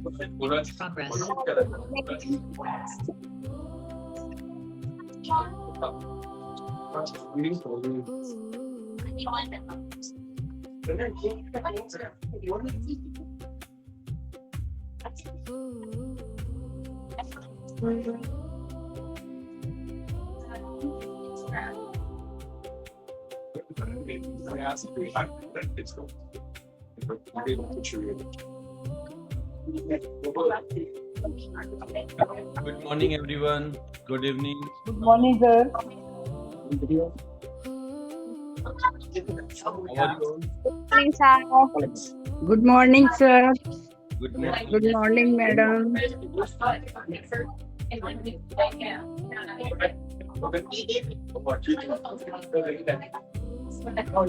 Progress. Good morning, everyone. Good evening. Good morning, sir. How are you all? Morning, sir. Good morning, sir. Good Good morning. morning, madam.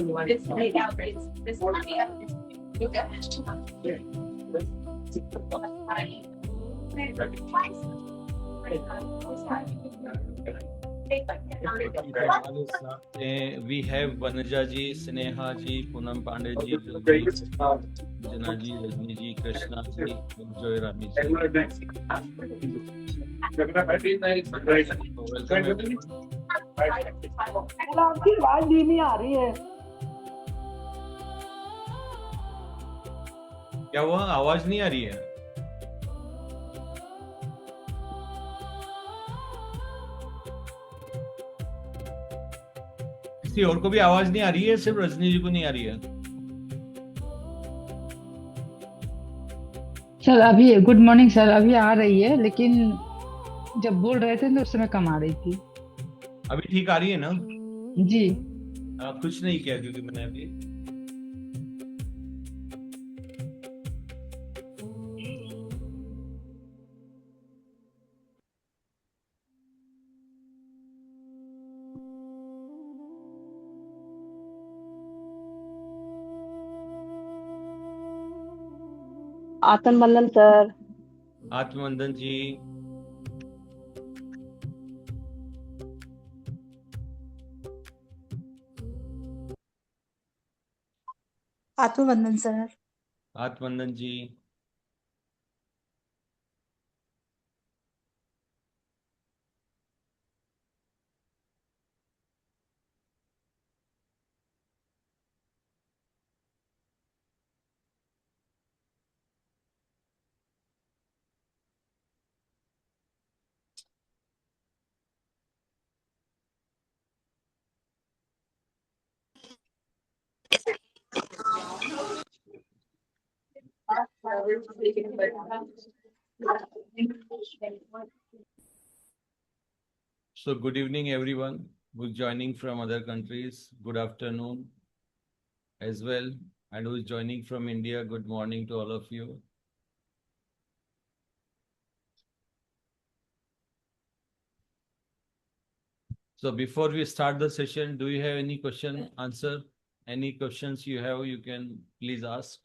हमारे साथ हैं we have Vanaja जी, स्नेहा जी, पूनम पांडे जी, दिलजीत, जना जी, रजनी जी, कृष्णा जी, जोय रामी जी. So welcome everyone. Sir, आपकी आवाज धीमी आ रही है। क्या हुआ? आवाज नहीं आ रही है? किसी और को भी आवाज नहीं आ रही है? सिर्फ रजनी जी को नहीं आ रही है? सर अभी गुड मॉर्निंग सर, अभी आ रही है, लेकिन जब बोल रहे थे तो उस समय कम आ रही थी। अभी ठीक आ रही है ना? जी कुछ नहीं किया क्योंकि मैंने अभी आत्मबंधन sir. आत्मवंदन ji. आत्मबंधन sir. आत्मवंदन ji. So good evening, everyone who's joining from other countries. Good afternoon as well. And who's joining from India, good morning to all of you. So before we start the session, do you have any question, answer? Any questions you have, you can please ask.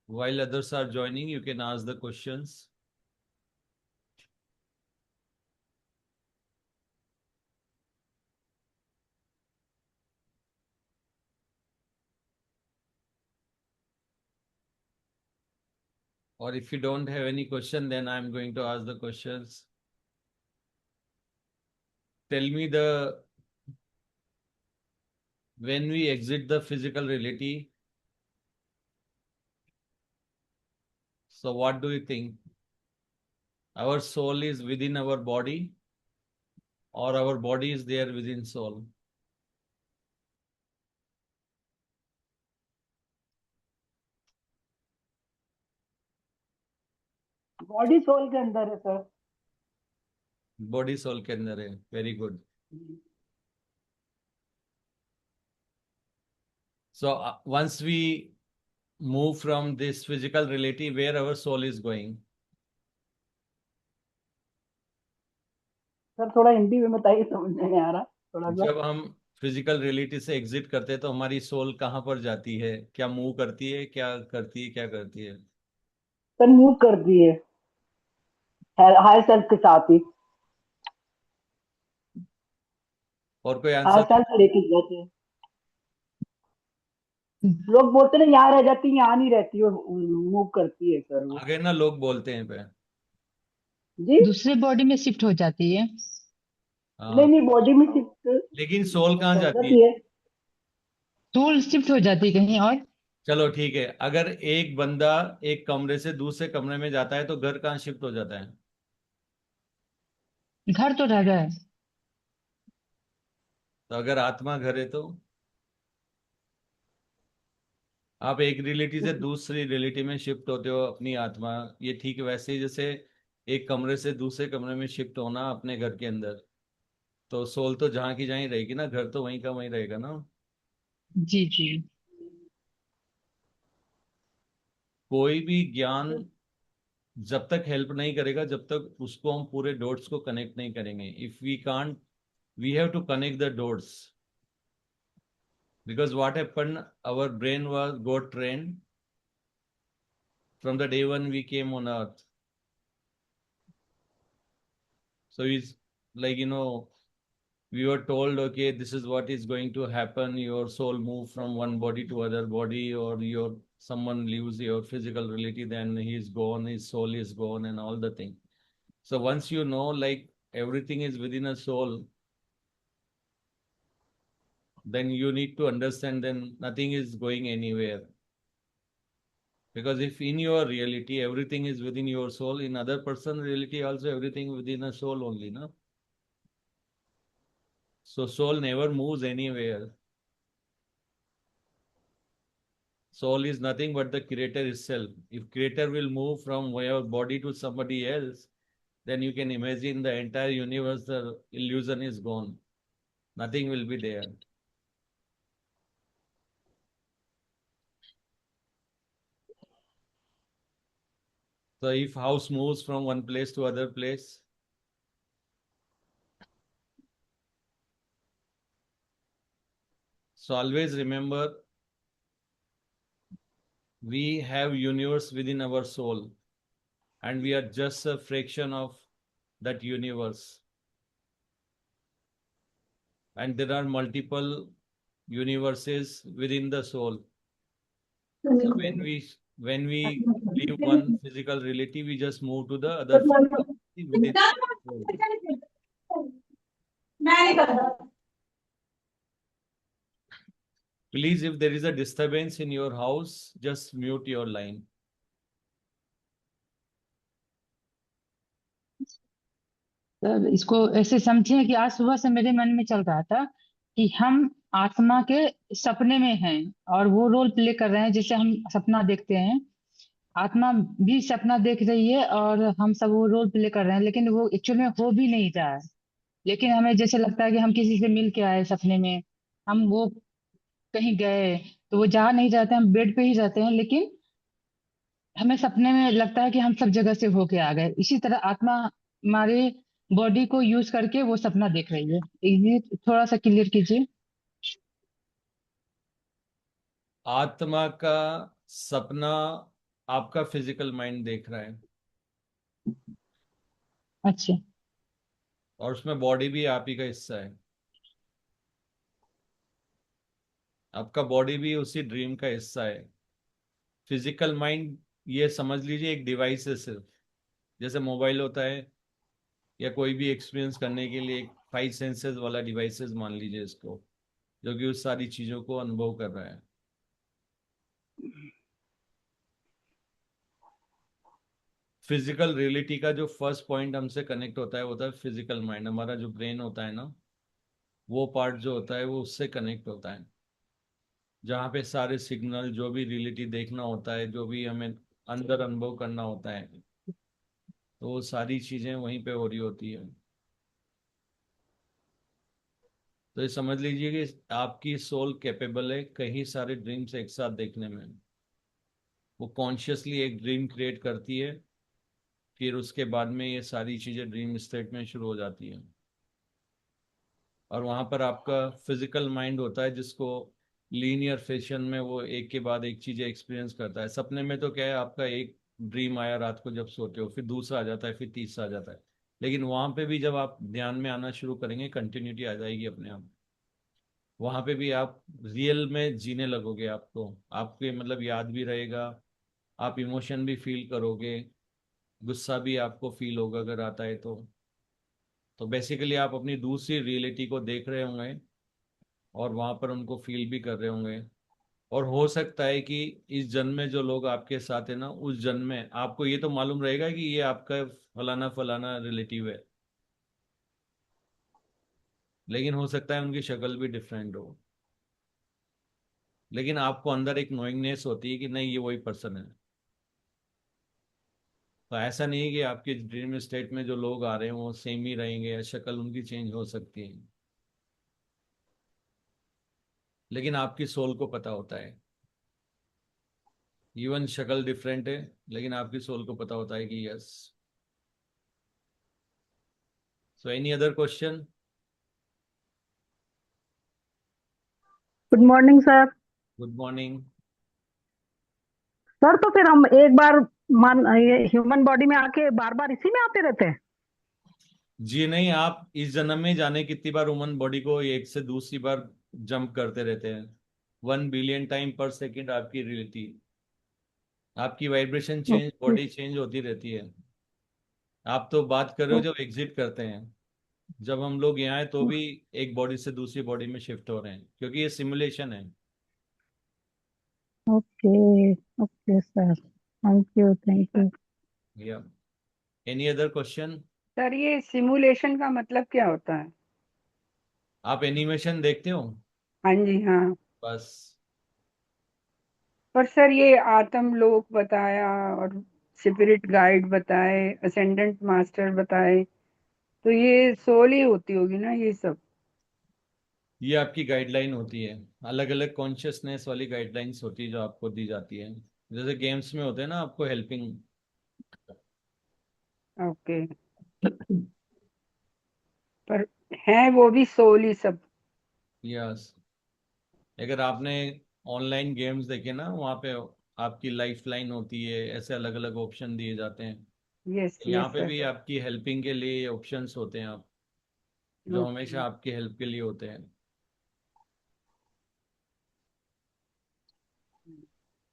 While others are joining, you can ask the questions. Or if you don't have any question, then I'm going to ask the questions. Tell me when we exit the physical reality, so what do you think? Our soul is within our body, or our body is there within soul? Body soul के अंदर है sir. Body soul के अंदर है. Very good. So once we move from this physical reality, where our soul is going? Sir थोड़ा हिंदी में बताइए, समझ में नहीं आ रहा थोड़ा सा। जब हम फिजिकल रियलिटी से एग्जिट करते हैं तो हमारी सोल कहाँ पर जाती है? क्या मूव करती है, क्या करती है, क्या करती है? सर मूव करती है हायर सेल्फ के साथ ही। और कोई 8 आंसर? साल से लेके जाते हैं। लोग बोलते ना यहाँ रह जाती है, यहाँ नहीं रहती, वो मूव करती है सर वो। आगे ना लोग बोलते हैं पे। जी। दूसरे बॉडी में शिफ्ट हो जाती है। नहीं हाँ, नहीं, बॉडी में शिफ्ट लेकिन सोल कहाँ कर जाती है? जाती है। सोल शिफ्ट हो जाती है कहीं और। चलो ठीक है, अगर एक बंदा एक कमरे से दूसरे कमरे में जाता है तो घर कहाँ शिफ्ट हो जाता है? घर तो रह गए। तो अगर आत्मा घर है तो आप एक रियलिटी से दूसरी रियलिटी में शिफ्ट होते हो अपनी आत्मा। ये ठीक वैसे ही जैसे एक कमरे से दूसरे कमरे में शिफ्ट होना अपने घर के अंदर। तो सोल तो जहाँ की जहाँ ही रहेगी ना, घर तो वहीं का वहीं रहेगा ना। जी जी। कोई भी ज्ञान जब तक हेल्प नहीं करेगा, जब तक उसको हम पूरे डॉट्स को कनेक्ट नहीं करेंगे। If we can't, we have to connect the dots, because what happened, our brain was got trained from the day when we came on earth. So it's like, we were told, okay, this is what is going to happen. Your soul move from one body to other body, or your someone leaves your physical reality, then he is gone, his soul is gone, and all the thing. So once you know, like everything is within a soul, then you need to understand, then nothing is going anywhere. Because if in your reality everything is within your soul, in other person reality also everything within a soul only, no? So soul never moves anywhere. Soul is nothing but the creator itself. If creator will move from your body to somebody else, then you can imagine the entire universe, the illusion is gone. Nothing will be there. So if house moves from one place to other place, so always remember, we have universe within our soul, and we are just a fraction of that universe. And there are multiple universes within the soul. So when we leave one physical reality, we just move to the other reality within the soul. Please, if there is a disturbance in your house, just mute your line. Sir इसको ऐसे समझिए कि आज सुबह से मेरे मन में चल रहा था कि हम आत्मा के सपने में हैं और वो रोल प्ले कर रहे हैं जैसे हम सपना देखते हैं। आत्मा भी सपना देख रही है और हम सब वो रोल प्ले कर रहे हैं, लेकिन वो एक्चुअल में हो भी नहीं रहा है। लेकिन हमें जैसे लगता है कि हम किसी से मिल के आए सपने में, हम वो कहीं गए, तो वो जा नहीं जाते, हम बेड पे ही रहते हैं, लेकिन हमें सपने में लगता है कि हम सब जगह से होके आ गए। इसी तरह आत्मा हमारे बॉडी को यूज करके वो सपना देख रही है। ये थोड़ा सा क्लियर कीजिए। आत्मा का सपना आपका फिजिकल माइंड देख रहा है, अच्छा। और उसमें बॉडी भी आप ही का हिस्सा है। आपका बॉडी भी उसी ड्रीम का हिस्सा है। फिजिकल माइंड, ये समझ लीजिए एक डिवाइस है सिर्फ। जैसे मोबाइल होता है, या कोई भी एक्सपीरियंस करने के लिए एक 5 सेंसेस वाला डिवाइसेस मान लीजिए इसको, जो कि उस सारी चीजों को अनुभव कर रहा है। फिजिकल रियलिटी का जो फर्स्ट पॉइंट हमसे कनेक्ट होता है वो होता है फिजिकल माइंड। हमारा जो ब्रेन होता है ना, वो पार्ट जो होता है वो उससे कनेक्ट होता है, जहाँ पे सारे सिग्नल, जो भी रियलिटी देखना होता है, जो भी हमें अंदर अनुभव करना होता है, तो वो सारी चीजें वहीं पे हो रही होती है। तो ये समझ लीजिए कि आपकी सोल कैपेबल है कई सारे ड्रीम्स एक साथ देखने में। वो कॉन्शियसली एक ड्रीम क्रिएट करती है, फिर उसके बाद में ये सारी चीजें ड्रीम स्टेट में शुरू हो जाती हैं। और वहां पर आपका फिजिकल माइंड होता है, जिसको लीनियर फैशन में वो एक के बाद एक चीजें एक्सपीरियंस करता है। सपने में तो क्या है, आपका एक ड्रीम आया रात को जब सोते हो, फिर दूसरा आ जाता है, फिर तीसरा आ जाता है। लेकिन वहां पे भी जब आप ध्यान में आना शुरू करेंगे, कंटिन्यूटी आ जाएगी अपने आप। वहां पे भी आप रियल में जीने लगोगे, आपको आपके मतलब याद भी रहेगा, आप इमोशन भी फील करोगे, गुस्सा भी आपको फील होगा अगर आता है तो बेसिकली आप अपनी दूसरी रियलिटी को देख रहे होंगे और वहां पर उनको फील भी कर रहे होंगे। और हो सकता है कि इस जन्म में जो लोग आपके साथ है ना, उस जन्म में आपको ये तो मालूम रहेगा कि ये आपका फलाना फलाना रिलेटिव है, लेकिन हो सकता है उनकी शक्ल भी डिफरेंट हो, लेकिन आपको अंदर एक नोइंगनेस होती है कि नहीं ये वही पर्सन है। तो ऐसा नहीं है कि आपके ड्रीम स्टेट में जो लोग आ रहे हैं वो सेम ही रहेंगे या शक्ल उनकी चेंज हो सकती है, लेकिन आपकी सोल को पता होता है। इवन शक्ल डिफरेंट है, लेकिन आपकी सोल को पता होता है कि yes. So any other question? Good morning sir. Good morning. Sir तो फिर हम एक बार मान ये ह्यूमन बॉडी में आके बार बार इसी में आते रहते हैं? जी नहीं, आप इस जन्म में जाने कितनी बार ह्यूमन बॉडी को एक से दूसरी बार जंप करते रहते हैं। 1 बिलियन टाइम पर सेकेंड आपकी रियलिटी, आपकी vibration change, okay. Body change होती रहती है। आप तो बात कर रहे हो जब एग्जिट करते हैं, जब हम लोग यहाँ हैं तो भी एक बॉडी से दूसरी बॉडी में शिफ्ट हो रहे हैं, क्योंकि ये सिमुलेशन है। Okay. Okay sir, thank you thank you. या एनी अदर क्वेश्चन? सर ये सिमुलेशन का मतलब क्या होता है? आप एनिमेशन देखते हो? हाँ जी हाँ। बस। पर सर ये आत्म लोक बताया और स्पिरिट गाइड बताए, असेंडेंट मास्टर बताए, तो ये सोल ही होती होगी ना ये सब? ये आपकी गाइडलाइन होती है, अलग अलग कॉन्शियसनेस वाली गाइडलाइंस होती है जो आपको दी जाती है। जैसे गेम्स में होते हैं ना आपको हेल्पिंग। ओके। पर हैं वो भी सोल ही सब? यस। अगर आपने ऑनलाइन गेम्स देखे ना, वहाँ पे आपकी लाइफ लाइन होती है, ऐसे अलग अलग ऑप्शन दिए जाते हैं। यस यहाँ यस पे सर। भी आपकी हेल्पिंग के लिए ऑप्शंस होते हैं, आप जो ओके। हमेशा आपकी हेल्प के लिए होते हैं।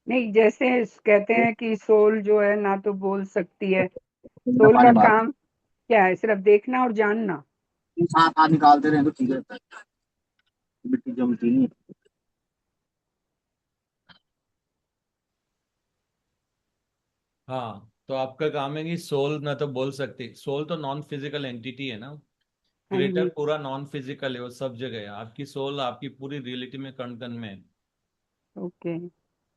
नहीं, जैसे कहते हैं कि सोल जो है ना तो बोल सकती है, सोल का काम क्या है? सिर्फ देखना और जानना? साथ हाथ निकालते रहे तो ठीक रहता है, मिट्टी जमती नहीं। हाँ, तो आपका काम है कि सोल ना तो बोल सकती, सोल तो नॉन फिजिकल एंटिटी है ना। हाँ क्रिएटर जी। पूरा नॉन फिजिकल है, वो सब जगह है। आपकी सोल आपकी पूरी रियलिटी में कण कण में है, ओके।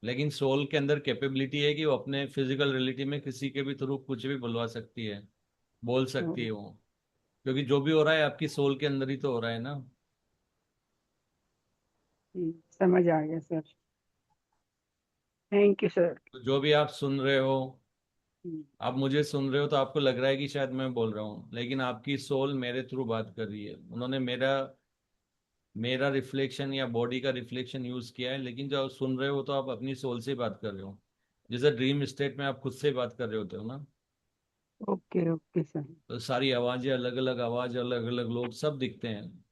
लेकिन सोल के अंदर कैपेबिलिटी है कि वो अपने फिजिकल रियलिटी में किसी के भी थ्रू कुछ भी बुलवा सकती है, बोल सकती है वो, क्योंकि जो भी हो रहा है आपकी सोल के अंदर ही तो हो रहा है ना। समझ आ गया सर। Thank you sir. तो जो भी आप सुन रहे हो, आप मुझे सुन रहे हो तो आपको लग रहा है कि शायद मैं बोल रहा हूँ, लेकिन आपकी सोल मेरे थ्रू बात कर रही है। उन्होंने मेरा मेरा रिफ्लेक्शन या बॉडी का रिफ्लेक्शन यूज किया है, लेकिन जब आप सुन रहे हो तो आप अपनी सोल से बात कर रहे हो। जैसे ड्रीम स्टेट में आप खुद से बात कर रहे होते हो ना, ओके ओके सर। तो सारी आवाजें अलग अलग, आवाज अलग अलग, लोग सब दिखते हैं,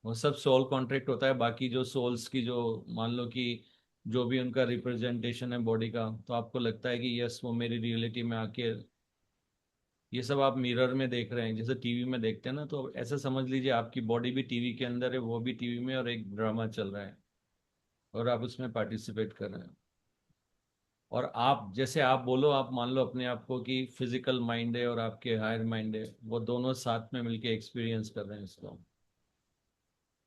वो सब सोल कॉन्ट्रैक्ट होता है। बाकी जो सोल्स की जो, मान लो कि जो भी उनका रिप्रेजेंटेशन है बॉडी का, तो आपको लगता है कि यस वो मेरी रियलिटी में आके, ये सब आप मिरर में देख रहे हैं जैसे टीवी में देखते हैं ना, तो ऐसा समझ लीजिए आपकी बॉडी भी टीवी के अंदर है, वो भी टीवी में, और एक ड्रामा चल रहा है और आप उसमें पार्टिसिपेट कर रहे हैं। और आप जैसे आप बोलो, आप मान लो अपने आप को कि फिजिकल माइंड है और आपके हायर माइंड है, वो दोनों साथ में मिलके एक्सपीरियंस कर रहे हैं इसको।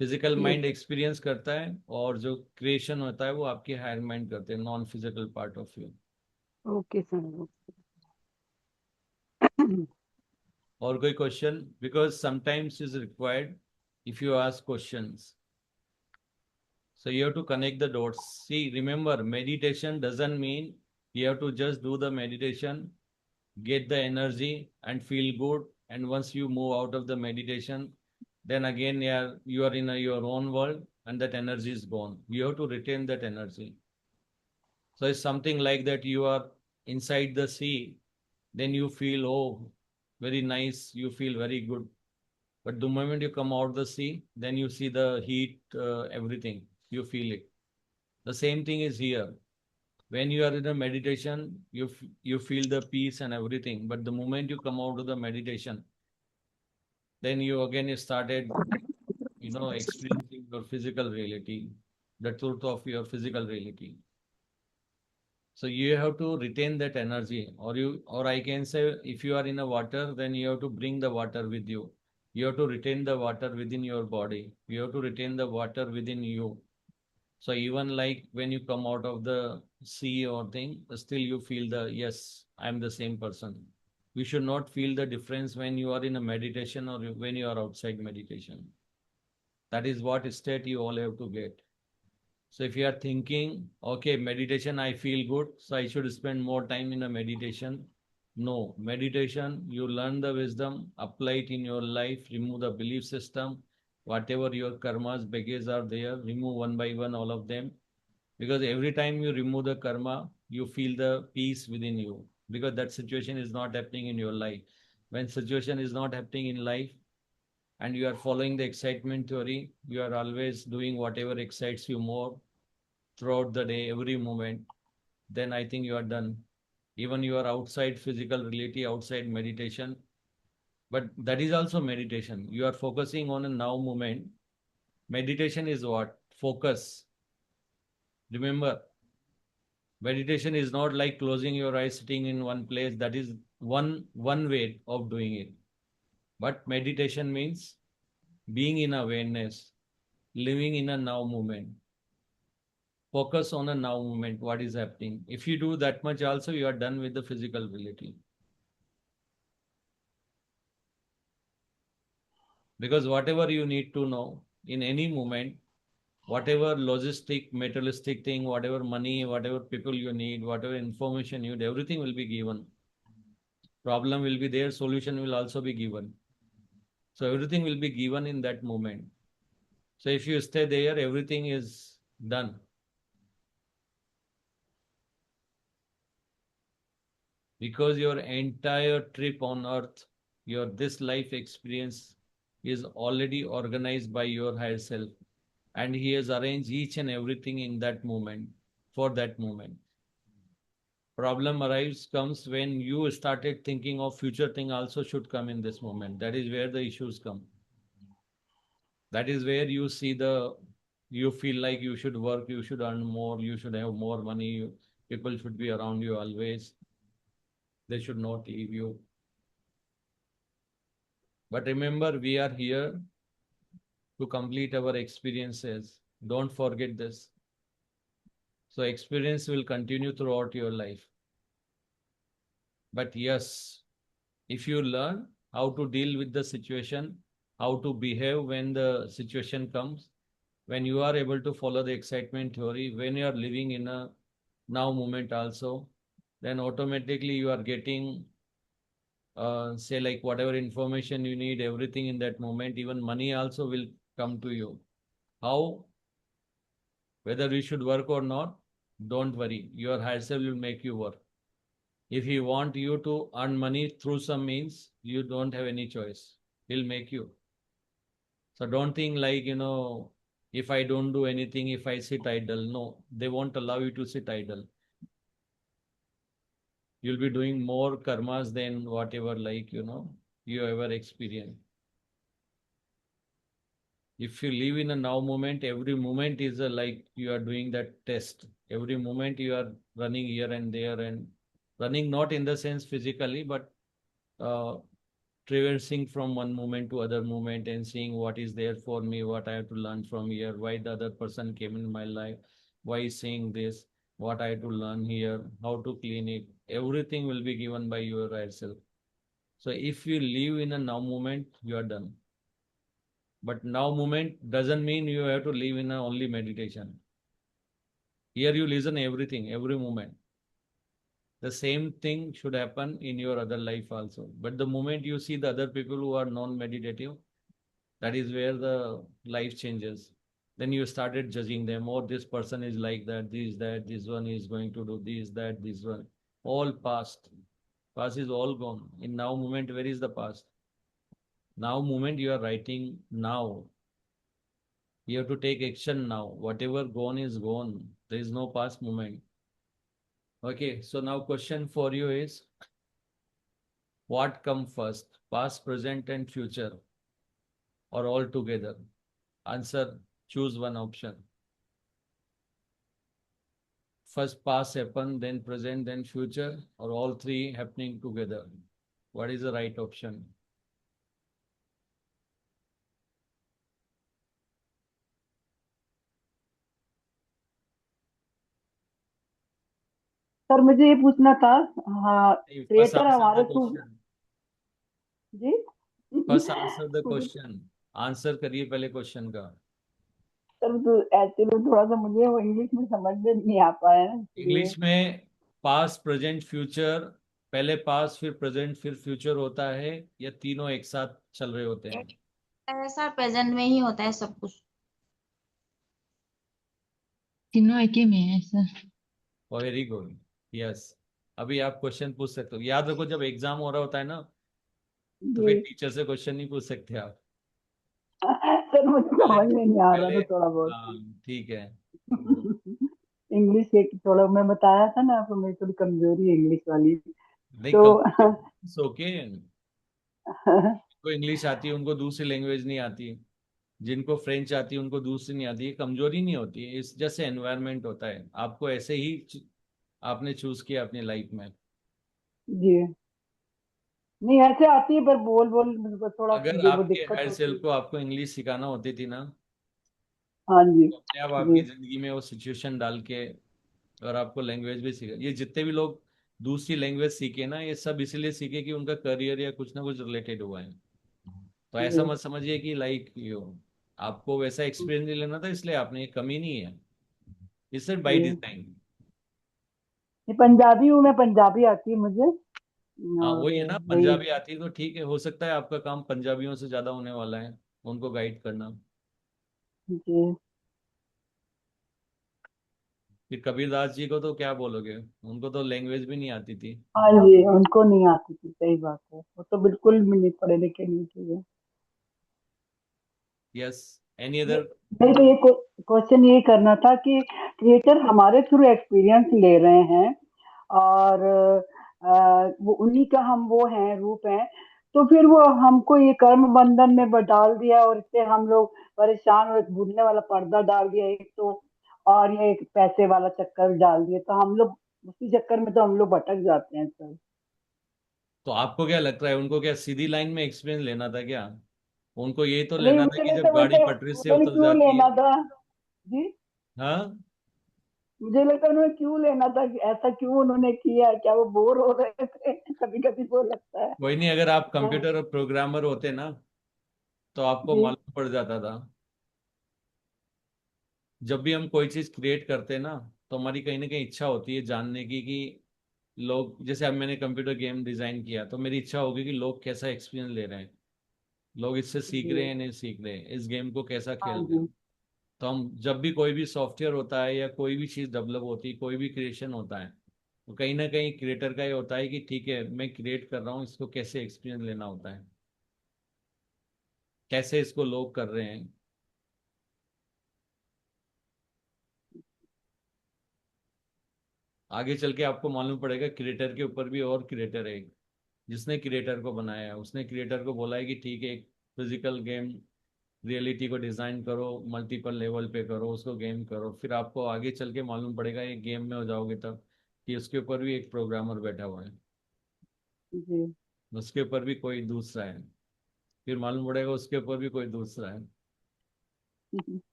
फिजिकल ये माइंड एक्सपीरियंस करता है और जो क्रिएशन होता है वो आपके हायर माइंड करते हैं, non physical part of you. Okay sir. और कोई question? Because sometimes is required if you ask questions, so you have to connect the dots. See, remember, meditation doesn't mean you have to just do the meditation, get the energy and feel good, and once you move out of the meditation, then again you are in your own world and that energy is gone. You have to retain that energy. So it's something like that, you are inside the sea, then you feel, oh, very nice, you feel very good, But the moment you come out of the sea, then you see the heat, everything. You feel it. The same thing is here. When you are in a meditation, you feel the peace and everything. But the moment you come out of the meditation, then you again started, experiencing your physical reality, the truth of your physical reality. So you have to retain that energy, or I can say, if you are in a water, then you have to bring the water with you. You have to retain the water within your body. You have to retain the water within you. So even like when you come out of the sea or thing, still you feel yes, I'm the same person. You should not feel the difference when you are in a meditation or when you are outside meditation. That is what state you all have to get. So if you are thinking, okay, meditation, I feel good, so I should spend more time in a meditation. No, meditation, you learn the wisdom, apply it in your life, remove the belief system, whatever your karmas, baggage are there, remove one by one all of them. Because every time you remove the karma, you feel the peace within you. Because that situation is not happening in your life. When situation is not happening in life, and you are following the excitement theory, you are always doing whatever excites you more throughout the day, every moment, then I think you are done. Even you are outside physical reality, outside meditation, but that is also meditation. You are focusing on a now moment. Meditation is what? Focus. Remember, meditation is not like closing your eyes, sitting in one place. That is one way of doing it. But meditation means being in awareness, living in a now moment. Focus on a now moment, what is happening. If you do that much also, you are done with the physical reality. Because whatever you need to know in any moment, whatever logistic, materialistic thing, whatever money, whatever people you need, whatever information you need, everything will be given. Problem will be there, solution will also be given. So everything will be given in that moment. So if you stay there, everything is done. Because your entire trip on earth, your this life experience is already organized by your higher self. And he has arranged each and everything in that moment, for that moment. Problem comes when you started thinking of future thing also should come in this moment. That is where the issues come. That is where you you feel like you should work, you should earn more, you should have more money, people should be around you always. They should not leave you. But remember, we are here to complete our experiences. Don't forget this. So experience will continue throughout your life. But yes, if you learn how to deal with the situation, how to behave when the situation comes, when you are able to follow the excitement theory, when you are living in a now moment also, then automatically you are getting, say like whatever information you need, everything in that moment, even money also will come to you. How? Whether you should work or not, don't worry. Your higher self will make you work. If he want you to earn money through some means, you don't have any choice. He'll make you. So don't think like, if I don't do anything, if I sit idle. No, they won't allow you to sit idle. You'll be doing more karmas than whatever you ever experienced. If you live in a now moment, every moment is like you are doing that test. Every moment you are running here and there, and running not in the sense physically, but uh, traversing from one moment to other moment and seeing what is there for me, what I have to learn from here, why the other person came in my life, why is saying this, what I have to learn here, how to clean it. Everything will be given by your right self. So if you live in a now moment, you are done. But now moment doesn't mean you have to live in a only meditation. Here you listen everything, every moment. The same thing should happen in your other life also. But the moment you see the other people who are non-meditative, that is where the life changes. Then you started judging them. Oh, this person is like that, this one is going to do this, that, this one. All past. Past is all gone. In now moment, where is the past? Now moment you are writing now. You have to take action now. Whatever gone is gone. There is no past moment. Okay, so now question for you is, what come first? Past, present and future, or all together? Answer, choose one option. First past happen, then present, then future, or all three happening together? What is the right option? Sir मुझे ये पूछना था, हाँ, First creator answer the हमारे through. question. जी। First answer the question. Answer करिए पहले question का. सर तो एक्चुअली थोड़ा सा मुझे वो इंग्लिश में समझ में नहीं आ पाया है, इसलिए। इंग्लिश में पास्ट, प्रेजेंट, फ्यूचर, पहले पास्ट फिर प्रेजेंट फिर फ्यूचर होता है, या तीनों एक साथ चल रहे होते हैं? सर प्रेजेंट में ही होता है सब कुछ। तीनों एक ही में है सर। Very good, yes. अभी आप क्वेश्चन पूछ सकते हो. याद रखो, जब एग्जाम हो रहा होता है ना, तो जी। फिर टीचर से क्वेश्चन नहीं पूछ सकते आप. सर मुझे पहले समझ में नहीं आ रहा पहले था थोड़ा बहुत। हाँ, ठीक है. इंग्लिश एक थोड़ा मैं बताया था ना आपको, मेरी थोड़ी कमजोरी है इंग्लिश वाली। नहीं, तो कम ओके. को इंग्लिश आती है उनको दूसरी लैंग्वेज नहीं आती. जिनको फ्रेंच आती है उनको दूसरी नहीं आती. ये कमजोरी नहीं होती है, इस जैसे एनवायरनमेंट होता है. आपको ऐसे ही आपने चूज किया अपनी लाइफ में. जी, नहीं ऐसे आती है पर बोल बोल मुझको थोड़ा अगर वो आपके दिक्कत हायर होती सेल्फ है। को आपको इंग्लिश सिखाना होती थी ना, हाँ जी। तो अपने आप आपकी जी। जिंदगी में वो सिचुएशन डाल के, और आपको लैंग्वेज भी सीखा. ये जितने भी लोग दूसरी लैंग्वेज सीखे ना, ये सब इसीलिए सीखे कि उनका करियर या कुछ ना कुछ रिलेटेड हुआ है. तो ऐसा जी। मत समझिए कि लाइक यू, आपको वैसा एक्सपीरियंस नहीं लेना था इसलिए आपने, ये कमी नहीं है. इट्स बाई जी, डिजाइन. ये पंजाबी हूँ मैं, पंजाबी आती है मुझे। हाँ और वही है ना, वही। पंजाबी आती है तो ठीक है. हो सकता है आपका काम पंजाबियों से ज्यादा होने वाला है, उनको गाइड करना. जी। फिर कबीरदास जी को तो क्या बोलोगे, उनको तो लैंग्वेज भी नहीं आती थी. हाँ जी, उनको नहीं आती थी, सही बात है, वो तो बिल्कुल भी नहीं पढ़े लिखे नहीं थे। यस. एनी ये अदर? नहीं तो ये क्वेश्चन ये करना था कि क्रिएटर हमारे थ्रू एक्सपीरियंस ले रहे हैं, और वो उन्हीं का हम वो हैं, रूप हैं। तो फिर वो हमको ये कर्म बंधन में डाल दिया, और इससे हम लोग परेशान, और एक भूलने वाला पर्दा डाल दिया एक तो, और ये एक पैसे वाला चक्कर डाल दिया, तो हम लोग उसी चक्कर में तो हम लोग भटक जाते हैं सर। तो आपको क्या लगता है, उनको क्या सीधी लाइन में एक्सपीरियंस लेना था क्या? उनको ये तो नहीं लेना था मुझे कि लगता जब है गाड़ी उनसे पटरी से उन्होंने उतर क्यों जाती है. लेना था। जी। हाँ. मुझे लगता है उन्होंने क्यों लेना था, कि ऐसा क्यों उन्होंने किया, क्या वो बोर हो रहे थे? कभी कभी वो लगता है। कोई नहीं, अगर आप तो कंप्यूटर और प्रोग्रामर होते ना, तो आपको जी। मालूम पड़ जाता था. जब भी हम कोई चीज क्रिएट करते हैं ना, तो हमारी कहीं ना कहीं इच्छा होती है जानने की कि लोग, जैसे अब मैंने कंप्यूटर गेम डिजाइन किया, तो मेरी इच्छा होगी कि लोग कैसा एक्सपीरियंस ले रहे हैं, लोग इससे सीख रहे जी। हैं नहीं सीख रहे हैं, इस गेम को कैसा हाँ खेल रहे हैं. जी। तो हम जब भी कोई भी सॉफ्टवेयर होता है या कोई भी चीज़ डेवलप होती है, कोई भी क्रिएशन होता है, तो कहीं ना कहीं क्रिएटर का ये होता है कि ठीक है, मैं क्रिएट कर रहा हूँ, इसको कैसे एक्सपीरियंस लेना होता है, कैसे इसको लोग कर रहे हैं. आगे चल के आपको मालूम पड़ेगा, क्रिएटर के ऊपर भी और क्रिएटर है एक, जिसने क्रिएटर को बनाया है. उसने क्रिएटर को बोला है कि ठीक है, एक फिजिकल गेम रियलिटी को डिजाइन करो, मल्टीपल लेवल पे करो, उसको गेम करो. फिर आपको आगे चल के मालूम पड़ेगा, एक गेम में हो जाओगे तब, कि उसके ऊपर भी एक प्रोग्रामर बैठा हुआ है, जी। उसके ऊपर भी कोई दूसरा है, फिर मालूम पड़ेगा उसके ऊपर भी कोई दूसरा है.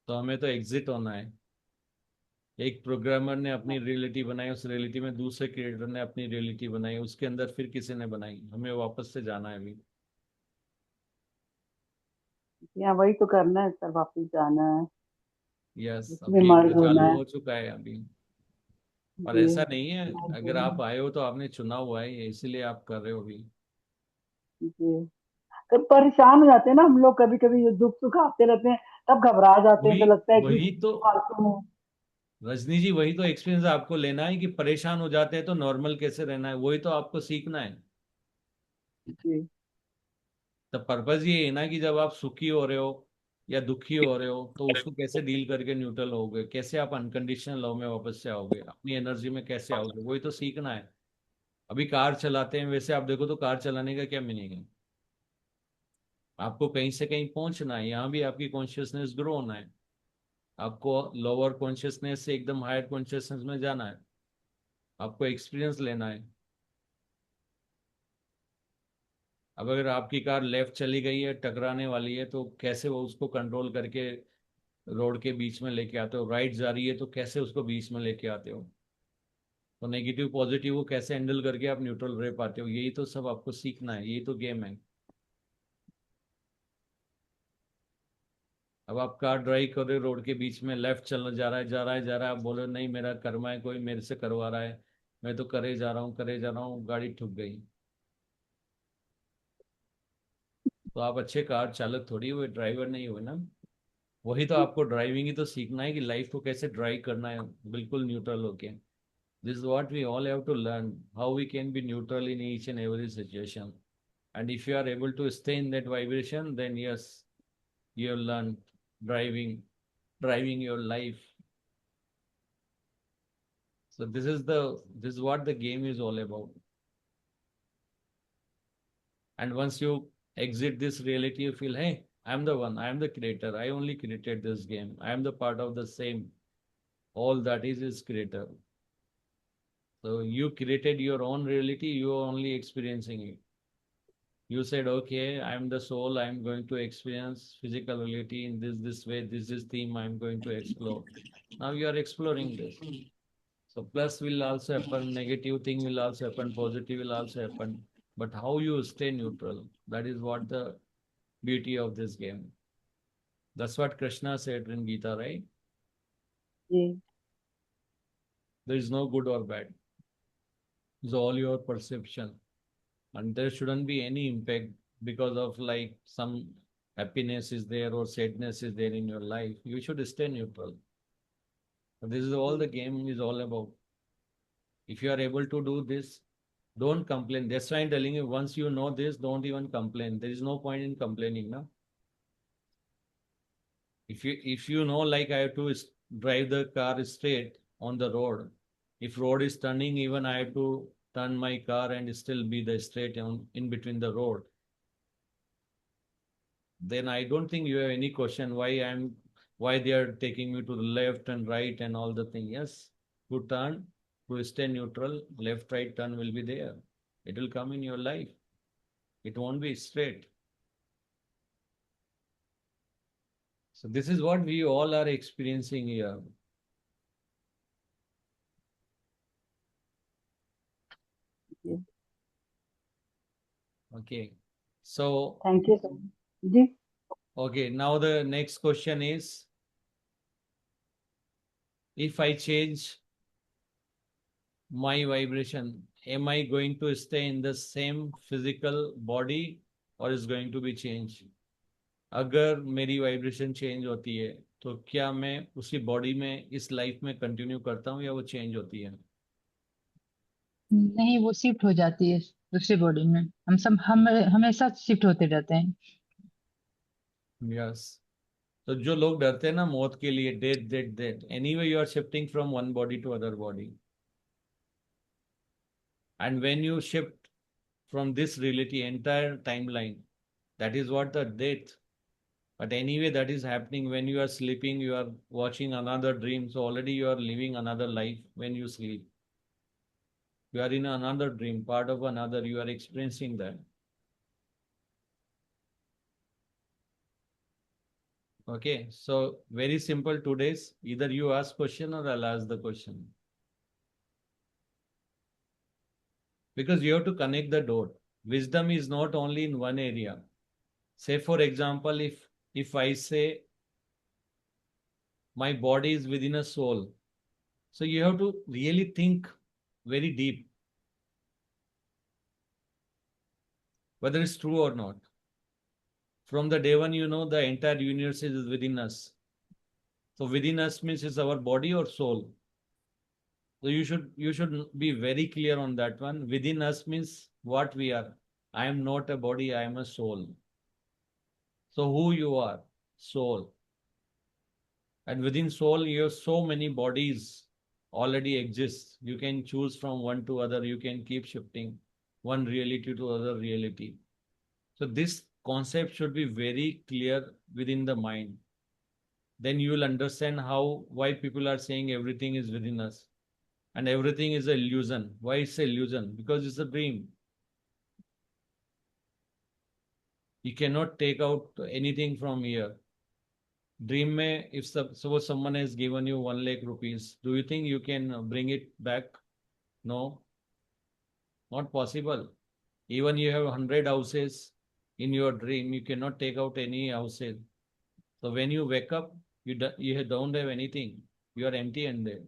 तो हमें तो एग्जिट होना है. एक प्रोग्रामर ने अपनी रियलिटी बनाई, उस रियलिटी में दूसरे क्रिएटर ने अपनी रियलिटी बनाई, उसके अंदर फिर किसी ने बनाई, हमें वापस से जाना है अभी. यहाँ वही तो करना है सर, वापस जाना है, यस, अब उसमें गेम मर्ज तो होना चालू है। हो चुका है अभी. और जी। ऐसा नहीं है, मर्ज अगर होना आप आए हो तो आपने चुना हुआ है ये, इसीलिए आप कर रहे हो अभी. है। जी। कभी परेशान हो जाते हैं ना हम लोग, कभी कभी दुख सुख आते रहते हैं, तब घबरा जाते हैं, वही तो लगता है कि वही तो, फालतू में। रजनी जी, वही तो एक्सपीरियंस आपको लेना है कि परेशान हो जाते हैं तो नॉर्मल कैसे रहना है, वही तो आपको सीखना है. जी तो पर्पज ये है ना कि जब आप सुखी हो रहे हो या दुखी हो रहे हो तो उसको कैसे डील करके न्यूट्रल होगे, कैसे आप अनकंडीशनल लव में वापस से आओगे, अपनी एनर्जी में कैसे आओगे, वही तो सीखना है। अभी कार चलाते हैं, वैसे आप देखो तो कार चलाने का क्या मीनिंग है? आपको कहीं से कहीं पहुंचना है, यहाँ भी आपकी कॉन्शियसनेस ग्रो होना है, आपको लोअर कॉन्शियसनेस से एकदम हायर कॉन्शियसनेस में जाना है, आपको एक्सपीरियंस लेना है। अब अगर आपकी कार लेफ्ट चली गई है, टकराने वाली है, तो कैसे वो उसको कंट्रोल करके रोड के बीच में लेके आते हो? राइट जा रही है तो कैसे उसको बीच में लेके आते हो? तो नेगेटिव पॉजिटिव को कैसे हैंडल करके आप न्यूट्रल रह पाते हो? यही तो सब आपको सीखना है, यही तो गेम है। अब आप कार ड्राइव कर रहे हो, रोड के बीच में लेफ्ट चल जा रहा है, जा रहा है, जा रहा है, आप बोलो नहीं मेरा कर्मा है, कोई मेरे से करवा रहा है, मैं तो करे जा रहा हूँ, करे जा रहा हूँ, गाड़ी ठुक गई। तो आप अच्छे कार चालक थोड़ी हुए, ड्राइवर नहीं हुए ना। वही तो आपको ड्राइविंग ही तो सीखना है कि लाइफ को कैसे ड्राइव करना है बिल्कुल न्यूट्रल होके। This is what we all have to learn, how we can be neutral in each and every situation. And if you are able to stay in that vibration, then yes, you have learned driving your life. So this is what the game is all about. And once you exit this reality, you feel, hey, I'm the one, I am the creator, I only created this game, I am the part of the same, all that is creator. So you created your own reality, you are only experiencing it. You said, okay, I am the soul, I am going to experience physical reality in this way, this is theme I am going to explore. Now you are exploring this. So plus will also happen, negative thing will also happen, positive will also happen. But how you stay neutral, that is what the beauty of this game. That's what Krishna said in Gita, right? जी There is no good or bad. It's all your perception. And there shouldn't be any impact because of like some happiness is there or sadness is there in your life. You should stay neutral. This is all the game is all about. If you are able to do this, don't complain. That's why I'm telling you, once you know this, don't even complain. There is no point in complaining, no? If you know like I have to drive the car straight on the road, if road is turning, even I have to turn my car and still be the straight on in between the road, then I don't think you have any question why they are taking me to the left and right and all the thing. Yes, to turn, to stay neutral, left right turn will be there. It will come in your life. It won't be straight. So this is what we all are experiencing here. जी Okay. So, thank you sir जी okay, now the next question is, if I change my vibration, am I going to stay in the same physical body or is going to be changed? अगर मेरी vibration change होती है तो क्या मैं उसी body में इस लाइफ में कंटिन्यू करता हूँ या वो चेंज होती है? नहीं, वो शिफ्ट हो जाती है दूसरी बॉडी में। हम हमेशा शिफ्ट होते रहते हैं। यस। तो जो लोग डरते हैं ना मौत के लिए, death death death, anyway you are shifting from one body to other body, and when you shift from this reality entire timeline, that is what the death. But anyway that is happening when you are sleeping, you are watching another dream, so already you are living another life. When you sleep, you are in another dream, part of another, you are experiencing that. Okay, so very simple today's, either you ask question or I'll ask the question, because you have to connect the dot. Wisdom is not only in one area. Say for example, if I say my body is within a soul, so you have to really think very deep whether it's true or not. From the day one, you know the entire universe is within us. So within us means it's our body or soul. So you should be very clear on that one. Within us means what we are. I am not a body, I am a soul. So who you are? Soul. And within soul, you have so many bodies already exist. You can choose from one to other. You can keep shifting one reality to other reality. So this concept should be very clear within the mind. Then you will understand why people are saying everything is within us and everything is an illusion. Why it's an illusion? Because it's a dream. You cannot take out anything from here. Dream में, if suppose someone has given you 1 lakh rupees, do you think you can bring it back? No, not possible. Even you have 100 houses in your dream, you cannot take out any houses. So when you wake up, you don't have anything. You are empty-handed.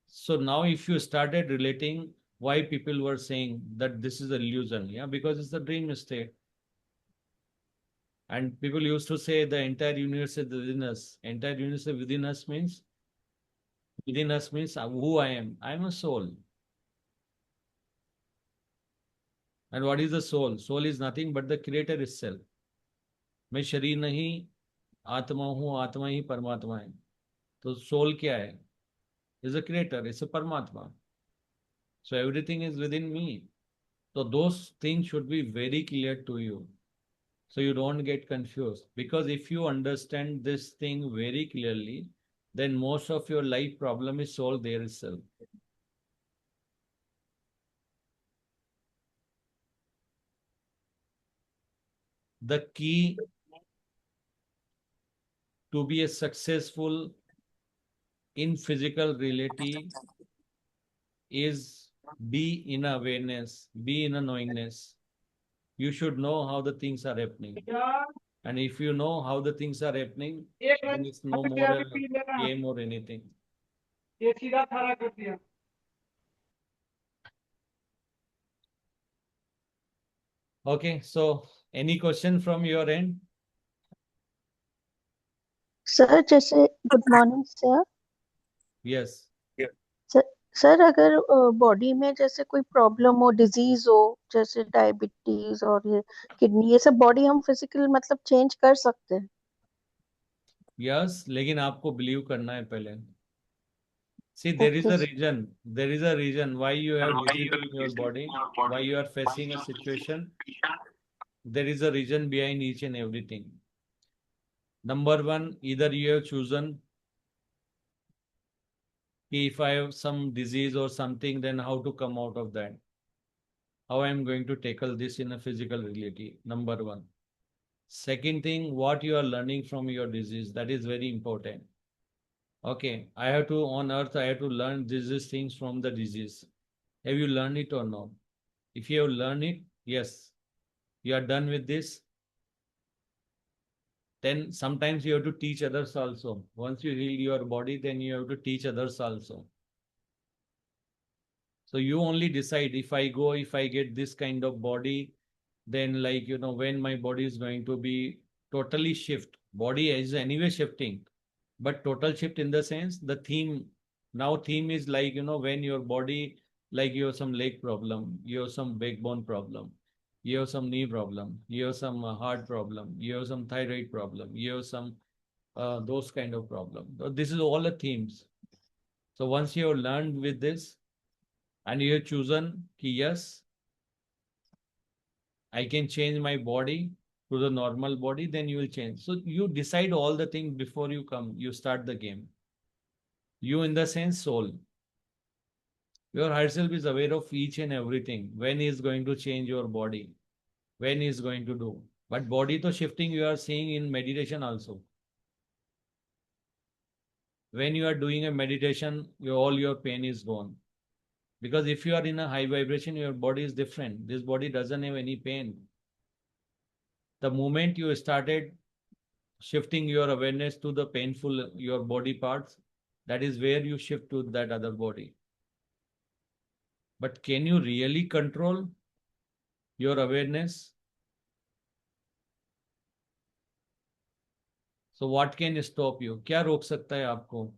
So now if you started relating why people were saying that this is an illusion, yeah, because it's a dream state. And people used to say the entire universe is within us. Entire universe within us means who I am. I am a soul. And what is the soul? Soul is nothing but the creator itself. मैं शरीर नहीं, आत्मा हूँ, आत्मा ही परमात्मा है. तो soul क्या है? Is a creator, is a परमात्मा. So everything is within me. So those things should be very clear to you. So you don't get confused. Because if you understand this thing very clearly, then most of your life problem is solved there itself. The key to be a successful in physical reality is be in awareness, be in a knowingness. You should know how the things are happening. And if you know how the things are happening, then it's no more a game or anything. Okay, so any question from your end? Sir जैसे good morning sir. Yes. Sir अगर body में जैसे कोई problem हो, disease हो, जैसे diabetes और ये किडनी, ये सब बॉडी हम फिजिकल मतलब चेंज कर सकते हैं? Yes, लेकिन आपको बिलीव करना है पहले. See, there is a reason why you have disease in your body, why you are facing a situation. There is a reason behind each and everything. Number one, either you have chosen if I have some disease or something, then how to come out of that. How I am going to tackle this in a physical reality. Number one. Second thing, what you are learning from your disease. That is very important. Okay, I have to, on earth, I have to learn these things from the disease. Have you learned it or no? If you have learned it, yes, you are done with this. Then sometimes you have to teach others also. Once you heal your body, then you have to teach others also. So you only decide if I get this kind of body, then like, when my body is going to be totally shift. Body is anyway shifting, but total shift in the sense the theme is like, when your body, like you have some leg problem, you have some backbone problem, you have some knee problem, you have some heart problem, you have some thyroid problem, you have some those kind of problem. So this is all the themes. So once you have learned with this and you have chosen ki yes, I can change my body to the normal body, then you will change. So you decide all the things before you start the game. You in the sense soul. Your higher self is aware of each and everything. When he is going to change your body, when he is going to do. But body to shifting you are seeing in meditation also. When you are doing a meditation, all your pain is gone. Because if you are in a high vibration, your body is different. This body doesn't have any pain. The moment you started shifting your awareness to the painful, your body parts, that is where you shift to that other body. But can you really control your awareness? So what can stop you? क्या रोक सकता है आपको?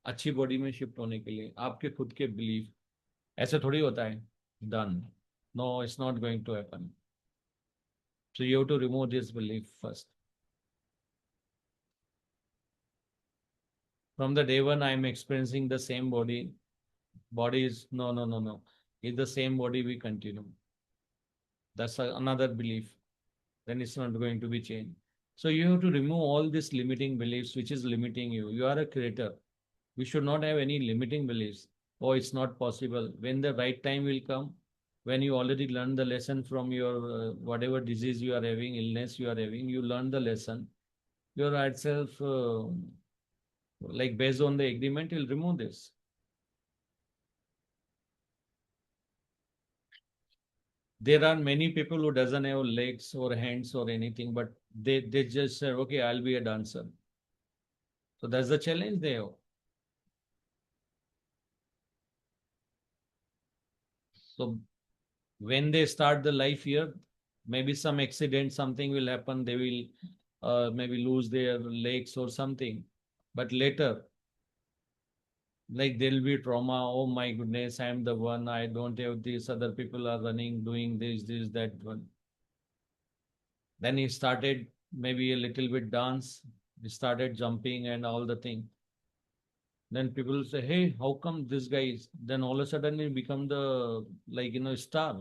अच्छी body में shift होने के लिए आपके खुद के बिलीफ, ऐसे थोड़ी होता है done, no it's not going to happen. So you have to remove this belief first. From the day one, I am experiencing the same body. Body is no, no, no, no. It's the same body we continue. That's another belief. Then it's not going to be changed. So you have to remove all these limiting beliefs which is limiting you. You are a creator. We should not have any limiting beliefs. Oh, it's not possible. When the right time will come, when you already learned the lesson from your whatever disease you are having, illness you are having, you learn the lesson. Your right self, like based on the agreement, will remove this. There are many people who doesn't have legs or hands or anything, but they just say, okay, I'll be a dancer. So that's the challenge they have. So when they start the life here, maybe some accident, something will happen. They will maybe lose their legs or something. But later, like there'll be trauma. Oh my goodness, I am the one. I don't have this. Other people are running, doing this, that one. Then he started maybe a little bit dance. He started jumping and all the thing. Then people say, hey, how come this guy is? Then all of a sudden he become the, like, star.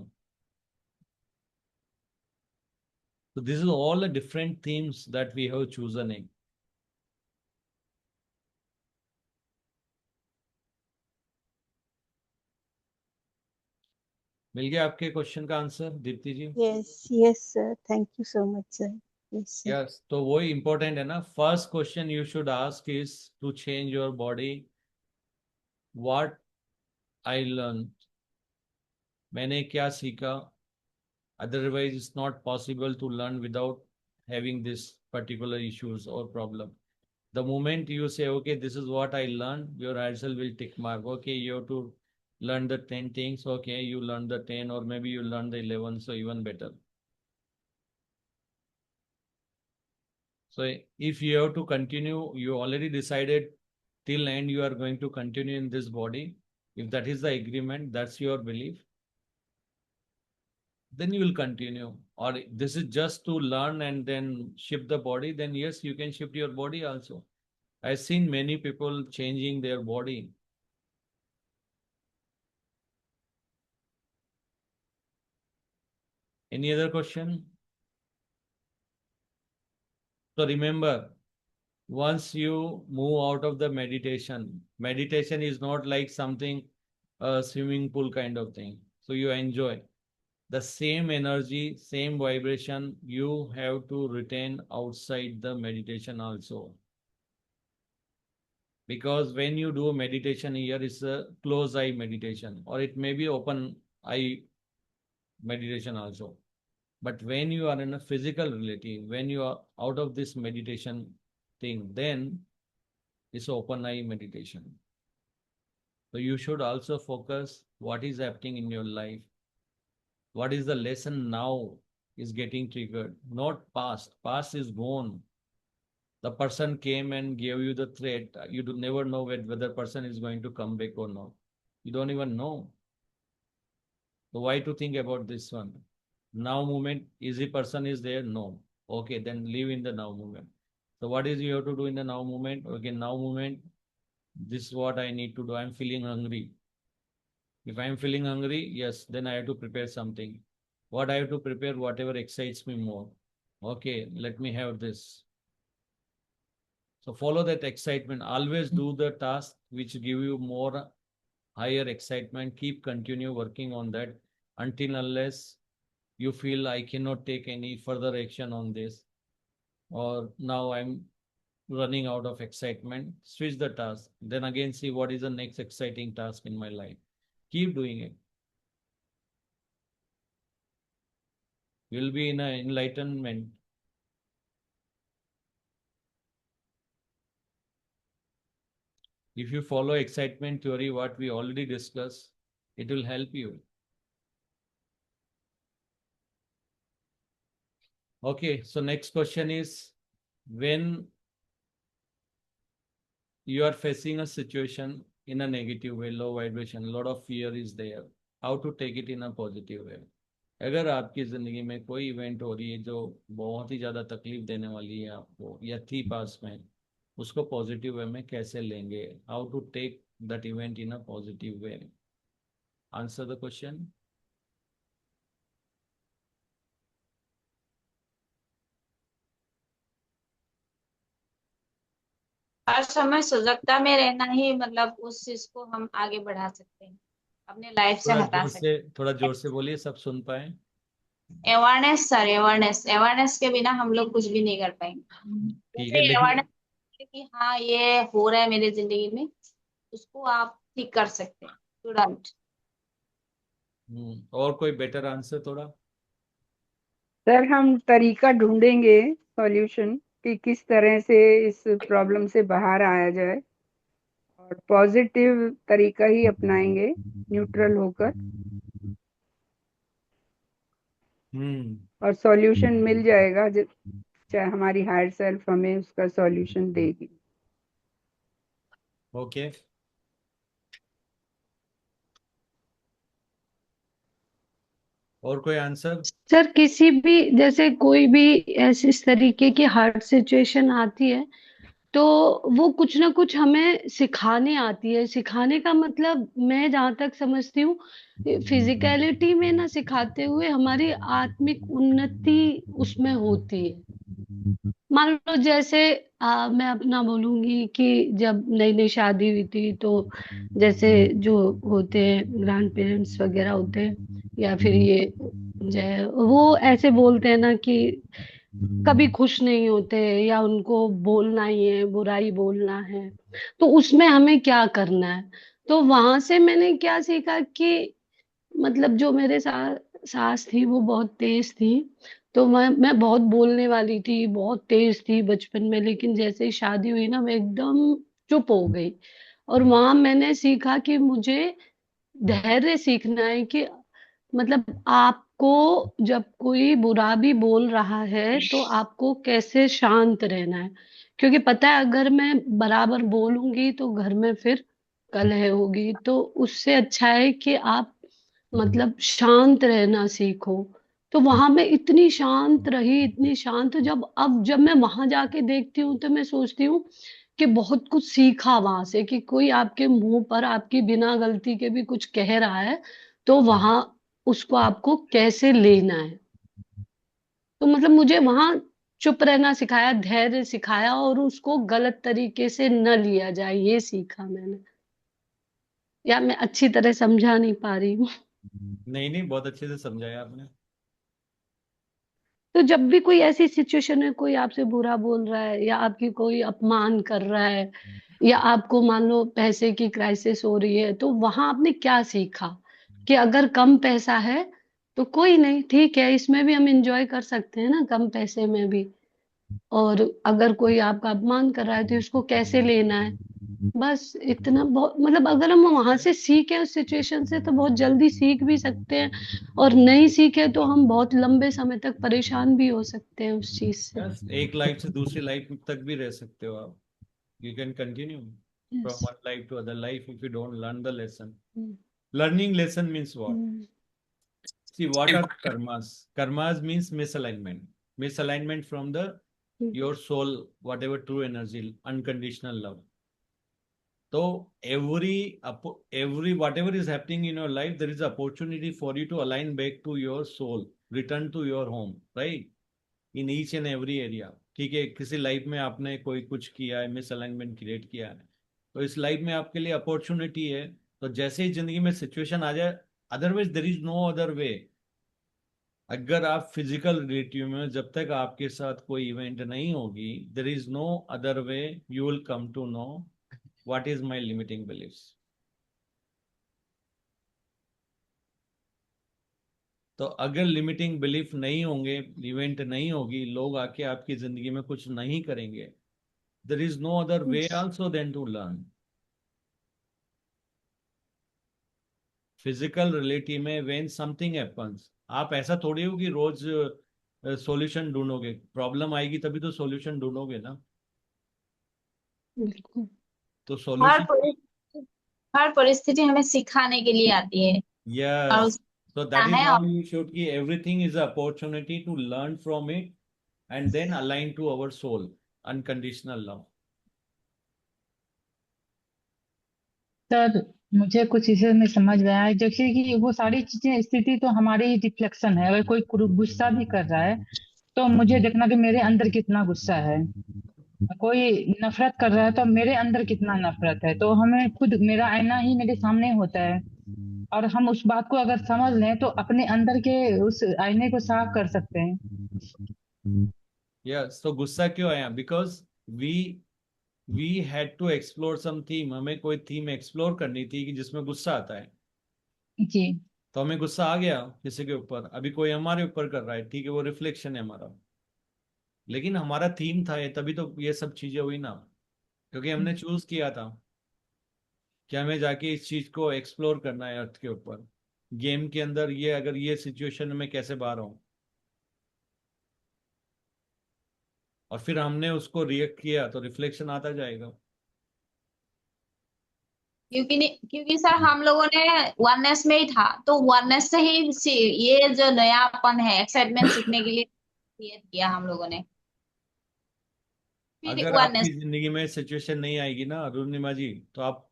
So this is all the different themes that we have chosen. मिल गया आपके question का answer Deepti ji? yes sir, thank you so much sir. Yes sir. Yes, तो वही important है ना. First question you should ask is to change your body. What I learn, मैंने क्या सीखा. Otherwise, it's not possible to learn without having this particular issues or problem. The moment you say, okay, this is what I learned, your answer will tick mark. Okay, you have to learn the 10 things. Okay, you learn the 10 or maybe you learn the 11, so even better. So if you have to continue, you already decided till end you are going to continue in this body. If that is the agreement, that's your belief, then you will continue. Or this is just to learn and then shift the body, then yes, you can shift your body also. I've seen many people changing their body. Any other question? So remember, once you move out of the meditation, meditation is not like something, a swimming pool kind of thing. So you enjoy the same energy, same vibration, you have to retain outside the meditation also. Because when you do meditation here, it's a closed eye meditation, or it may be open eye meditation also. But when you are in a physical reality, when you are out of this meditation thing, then it's open eye meditation. So you should also focus what is happening in your life. What is the lesson now is getting triggered, not past. Past is gone. The person came and gave you the threat. You do never know whether person is going to come back or not. You don't even know. So why to think about this one? Now moment, easy person is there? No. Okay, then live in the now moment. So what is you have to do in the now moment? Okay, now moment, this is what I need to do. I'm feeling hungry. If I'm feeling hungry, yes, then I have to prepare something. What I have to prepare? Whatever excites me more. Okay, let me have this. So follow that excitement. Always do the task which give you more higher excitement. Keep continue working on that until unless you feel I cannot take any further action on this, or now I'm running out of excitement. Switch the task. Then again see what is the next exciting task in my life. Keep doing it. You'll be in an enlightenment. If you follow excitement theory, what we already discussed, it will help you. Okay, so next question is, when you are facing a situation in a negative way, low vibration, lot of fear is there, how to take it in a positive way. अगर आपकी ज़िंदगी में कोई event हो रही है जो बहुत ही ज़्यादा तकलीफ देने वाली है आपको या थी पास में, उसको पॉजिटिव वे में कैसे लेंगे, how to take that event in a positive way, answer the question. हर समय सजगता में रहना ही मतलब उस चीज को हम आगे बढ़ा सकते हैं, अपने लाइफ से हटा सकते थोड़ा जोर से बोलिए, सब सुन पाए. हैं। अवेयरनेस सर, अवेयरनेस, अवेयरनेस के बिना हम लोग कुछ भी नहीं कर पाएंगे। ठीक है, जैसे लेकिन अवेयरनेस कि हाँ ये हो रहा है मेरी जिंदगी में, उसको आप ठीक कर सकते हैं तुरंत। और कोई बेटर आंसर थोड़ा. सर हम तरीका ढूंढेंगे सॉल्यूशन कि किस तरह से इस प्रॉब्लम से बाहर आया जाए, और पॉजिटिव तरीका ही अपनाएंगे न्यूट्रल होकर, और सॉल्यूशन मिल जाएगा, चाहे हमारी हायर सेल्फ हमें उसका सॉल्यूशन देगी. ओके. और कोई आंसर. सर किसी भी जैसे कोई भी ऐसे इस तरीके की हार्ड सिचुएशन आती है तो वो कुछ ना कुछ हमें सिखाने आती है। सिखाने का मतलब मैं जहां तक समझती हूँ फिजिकलिटी में ना सिखाते हुए हमारी आत्मिक उन्नति उसमें होती है। मान लो जैसे मैं अपना बोलूंगी कि जब नई नई शादी हुई थी तो जैसे जो होते हैं ग्रैंड पेरेंट्स वगैरह होते हैं या फिर ये जय वो ऐसे बोलते हैं ना कि कभी खुश नहीं होते या उनको बोलना ही है, बुराई बोलना है, तो उसमें हमें क्या करना है। तो वहां से मैंने क्या सीखा कि मतलब जो मेरे सास थी वो बहुत तेज थी, तो मैं बहुत बोलने वाली थी, बहुत तेज थी बचपन में, लेकिन जैसे ही शादी हुई ना मैं एकदम चुप हो गई। और वहां मैंने सीखा कि मुझे धैर्य सीखना है कि मतलब आपको जब कोई बुरा भी बोल रहा है तो आपको कैसे शांत रहना है, क्योंकि पता है अगर मैं बराबर बोलूंगी तो घर में फिर कलह होगी। तो उससे अच्छा है कि आप मतलब शांत रहना सीखो। तो वहां मैं इतनी शांत रही, इतनी शांत, जब मैं वहां जाके देखती हूँ तो मैं सोचती हूँ कि बहुत कुछ सीखा वहां से कि कोई आपके मुंह पर आपकी बिना गलती के भी कुछ कह रहा है तो वहां उसको आपको कैसे लेना है। तो मतलब मुझे वहां चुप रहना सिखाया, धैर्य सिखाया, और उसको गलत तरीके से न लिया जाए, ये सीखा मैंने। या मैं अच्छी तरह समझा नहीं पा रही हूँ। नहीं नहीं, बहुत अच्छे से समझाया आपने. तो जब भी कोई ऐसी सिचुएशन में कोई आपसे बुरा बोल रहा है या आपकी कोई अपमान कर रहा है या आपको मान लो पैसे की क्राइसिस हो रही है, तो वहां आपने क्या सीखा कि अगर कम पैसा है तो कोई नहीं, ठीक है, इसमें भी हम एंजॉय कर सकते हैं ना कम पैसे में भी। और अगर कोई आपका अपमान कर रहा है तो इसको कैसे लेना है। बस इतना बहुत मतलब अगर हम वहां से सीखे उस सिचुएशन से तो बहुत जल्दी सीख भी सकते हैं, और नहीं सीखे तो हम बहुत लंबे समय तक परेशान भी हो सकते हैं उस चीज से। यस, एक लाइफ से दूसरी लाइफ तक भी रह सकते हो आप. You can continue from yes. one life to other life if you don't learn the lesson. Learning lesson means what? See, what are karmas? Karmas means misalignment. Misalignment from the your soul, whatever true energy, unconditional love. So every whatever is happening in your life, there is opportunity for you to align back to your soul, return to your home, right? In each and every area. ठीक है, किसी life में आपने कोई कुछ किया है, misalignment create किया है, तो इस लाइफ में आपके लिए अपॉर्चुनिटी है. तो जैसे ही जिंदगी में सिचुएशन आ जाए, otherwise there is no other way. अगर आप फिजिकल रिलेटिव में जब तक आपके साथ कोई इवेंट नहीं होगी, there is no other way, you will come to know what is my limiting beliefs. तो अगर लिमिटिंग बिलीफ नहीं होंगे, इवेंट नहीं होगी, लोग आके आपकी जिंदगी में कुछ नहीं करेंगे, there is no other way also than to learn. Physical reality में when something happens, आप ऐसा थोड़ी हो कि रोज सॉल्यूशन ढूंढोगे. प्रॉब्लम आएगी तभी तो सॉल्यूशन ढूंढोगे ना. बिल्कुल। तो हर सॉल्यूशन, परिस्थिति हर परिस्थिति हमें सिखाने के लिए आती है, और यस, so उसका that is है। how और you should see everything is an opportunity to learn from it and then align to our soul, unconditional love. Sir मुझे कुछ इसे में समझ में आया, जैसे कि वो सारी चीजें स्थिति तो हमारी रिफ्लेक्शन है। अगर कोई गुस्सा भी कर रहा है तो मुझे देखना कि मेरे अंदर कितना गुस्सा है। कोई नफरत कर रहा है तो मेरे अंदर कितना नफरत है। तो हमें खुद, मेरा आईना ही मेरे सामने होता है, और हम उस बात को अगर समझ लें तो अपने अंदर के उस आईने को साफ कर सकते हैं। Yes, तो गुस्सा क्यों आया? Because we we had to explore some theme, हमें कोई थीम एक्सप्लोर करनी थी कि जिसमें गुस्सा आता है। जी। तो हमें गुस्सा आ गया किसी के ऊपर, अभी कोई हमारे ऊपर कर रहा है, ठीक है, वो रिफ्लेक्शन है हमारा, लेकिन हमारा थीम था ये, तभी तो ये सब चीजें हुई ना, क्योंकि हमने चूज किया था कि हमें जाके इस चीज को एक्सप्लोर करना है अर्थ के ऊपर, गेम के अंदर, ये अगर ये सिचुएशन में कैसे बाहर आऊं, और फिर हमने उसको रिएक्ट किया तो रिफ्लेक्शन आता जाएगा। क्योंकि सर हम लोगों ने वननेस में ही था, तो वननेस से ही ये जो नयापन है, एक्साइटमेंट सीखने के लिए क्रिएट किया हम लोगों ने, फिर अगर वननेस। आपकी जिंदगी में सिचुएशन नहीं आएगी ना अरुणिमा जी, तो आप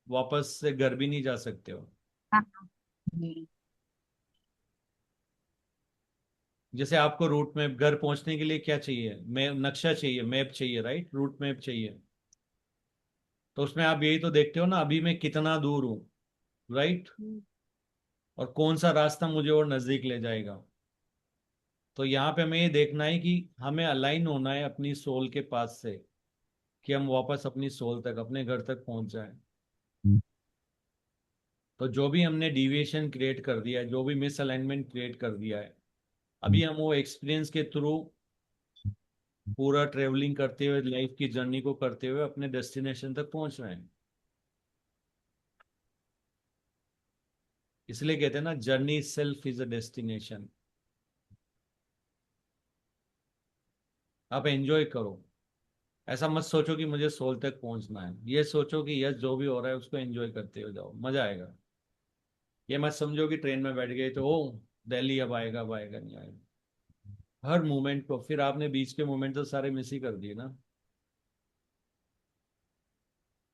वापस से घर भी नहीं जा सकते हो। जी। जैसे आपको रूट मैप, घर पहुंचने के लिए क्या चाहिए? मैप, नक्शा चाहिए, मैप चाहिए, राइट, रूट मैप चाहिए। तो उसमें आप यही तो देखते हो ना, अभी मैं कितना दूर हूँ, राइट, और कौन सा रास्ता मुझे और नजदीक ले जाएगा। तो यहाँ पे हमें ये देखना है कि हमें अलाइन होना है अपनी सोल के पास से, कि हम वापस अपनी सोल तक, अपने घर तक पहुंच जाए। तो जो भी हमने डिविएशन क्रिएट कर दिया है, जो भी मिसअलाइनमेंट क्रिएट कर दिया है, अभी हम वो एक्सपीरियंस के थ्रू पूरा ट्रेवलिंग करते हुए, लाइफ की जर्नी को करते हुए अपने डेस्टिनेशन तक पहुंच रहे हैं। इसलिए कहते हैं ना, journey self is a destination. आप एंजॉय करो, ऐसा मत सोचो कि मुझे सोल तक पहुंचना है, ये सोचो कि यस जो भी हो रहा है उसको एंजॉय करते हो जाओ, मजा आएगा। ये मत समझो कि ट्रेन में बैठ गए तो ओ दिल्ली अब आएगा, अब आएगा, नहीं आएगा। हर मोमेंट को, फिर आपने बीच के मोमेंट तो सारे मिस ही कर दिए ना।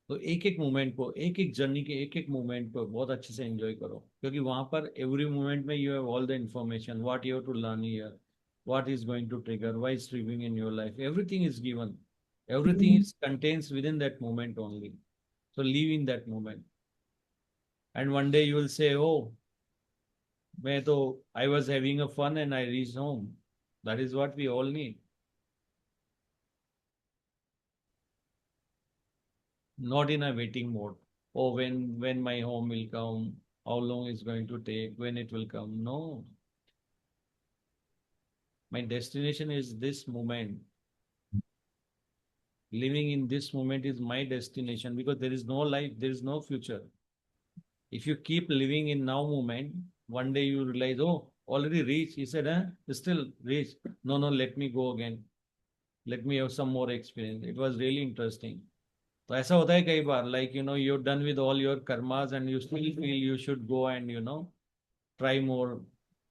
तो एक एक मोमेंट को, एक एक जर्नी के एक एक मोमेंट को बहुत अच्छे से एंजॉय करो, क्योंकि वहां पर एवरी मोमेंट में you have all the information what you have to learn here, what is going to trigger, why is triggering in your life, everything is given, everything is contains within that moment only. So live in that moment, and one day you will say, oh, मैं तो I was having a fun and I reached home. That is what we all need. Not in a waiting mode. Oh, when my home will come, how long it's going to take, when it will come. No, my destination is this moment. Living in this moment is my destination, because there is no life, there is no future. If you keep living in now moment, one day you realize, oh, already reached. He said, still reached. No, no, let me go again. Let me have some more experience. It was really interesting. तो ऐसा होता है कई बार, like you're done with all your karmas and you still feel you should go and try more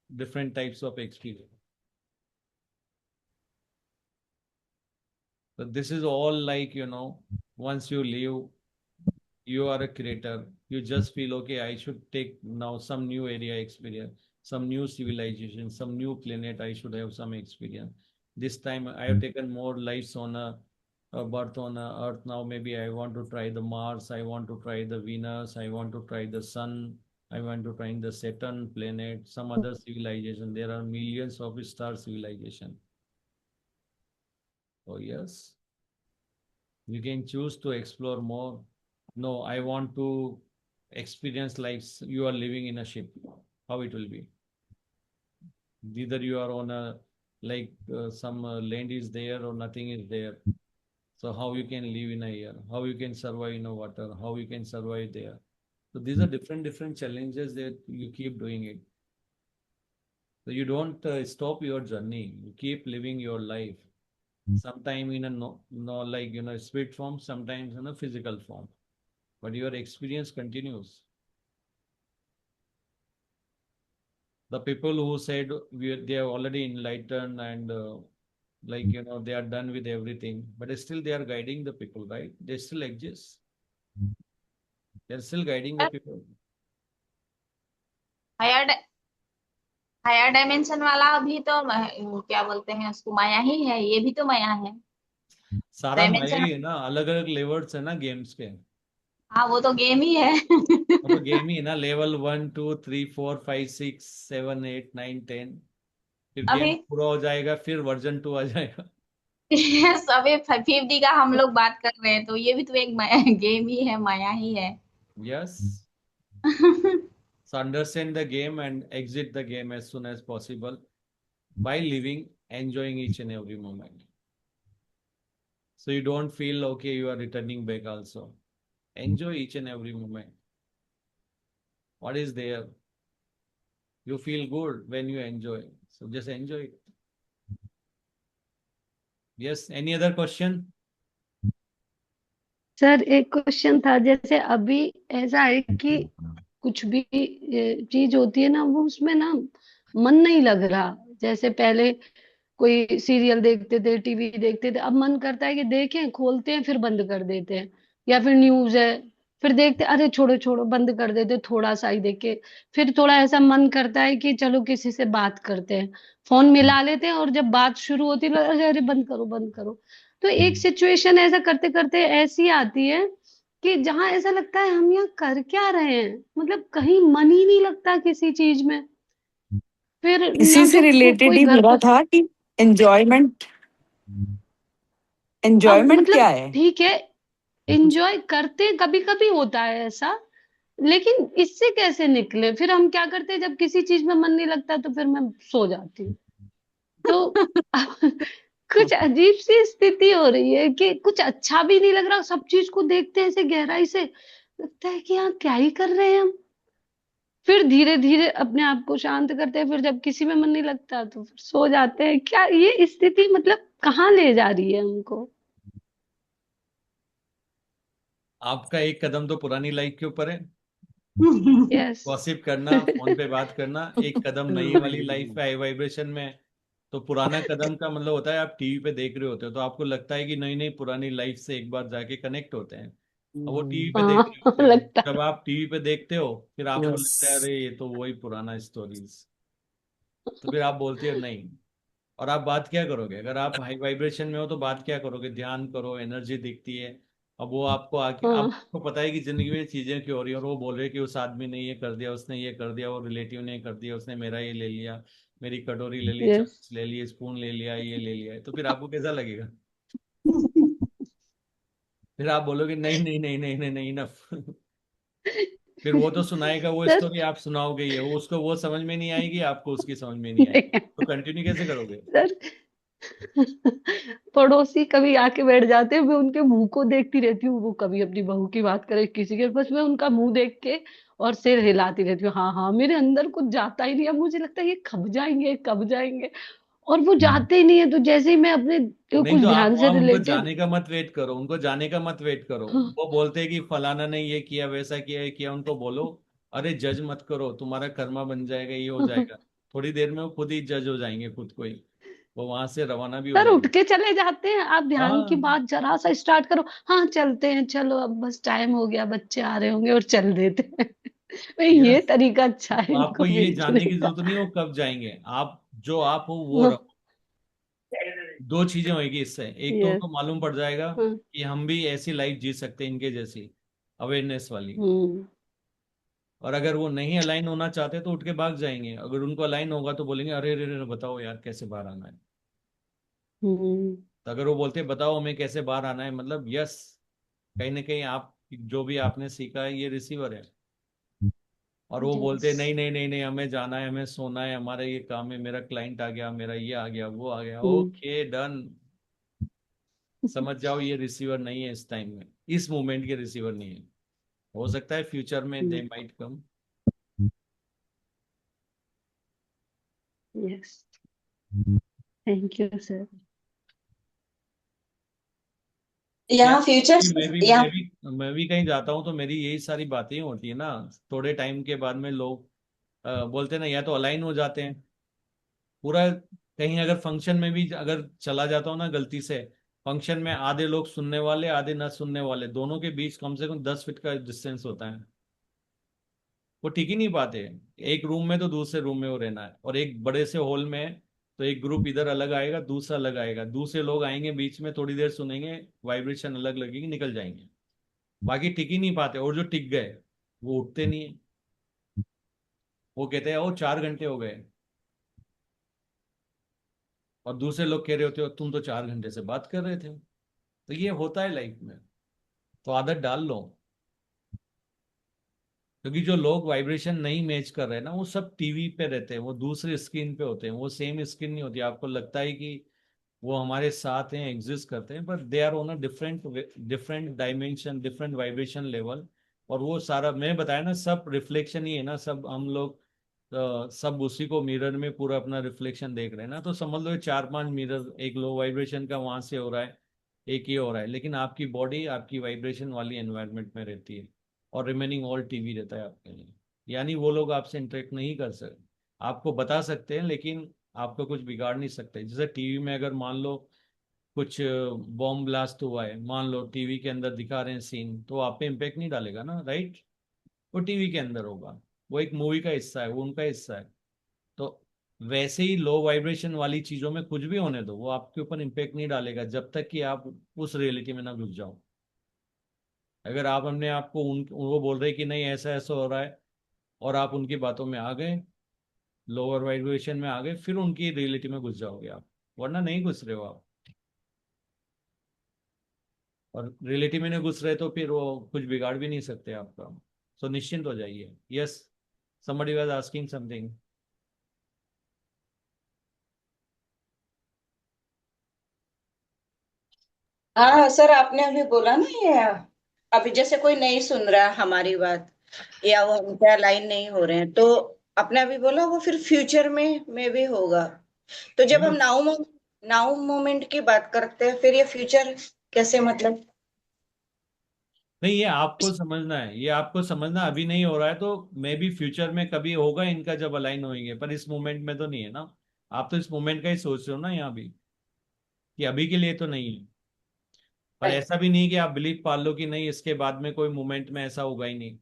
different types of experience. So this is all like once you leave, you are a creator, you just feel okay, I should take now some new area experience, some new civilization, some new planet, I should have some experience. This time I have taken more lives on a birth on a earth. Now maybe I want to try the Mars, I want to try the Venus, I want to try the sun, I want to try the Saturn planet, some other civilization. There are millions of star civilization. Oh yes, you can choose to explore more. No, I want to experience like you are living in a ship. How it will be? Either you are on a like some land is there or nothing is there. So how you can live in a air? How you can survive in a water? How you can survive there? So these are different challenges that you keep doing it. So you don't stop your journey. You keep living your life. Sometime in a no like spirit form, sometimes in a physical form. but your experience continues. The people who said they are already enlightened and they are done with everything, but still they are guiding the people, right? They still exist. They're still guiding the people. Higher higher dimension वाला भी तो क्या बोलते हैं उसको, माया ही है, ये भी तो माया है। सारा माया डायमेंशन, ही है ना, अलग अलग लेवल्स है ना गेम्स के। हाँ वो तो गेम ही है। वो तो गेम ही है ना, लेवल 1 2 3 4 5 6 7 8 9 10। फिर अभी गेम पूरा हो जाएगा, फिर वर्जन 2 आ जाएगा। अभी 50 का हम लोग बात कर रहे हैं, तो ये भी तो एक माया गेम ही है, माया ही है। Yes. So understand the game and exit the game as soon as possible by living, enjoying each and every moment. So you don't feel okay, you are returning back also. Enjoy each and every moment. What is there? You feel good when you enjoy. So just enjoy it. Yes, any other question? Sir एक question था, जैसे अभी ऐसा है कि कुछ भी चीज होती है ना, वो उसमें ना मन नहीं लग रहा। जैसे पहले कोई सीरियल देखते थे, टीवी देखते थे, अब मन करता है कि देखें, खोलते हैं फिर बंद कर देते हैं। या फिर न्यूज है, फिर देखते अरे छोड़ो छोड़ो बंद कर देते, थोड़ा सा ही देखे। फिर थोड़ा ऐसा मन करता है कि चलो किसी से बात करते हैं, फोन मिला लेते हैं, और जब बात शुरू होती है अरे अरे बंद करो बंद करो। तो एक सिचुएशन ऐसा करते करते ऐसी आती है कि जहां ऐसा लगता है हम यहाँ कर क्या रहे हैं, मतलब कहीं मन ही नहीं लगता किसी चीज में। फिर ना इसी से तो रिलेटेड कोई ही घर मेरा पे, था कि एंजॉयमेंट अब एंजॉयमेंट क्या मतलब है। ठीक है, एंजॉय करते कभी कभी होता है ऐसा, लेकिन इससे कैसे निकले? फिर हम क्या करते हैं, जब किसी चीज में मन नहीं लगता तो फिर मैं सो जाती हूँ। तो कुछ अजीब सी स्थिति हो रही है कि कुछ अच्छा भी नहीं लग रहा, सब चीज को देखते हैं ऐसे गहराई से, लगता है कि यहाँ क्या ही कर रहे हैं हम। फिर धीरे धीरे अपने आप को शांत करते हैं, फिर जब किसी में मन नहीं लगता तो फिर सो जाते हैं। क्या ये स्थिति मतलब कहाँ ले जा रही है हमको? आपका एक कदम तो पुरानी लाइफ के ऊपर है। यस। गॉसिप करना, फोन पे बात करना, एक कदम नई वाली लाइफ पे हाई वाइब्रेशन में। तो पुराना कदम का मतलब होता है आप टीवी पे देख रहे होते हो, तो आपको लगता है कि नई नई पुरानी लाइफ से एक बार जाके कनेक्ट होते हैं। अब वो टीवी पे देख हाँ रहे होते हो, लगता जब आप टीवी पे देखते हो फिर आपको यस। लगता है अरे ये तो वही पुराना स्टोरीज। तो फिर आप बोलते हो नहीं। और आप बात क्या करोगे? अगर आप हाई वाइब्रेशन में हो तो बात क्या करोगे? ध्यान करो, एनर्जी दिखती है। अब वो आपको आके, अब हाँ। आपको पता है कि जिंदगी में चीजें क्यों हो रही है, और वो बोल रहे हैं कि उस आदमी ने ये कर दिया, उसने ये कर दिया, वो रिलेटिव ने ये कर दिया, उसने मेरा ये ले लिया, मेरी कटोरी ले ली, यस। चम्मच ले लिए, स्पून ले लिया, ये ले लिया। तो फिर आपको कैसा लगेगा? फिर आप बोलोगे नहीं नहीं नहीं नहीं नहीं नहीं इनफ। फिर वो तो सुनाएगा वो सर स्टोरी, आप सुनाओगे ये, वो उसको वो समझ में नहीं आएगी, आपको उसकी समझ में नहीं आएगी। तो कंटिन्यू कैसे करोगे? सर पड़ोसी कभी आके बैठ जाते हैं, मैं उनके मुंह को देखती रहती हूँ, वो कभी अपनी बहू की बात करे किसी के, बस मैं उनका मुंह देख के और सिर हिलाती रहती हूँ। हाँ हाँ, मेरे अंदर कुछ जाता ही नहीं है, मुझे लगता है ये कब जाएंगे कब जाएंगे, और वो जाते ही नहीं है। तो जैसे ही मैं अपने नहीं कुछ तो ध्यान से आप उनको रिलेटेड, जाने का मत वेट करो, उनको जाने का मत वेट करो। हाँ वो बोलते हैं कि फलाना ने ये किया, वैसा किया, ये किया, उनको बोलो अरे जज मत करो, तुम्हारा कर्मा बन जाएगा, ये हो हाँ, जाएगा। थोड़ी देर में वो खुद ही जज हो जाएंगे, खुद को ही वो वहां से रवाना भी हो सर उठ जाएंगे। के चले जाते हैं। आप ध्यान की हाँ। बात जरा सा स्टार्ट करो, हाँ चलते हैं, चलो अब बस टाइम हो गया, बच्चे आ रहे होंगे, और चल देते हैं। भाई ये यस। तरीका अच्छा है तो आपको इनको ये बेचने जानने की का। जरूरत नहीं हो कब जाएंगे, आप जो आप हो वो हाँ। रहो। दो चीजें होगी इससे, एक तो यस। उनको मालूम पड़ जाएगा हाँ। कि हम भी ऐसी लाइफ जी सकते हैं इनके जैसी, अवेयरनेस वाली। हम्म। और अगर वो नहीं अलाइन होना चाहते तो उठ के भाग जाएंगे, अगर उनको अलाइन होगा तो बोलेंगे अरे अरे अरे बताओ यार कैसे बाहर आना है। हम्म। तो अगर वो बोलते बताओ हमें कैसे बाहर आना है, मतलब यस, कहीं ना कहीं आप जो भी आपने सीखा है ये रिसीवर है। और वो बोलते यस। नहीं नहीं नहीं नहीं हमें जाना है, हमें सोना है, हमारा ये काम है, मेरा क्लाइंट आ गया, मेरा ये आ गया, वो आ गया, हम्म। Okay done. समझ जाओ ये रिसीवर नहीं है, इस टाइम में इस मोमेंट के रिसीवर नहीं है। हो सकता है फ्यूचर में they might come. Yes. Thank you sir. यहाँ फ्यूचर यहाँ मैं भी कहीं जाता हूँ तो मेरी यही सारी बातें होती है ना। थोड़े टाइम के बाद में लोग बोलते हैं ना, या तो अलाइन हो जाते हैं पूरा। कहीं अगर फंक्शन में भी अगर चला जाता हूँ ना गलती से, फंक्शन में आधे लोग सुनने वाले आधे न सुनने वाले, दोनों के बीच कम से कम 10 फीट का डिस्टेंस होता है। वो टिक ही नहीं पाते। एक रूम में तो दूसरे रूम में वो रहना है, और एक बड़े से हॉल में है, तो एक ग्रुप इधर अलग आएगा, दूसरा अलग आएगा, दूसरे लोग आएंगे बीच में, थोड़ी देर सुनेंगे, वाइब्रेशन अलग लगेगी, निकल जाएंगे। बाकी टिक ही नहीं पाते, और जो टिक गए वो उठते नहीं है। वो कहते हैं ओ 4 घंटे हो गए, और दूसरे लोग कह रहे होते हो तुम तो 4 घंटे से बात कर रहे थे। तो ये होता है लाइफ में, तो आदत डाल लो। क्योंकि जो लोग वाइब्रेशन नहीं मैच कर रहे हैं ना, वो सब टीवी पे रहते हैं, वो दूसरे स्क्रीन पे होते हैं, वो सेम स्क्रीन नहीं होती। आपको लगता है कि वो हमारे साथ हैं, एग्जिस्ट करते हैं, but they are on a different different dimension, different vibration level. और वो सारा मैं बताया ना, सब रिफ्लेक्शन ही है ना, सब हम लोग सब उसी को मिरर में पूरा अपना रिफ्लेक्शन देख रहे हैं ना। तो समझ लो 4-5 मिरर, एक लो वाइब्रेशन का वहां से हो रहा है, एक ही हो रहा है, लेकिन आपकी बॉडी आपकी वाइब्रेशन वाली एनवायरनमेंट में रहती है, और रिमेनिंग ऑल टीवी रहता है आपके लिए। यानी वो लोग आपसे इंटरेक्ट नहीं कर सकते। आपको बता सकते हैं लेकिन आपको कुछ बिगाड़ नहीं सकते। जैसे टीवी में अगर मान लो कुछ बॉम्ब ब्लास्ट हुआ है, मान लो टीवी के अंदर दिखा रहे हैं सीन, तो आप पे इम्पेक्ट नहीं डालेगा ना, राइट। वो टीवी के अंदर होगा, वो एक मूवी का हिस्सा है, वो उनका हिस्सा है। तो वैसे ही लो वाइब्रेशन वाली चीजों में कुछ भी होने दो, वो आपके ऊपर इम्पेक्ट नहीं डालेगा जब तक कि आप उस रियलिटी में ना घुस जाओ। अगर आप अपने आप को वो बोल रहे कि नहीं ऐसा ऐसा हो रहा है, और आप उनकी बातों में आ गए, लोअर वाइब्रेशन में आ गए, फिर उनकी रियलिटी में घुस जाओगे आप, वरना नहीं घुस रहे हो आप। और रियलिटी में नहीं घुस रहे तो फिर वो कुछ बिगाड़ भी नहीं सकते आपका। सो निश्चिंत हो जाइए। Yes, somebody was asking something. हाँ सर, आपने अभी बोला ना ये, अभी जैसे कोई नहीं सुन रहा है हमारी बात, या वो उनका लाइन नहीं हो रहे हैं, तो आपने अभी बोला वो फिर फ्यूचर में भी होगा। तो जब हम नाउ मोमेंट की बात करते हैं, फिर ये फ्यूचर कैसे, मतलब? नहीं, ये आपको समझना है, ये आपको समझना, अभी नहीं हो रहा है तो मे बी फ्यूचर में कभी होगा इनका जब अलाइन होंगे, पर इस मोमेंट में तो नहीं है ना। आप तो इस मोमेंट का ही सोच रहे हो ना यहाँ भी, कि अभी के लिए तो नहीं है। पर ऐसा भी नहीं कि आप बिलीव पाल लो कि नहीं इसके बाद में कोई मोमेंट में ऐसा होगा ही नहीं।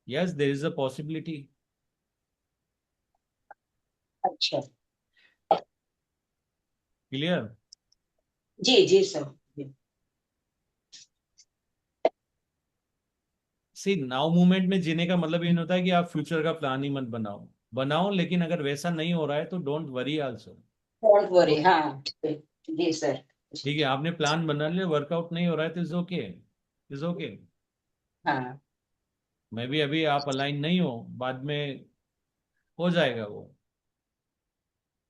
Yes, there is a possibility. अच्छा। क्लियर। जी जी सर। सी नाउ मूवमेंट में जीने का मतलब ये नहीं होता है कि आप फ्यूचर का प्लान ही मत बनाओ, बनाओ, लेकिन अगर वैसा नहीं हो रहा है तो don't worry also. Don't worry, हाँ जी सर। ठीक है, आपने प्लान बना लिया, वर्कआउट नहीं हो रहा है तो इज ओके, इज ओके। हाँ। मैं भी अभी आप अलाइन नहीं हो, बाद में हो जाएगा वो।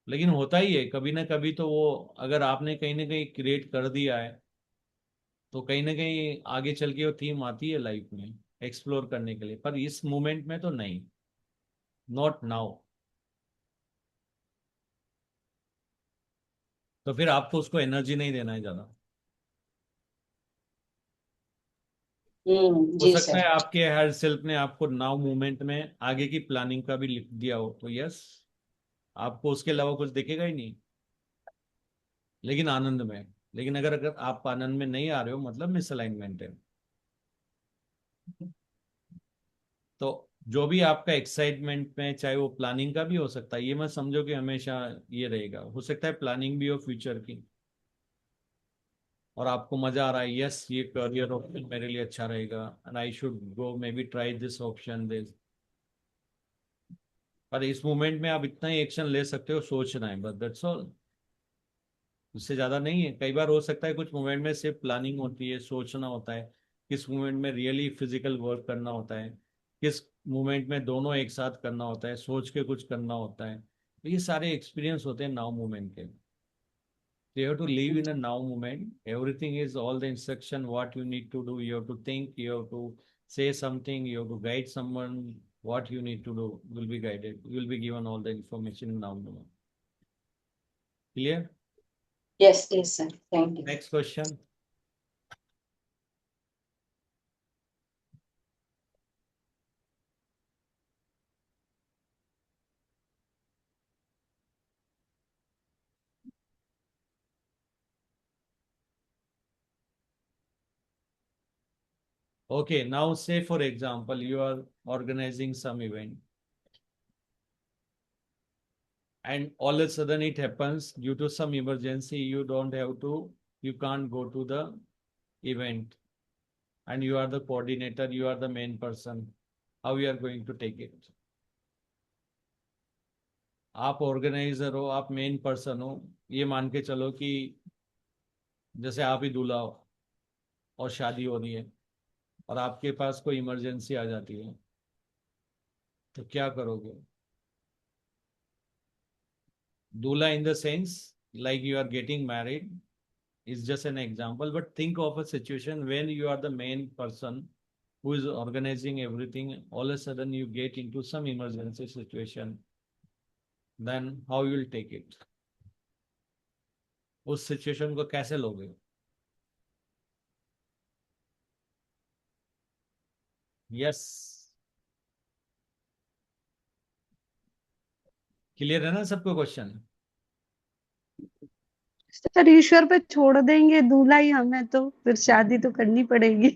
लेकिन होता ही है कभी ना कभी तो वो, अगर आपने कहीं ना कहीं क्रिएट कर दिया है, तो कहीं ना कहीं आगे चल के वो थीम आती है लाइफ में एक्सप्लोर करने के लिए, पर इस मोमेंट में तो नहीं, नॉट नाउ। तो फिर आपको उसको एनर्जी नहीं देना है ज्यादा। हो जी सकता है सर। आपके हर सेल्फ ने आपको नाउ मोमेंट में आगे की प्लानिंग का भी लिख दिया हो, तो यस, आपको उसके अलावा कुछ दिखेगा ही नहीं, लेकिन आनंद में। लेकिन अगर अगर आप आनंद में नहीं आ रहे हो, मतलब मिसअलाइनमेंट है। तो जो भी आपका एक्साइटमेंट में, चाहे वो प्लानिंग का भी हो सकता है, ये मत समझो कि हमेशा ये रहेगा, हो सकता है प्लानिंग भी हो फ्यूचर की, और आपको मजा आ रहा है, यस ये करियर ऑप्शन मेरे लिए अच्छा रहेगा, and I should go may be try this option this. पर इस मोमेंट में आप इतना ही एक्शन ले सकते हो, सोचना है बस, दैट्स ऑल। उससे ज्यादा नहीं है। कई बार हो सकता है कुछ मोमेंट में सिर्फ प्लानिंग होती है, सोचना होता है, किस मोमेंट में रियली फिजिकल वर्क करना होता है, किस मोमेंट में दोनों एक साथ करना होता है, सोच के कुछ करना होता है। तो ये सारे एक्सपीरियंस होते हैं नाउ मोमेंट के। So you have to live in a now moment. Everything is all the instruction what you need to do. You have to think, you have to say something, you have to guide someone. What you need to do will be guided. You will be given all the information in now moment. Clear? Yes yes sir, thank you. Next question. Okay, now say for example, you are organizing some event and all of a sudden it happens due to some emergency, you can't go to the event and you are the coordinator, you are the main person. How you are going to take it? आप organiser हो, आप main person हो, ये मान के चलो कि जैसे आप ही दूल्हा हो और शादी हो रही है और आपके पास कोई इमरजेंसी आ जाती है, तो क्या करोगे? दूल्हा in the sense like you are getting married is just an example, but think of a situation when you are the main person who is organizing everything. All of a sudden you get into some emergency situation, then how you will take it? उस situation को कैसे लोगे? Yes, clear है ना सबको question? Sir ईश्वर पे छोड़ देंगे, दूल्हा ही हमें, तो फिर शादी तो करनी पड़ेगी।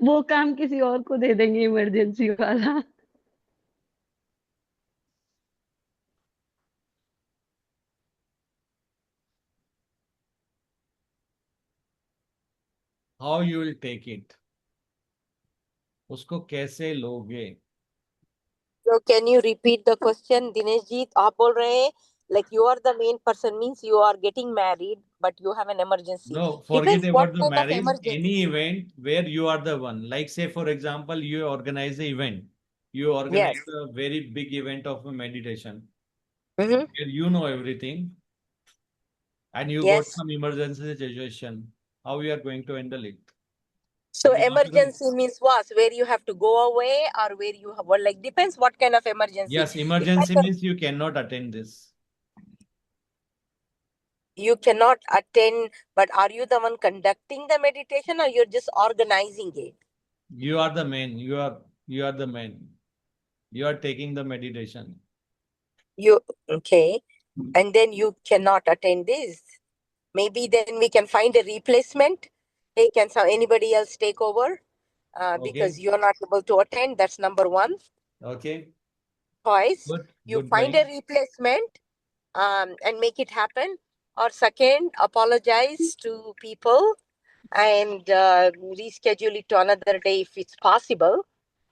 वो काम किसी और को दे देंगे, इमरजेंसी वाला। How you will take it? उसको कैसे लोगे? So can you repeat the question, Dinesh ji? आप बोल रहे हैं like you are the main person means you are getting married but you have an emergency. No, forget Depends about what the kind of marriage. emergency. Any event where you are the one. Like say for example, you organize the event. You organize Yes. a very big event of a meditation. Mm-hmm. Where you know everything and you got Yes. some emergency situation. How you are going to handle it? So Because emergency means what? Where you have to go away or where you have, well, like depends what kind of emergency. yes, If emergency like means you cannot attend this. you cannot attend, but are you the one conducting the meditation or you're just organizing it? You are the man. You are the man. You are taking the meditation. You okay, and then you cannot attend this. Maybe then we can find a replacement. Hey, can anybody else take over? Because Okay. you're not able to attend. That's number one Okay. choice. Good. You Good find a point. replacement and make it happen. Or second, apologize to people and reschedule it to another day if it's possible.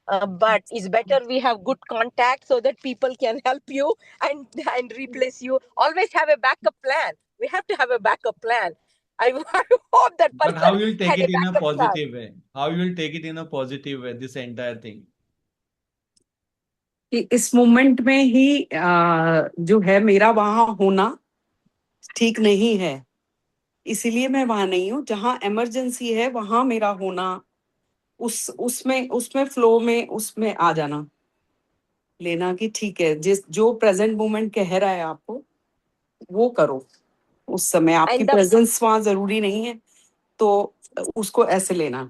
But it's better we have good contact so that people can help you and replace you. Always have a backup plan. We have to have a backup plan. I hope that But how person you will take had a it in a backup plan. positive way? How you will take it in a positive way, this entire thing? कि इस moment में ही जो है मेरा वहां होना ठीक नहीं है, इसीलिए मैं वहां नहीं हूँ। जहां इमरजेंसी है वहां मेरा होना, उसमें फ्लो में उसमें आ जाना, लेना कि ठीक है, जो प्रेजेंट मोमेंट कह रहा है आपको वो करो। उस समय आपकी प्रेजेंस वहां जरूरी नहीं है, तो उसको ऐसे लेना।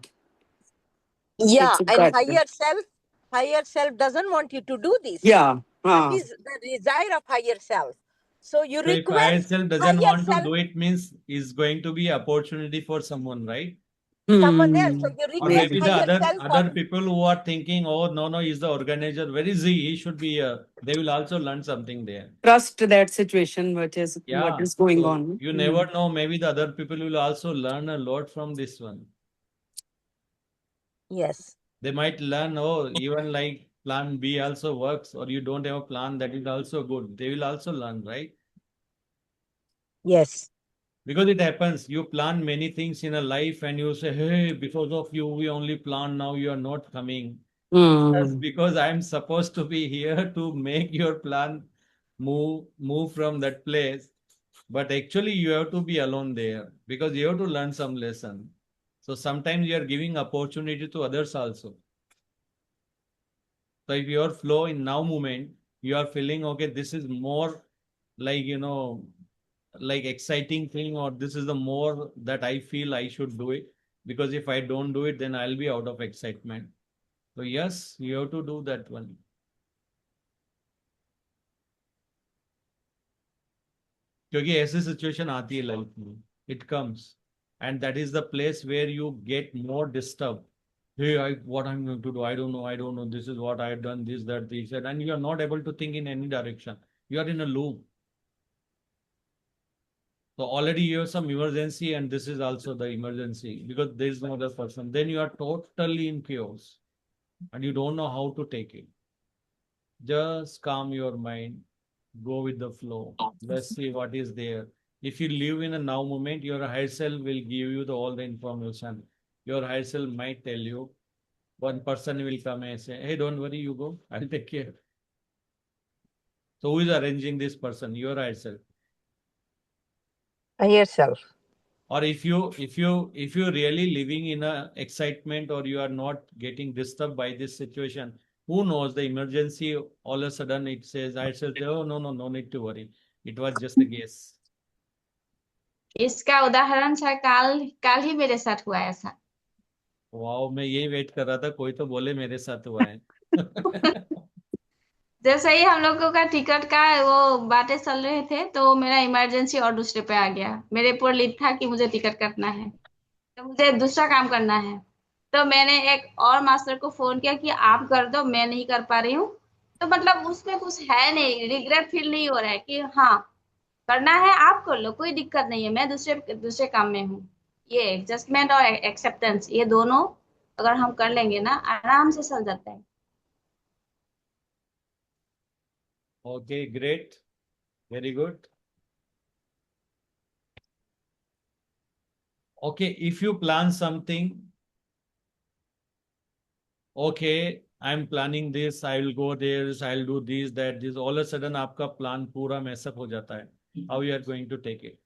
Yeah, and higher self doesn't want you to do this. Yeah. That is the desire of higher self. So you So if higher request self doesn't want to do it, means is going to be opportunity for someone, right? someone else. So you Or request maybe the higher other self. people who are thinking, oh no, he's the organizer. Where is he? He should be here. They will also learn something there. Trust that situation, what is going on. You never know. Maybe the other people will also learn a lot from this one. Yes. They might learn, oh, even like plan B also works, or you don't have a plan, that is also good. They will also learn, right? Yes. Because it happens, you plan many things in a life and you say, hey, because of you, we only plan, now you are not coming. Just because I'm supposed to be here to make your plan move from that place. But actually you have to be alone there because you have to learn some lesson. So sometimes you are giving opportunity to others also. So if your flow in now moment, you are feeling, okay, this is more like, like exciting thing, or this is the more that I feel I should do it. Because if I don't do it, then I'll be out of excitement. So yes, you have to do that one. क्योंकि ऐसी situation आती है life में, it comes And that is the place where you get more disturbed. Hey, what I'm going to do? I don't know. This is what I have done, this, that, this, that. And you are not able to think in any direction. You are in a loop. So already you have some emergency, and this is also the emergency because there is no other person. Then you are totally in chaos and you don't know how to take it. Just calm your mind, go with the flow. Let's see what is there. If you live in a now moment, your higher self will give you all the information. Your higher self might tell you, one person will come and say, hey, don't worry, you go, I'll take care. So who is arranging this person? Your higher self. Yourself. Or if you really living in a excitement, or you are not getting disturbed by this situation, who knows, the emergency all of a sudden it says, I said, oh no need to worry, it was just a guess. इसका उदाहरण sir काल काल ही मेरे साथ हुआ ऐसा। Wow, मैं यही वेट कर रहा था कोई तो बोले मेरे साथ हुआ है। जैसे ही हम लोगों का टिकट का वो बातें चल रहे थे तो मेरा इमरजेंसी और दूसरे पे आ गया। मेरे ऊपर लीड था कि मुझे टिकट काटना है, तो मुझे दूसरा काम करना है। तो मैंने एक और मास्टर को फोन किया कि आप कर दो, मैं नहीं कर पा रही हूँ। तो मतलब उसमें कुछ है नहीं, रिग्रेट फील नहीं हो रहा है कि हाँ करना है आप कर लो, कोई दिक्कत नहीं है, मैं दूसरे दूसरे काम में हूँ। ये एडजस्टमेंट और एक्सेप्टेंस, ये दोनों अगर हम कर लेंगे ना, आराम से चल जाता है। Okay, great. Very good. Okay, if you plan something, okay, I'm planning this, I will go there, I'll do this, that, this, all of a sudden आपका plan पूरा mess up हो जाता है. How you are going to take it?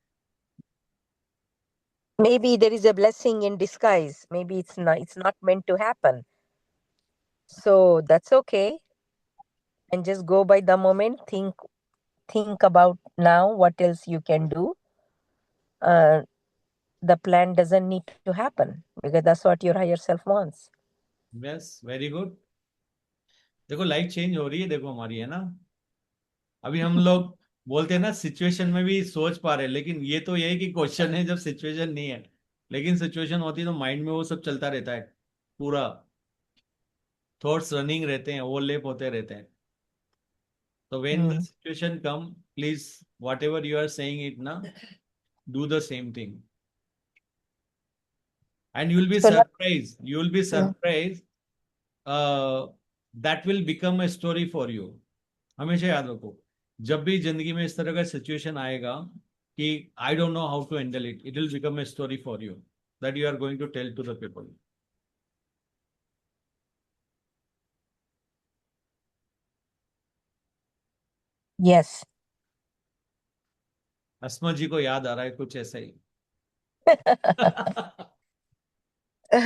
Maybe there is a blessing in disguise. Maybe it's not meant to happen. So that's okay. And just go by the moment. Think about now what else you can do. The plan doesn't need to happen because that's what your higher self wants. Yes, very good. देखो life change हो रही है, देखो हमारी, है ना। अभी हम लोग बोलते हैं ना सिचुएशन में भी सोच पा रहे हैं, लेकिन ये तो यही कि क्वेश्चन है जब सिचुएशन नहीं है, लेकिन सिचुएशन होती है तो माइंड में वो सब चलता रहता है, पूरा थॉट्स रनिंग रहते हैं, ओवरलैप होते रहते हैं। तो when the situation come, please whatever you are saying it ना, do the same thing and you will be surprised that will become a story for you. हमेशा याद रखो, जब भी जिंदगी में इस तरह का सिचुएशन आएगा कि I don't know how to handle it, it will become a story for you that you are going to tell to the people. Yes. Asma ji को याद आ रहा है कुछ ऐसा ही।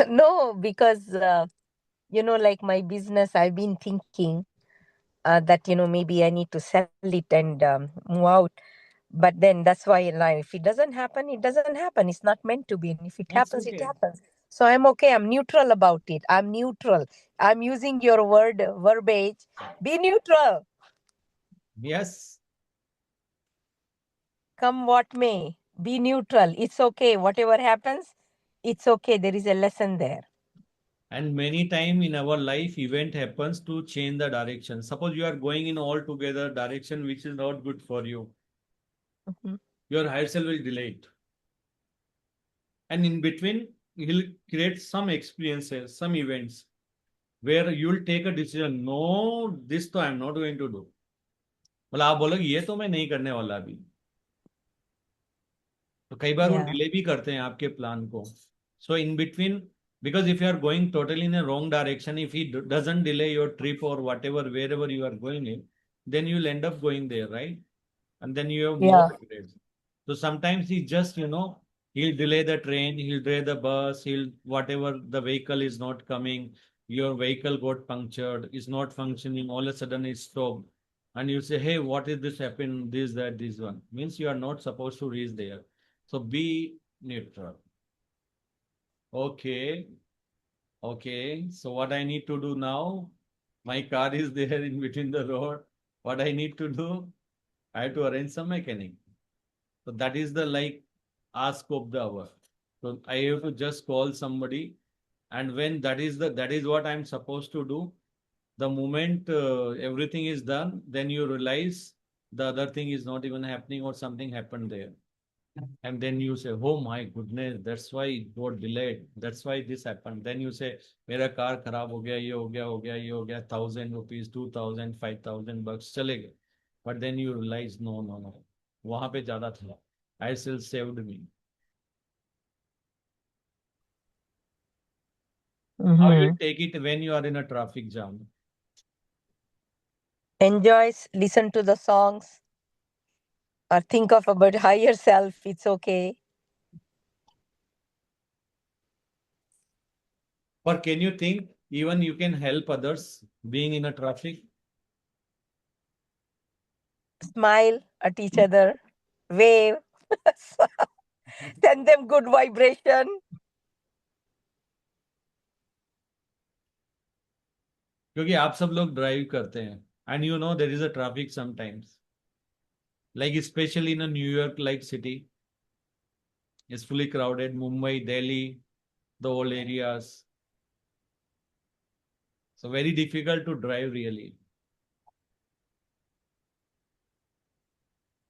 No, because like my business, I've been thinking that maybe I need to sell it and move out. But then that's why in life, if it doesn't happen, it doesn't happen. It's not meant to be. And if it happens, it happens. So I'm okay. I'm neutral about it. I'm neutral. I'm using your verbiage. Be neutral. Yes. Come what may. Be neutral. It's okay. Whatever happens, it's okay. There is a lesson there. And many times in our life, event happens to change the direction. Suppose you are going in all together direction which is not good for you. Your higher self will delay it. And in between, he'll create some experiences, some events where you'll take a decision. No, this तो I'm not going to do. मतलब आप बोलोगे ये तो मैं नहीं करने वाला अभी। तो कई बार वो डिले भी करते हैं आपके प्लान को. So in between, because if you are going totally in a wrong direction, if he doesn't delay your trip or whatever, wherever you are going in, then you'll end up going there, right? And then you have more regrets. So sometimes he just, he'll delay the train, he'll delay the bus, whatever, the vehicle is not coming, your vehicle got punctured, is not functioning, all of a sudden it stopped. And you say, hey, what is this happened? This, that, this one. Means you are not supposed to reach there. So be neutral. Okay. Okay. So what I need to do now? My car is there in between the road. What I need to do? I have to arrange some mechanic. So that is the ask of the hour. So I have to just call somebody, and when that is what I'm supposed to do. The moment everything is done, then you realize the other thing is not even happening or something happened there. And then you say, oh my goodness, that's why it got delayed. That's why this happened. Then you say, मेरा car खराब हो गया, ये हो गया, हो गया, ये हो गया, 1,000 rupees, 2,000, 5,000 bucks चले गए. But then you realize, no, no, no. वहां पे ज्यादा था. I still saved me. How you take it when you are in a traffic jam? Enjoy, listen to the songs, or think of about higher self. It's okay. Or can you think even you can help others being in a traffic? Smile at each other, wave, send them good vibration. क्योंकि आप सब लोग drive करते हैं, and you know there is a traffic sometimes, like especially in a New York like city, it's fully crowded. Mumbai, Delhi, the whole areas, so very difficult to drive really.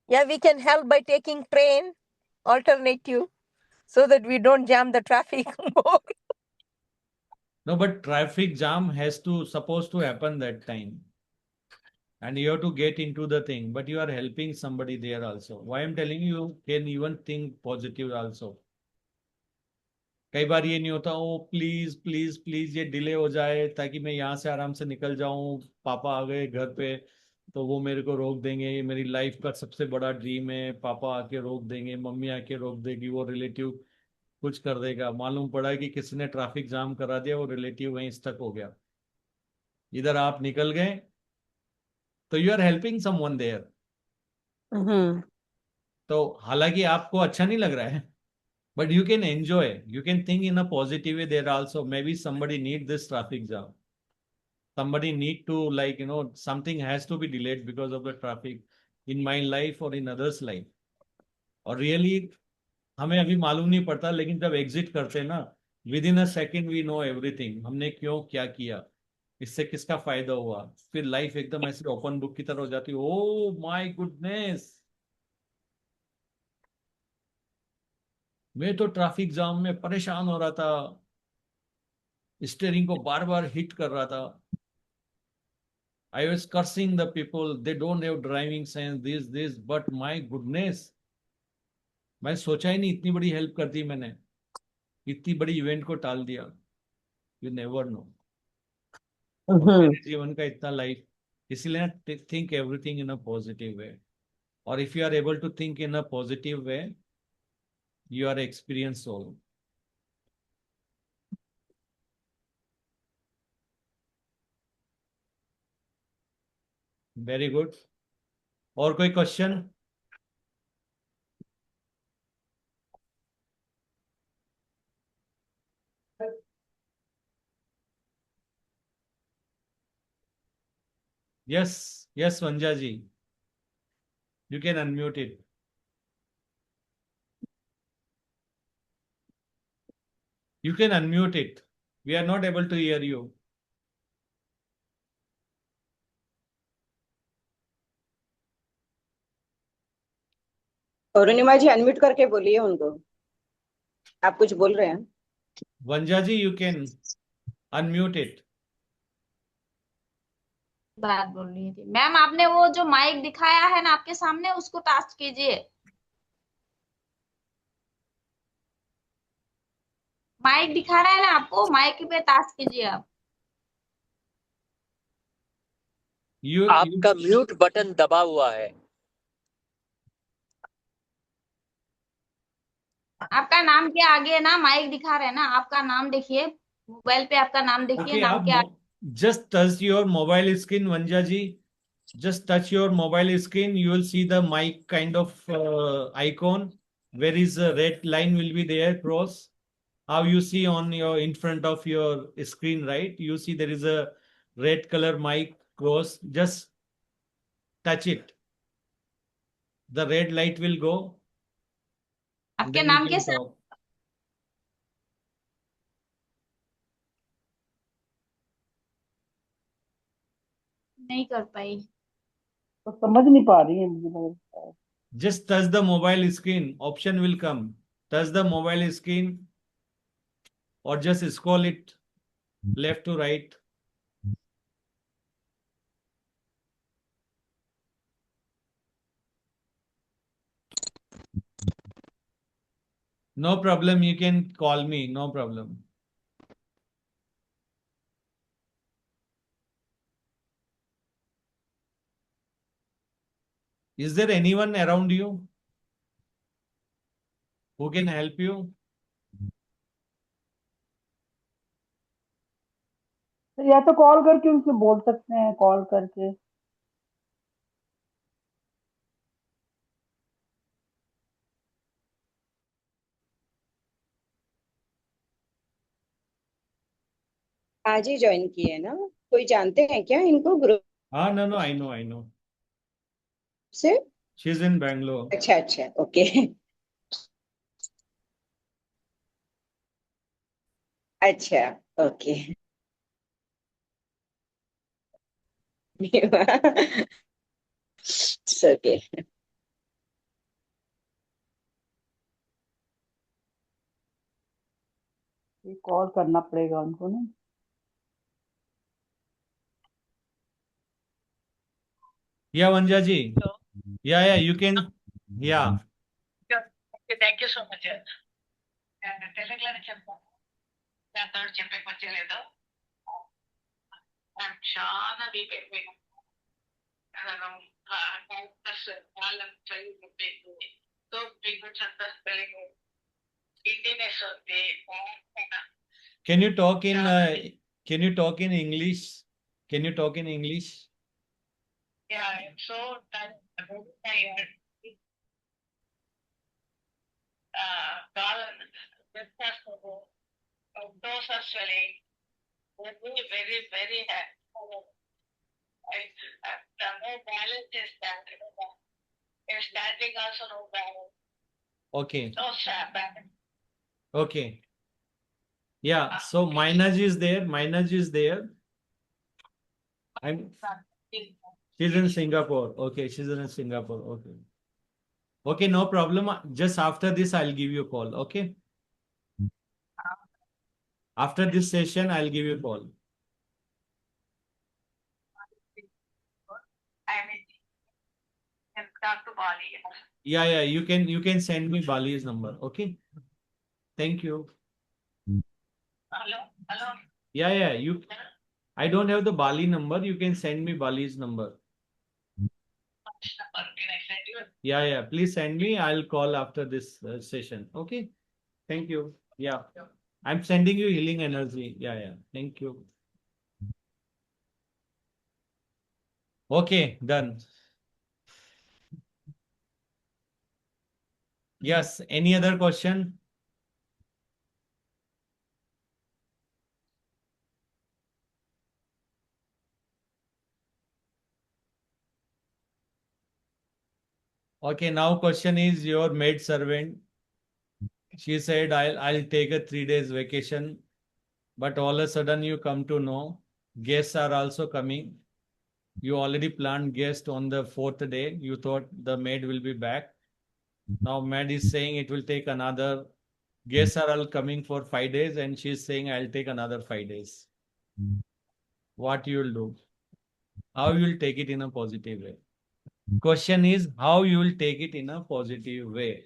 Yeah, we can help by taking train alternative so that we don't jam the traffic more. No, but traffic jam has to supposed to happen that time, and you have to get into the thing, but you are helping somebody there also. Why I'm telling you can even think positive also. कई बार ये नहीं होता, ओ please please please ये delay हो जाए ताकि मैं यहाँ से आराम से निकल जाऊं, पापा आ गए घर पे तो वो मेरे को रोक देंगे, ये मेरी लाइफ का सबसे बड़ा ड्रीम है, पापा आके रोक देंगे, मम्मी आके रोक देगी, वो रिलेटिव कुछ कर देगा. मालूम पड़ा कि किसी ने ट्रैफिक जाम करा दिया, वो रिलेटिव वहीं स्टक हो गया. इधर आप निकल गए तो you are helping someone there. तो हालांकि आपको अच्छा नहीं लग रहा है, but you can enjoy, you can think in a positive way there also. Maybe somebody need this traffic jam, somebody need to, like, something has to be delayed because of the traffic in my life or in others life. और really हमें अभी मालूम नहीं पड़ता, लेकिन जब exit करते हैं ना, within a second we know everything, हमने क्यों क्या किया, इससे किसका फायदा हुआ. फिर लाइफ एकदम ऐसे ओपन बुक की तरह हो जाती है. ओ माय गुडनेस, मैं तो ट्रैफिक जाम में परेशान हो रहा था, स्टीयरिंग को बार बार हिट कर रहा था. I was cursing the people, they don't have driving sense, this, but my goodness, मैं सोचा ही नहीं इतनी बड़ी हेल्प कर दी मैंने, इतनी बड़ी इवेंट को टाल दिया. You never know. मेरे जीवन का इतना लाइफ, इसलिए think everything in a positive way. और if you are able to think in a positive way, you are experience soul. Very good. और कोई question? Yes yes Vanja ji, you can unmute it. You can unmute it. We are not able to hear you. Arunima ji unmute करके बोलिए उनको, आप कुछ बोल रहे हैं. वंजा ji, you can unmute it. बात बोल रही थी मैम. आपने वो जो माइक दिखाया है ना आपके सामने, उसको टास्क कीजिए. माइक दिखा रहा है ना आपको, माइक पे टास्क कीजिए आप. आपका म्यूट बटन दबा हुआ है. आपका नाम के आगे ना माइक दिखा रहे हैं ना, आपका नाम देखिए, मोबाइल पे आपका नाम देखिए. Okay, नाम के आगे just touch your mobile screen, Vanja ji. Just touch your mobile screen. You will see the mic kind of icon. Where is a red line will be there cross. How you see on your in front of your screen, right? You see there is a red color mic cross. Just touch it. The red light will go. आपके नाम के नहीं कर पाई। तो समझ नहीं पा रही है मुझे लग रहा है। Just touch the mobile screen. Option will come. Touch the mobile screen or just scroll it left to right. No problem. You can call me. No problem. Is there anyone around you who can help you? तो या तो call करके उनसे बोल सकते हैं, call करके। आज ही ज्वाइन किए है ना? कोई जानते हैं क्या इनको group Ah, no, I know. से? She's in Bangalore. अच्छा अच्छा, ओके। अच्छा, ओके। ओके। ये कॉल करना पड़ेगा उनको ना। Yeah, Vanjaji. Yeah, you can. Yeah. Thank you so much. Can you talk in English? Can you talk in English? Yeah, I'm so tired. Darling, those are swelling. Very happy. The no balance is that. Standing also no balance. Okay. No balance. Okay. Yeah. So Minaj is there. She's in Singapore. Okay. She's in Singapore. Okay. Okay. No problem. Just after this, I'll give you a call. Okay. After this session, I'll give you a call. Talk to Bali. Yeah. You can send me Bali's number. Okay. Thank you. Hello. Yeah. I don't have the Bali number. You can send me Bali's number. Yeah. Please send me. I'll call after this session. Okay. Thank you. Yeah. I'm sending you healing energy. Yeah. Thank you. Okay. Done. Yes. Any other question? Okay. Now question is your maid servant. She said, I'll take a 3 days vacation, but all of a sudden you come to know guests are also coming. You already planned guest on the 4th day. You thought the maid will be back. Now maid is saying it will take another. Guests are all coming for 5 days, and she's saying I'll take another 5 days. What you will do? How you will take it in a positive way? Question is how you will take it in a positive way.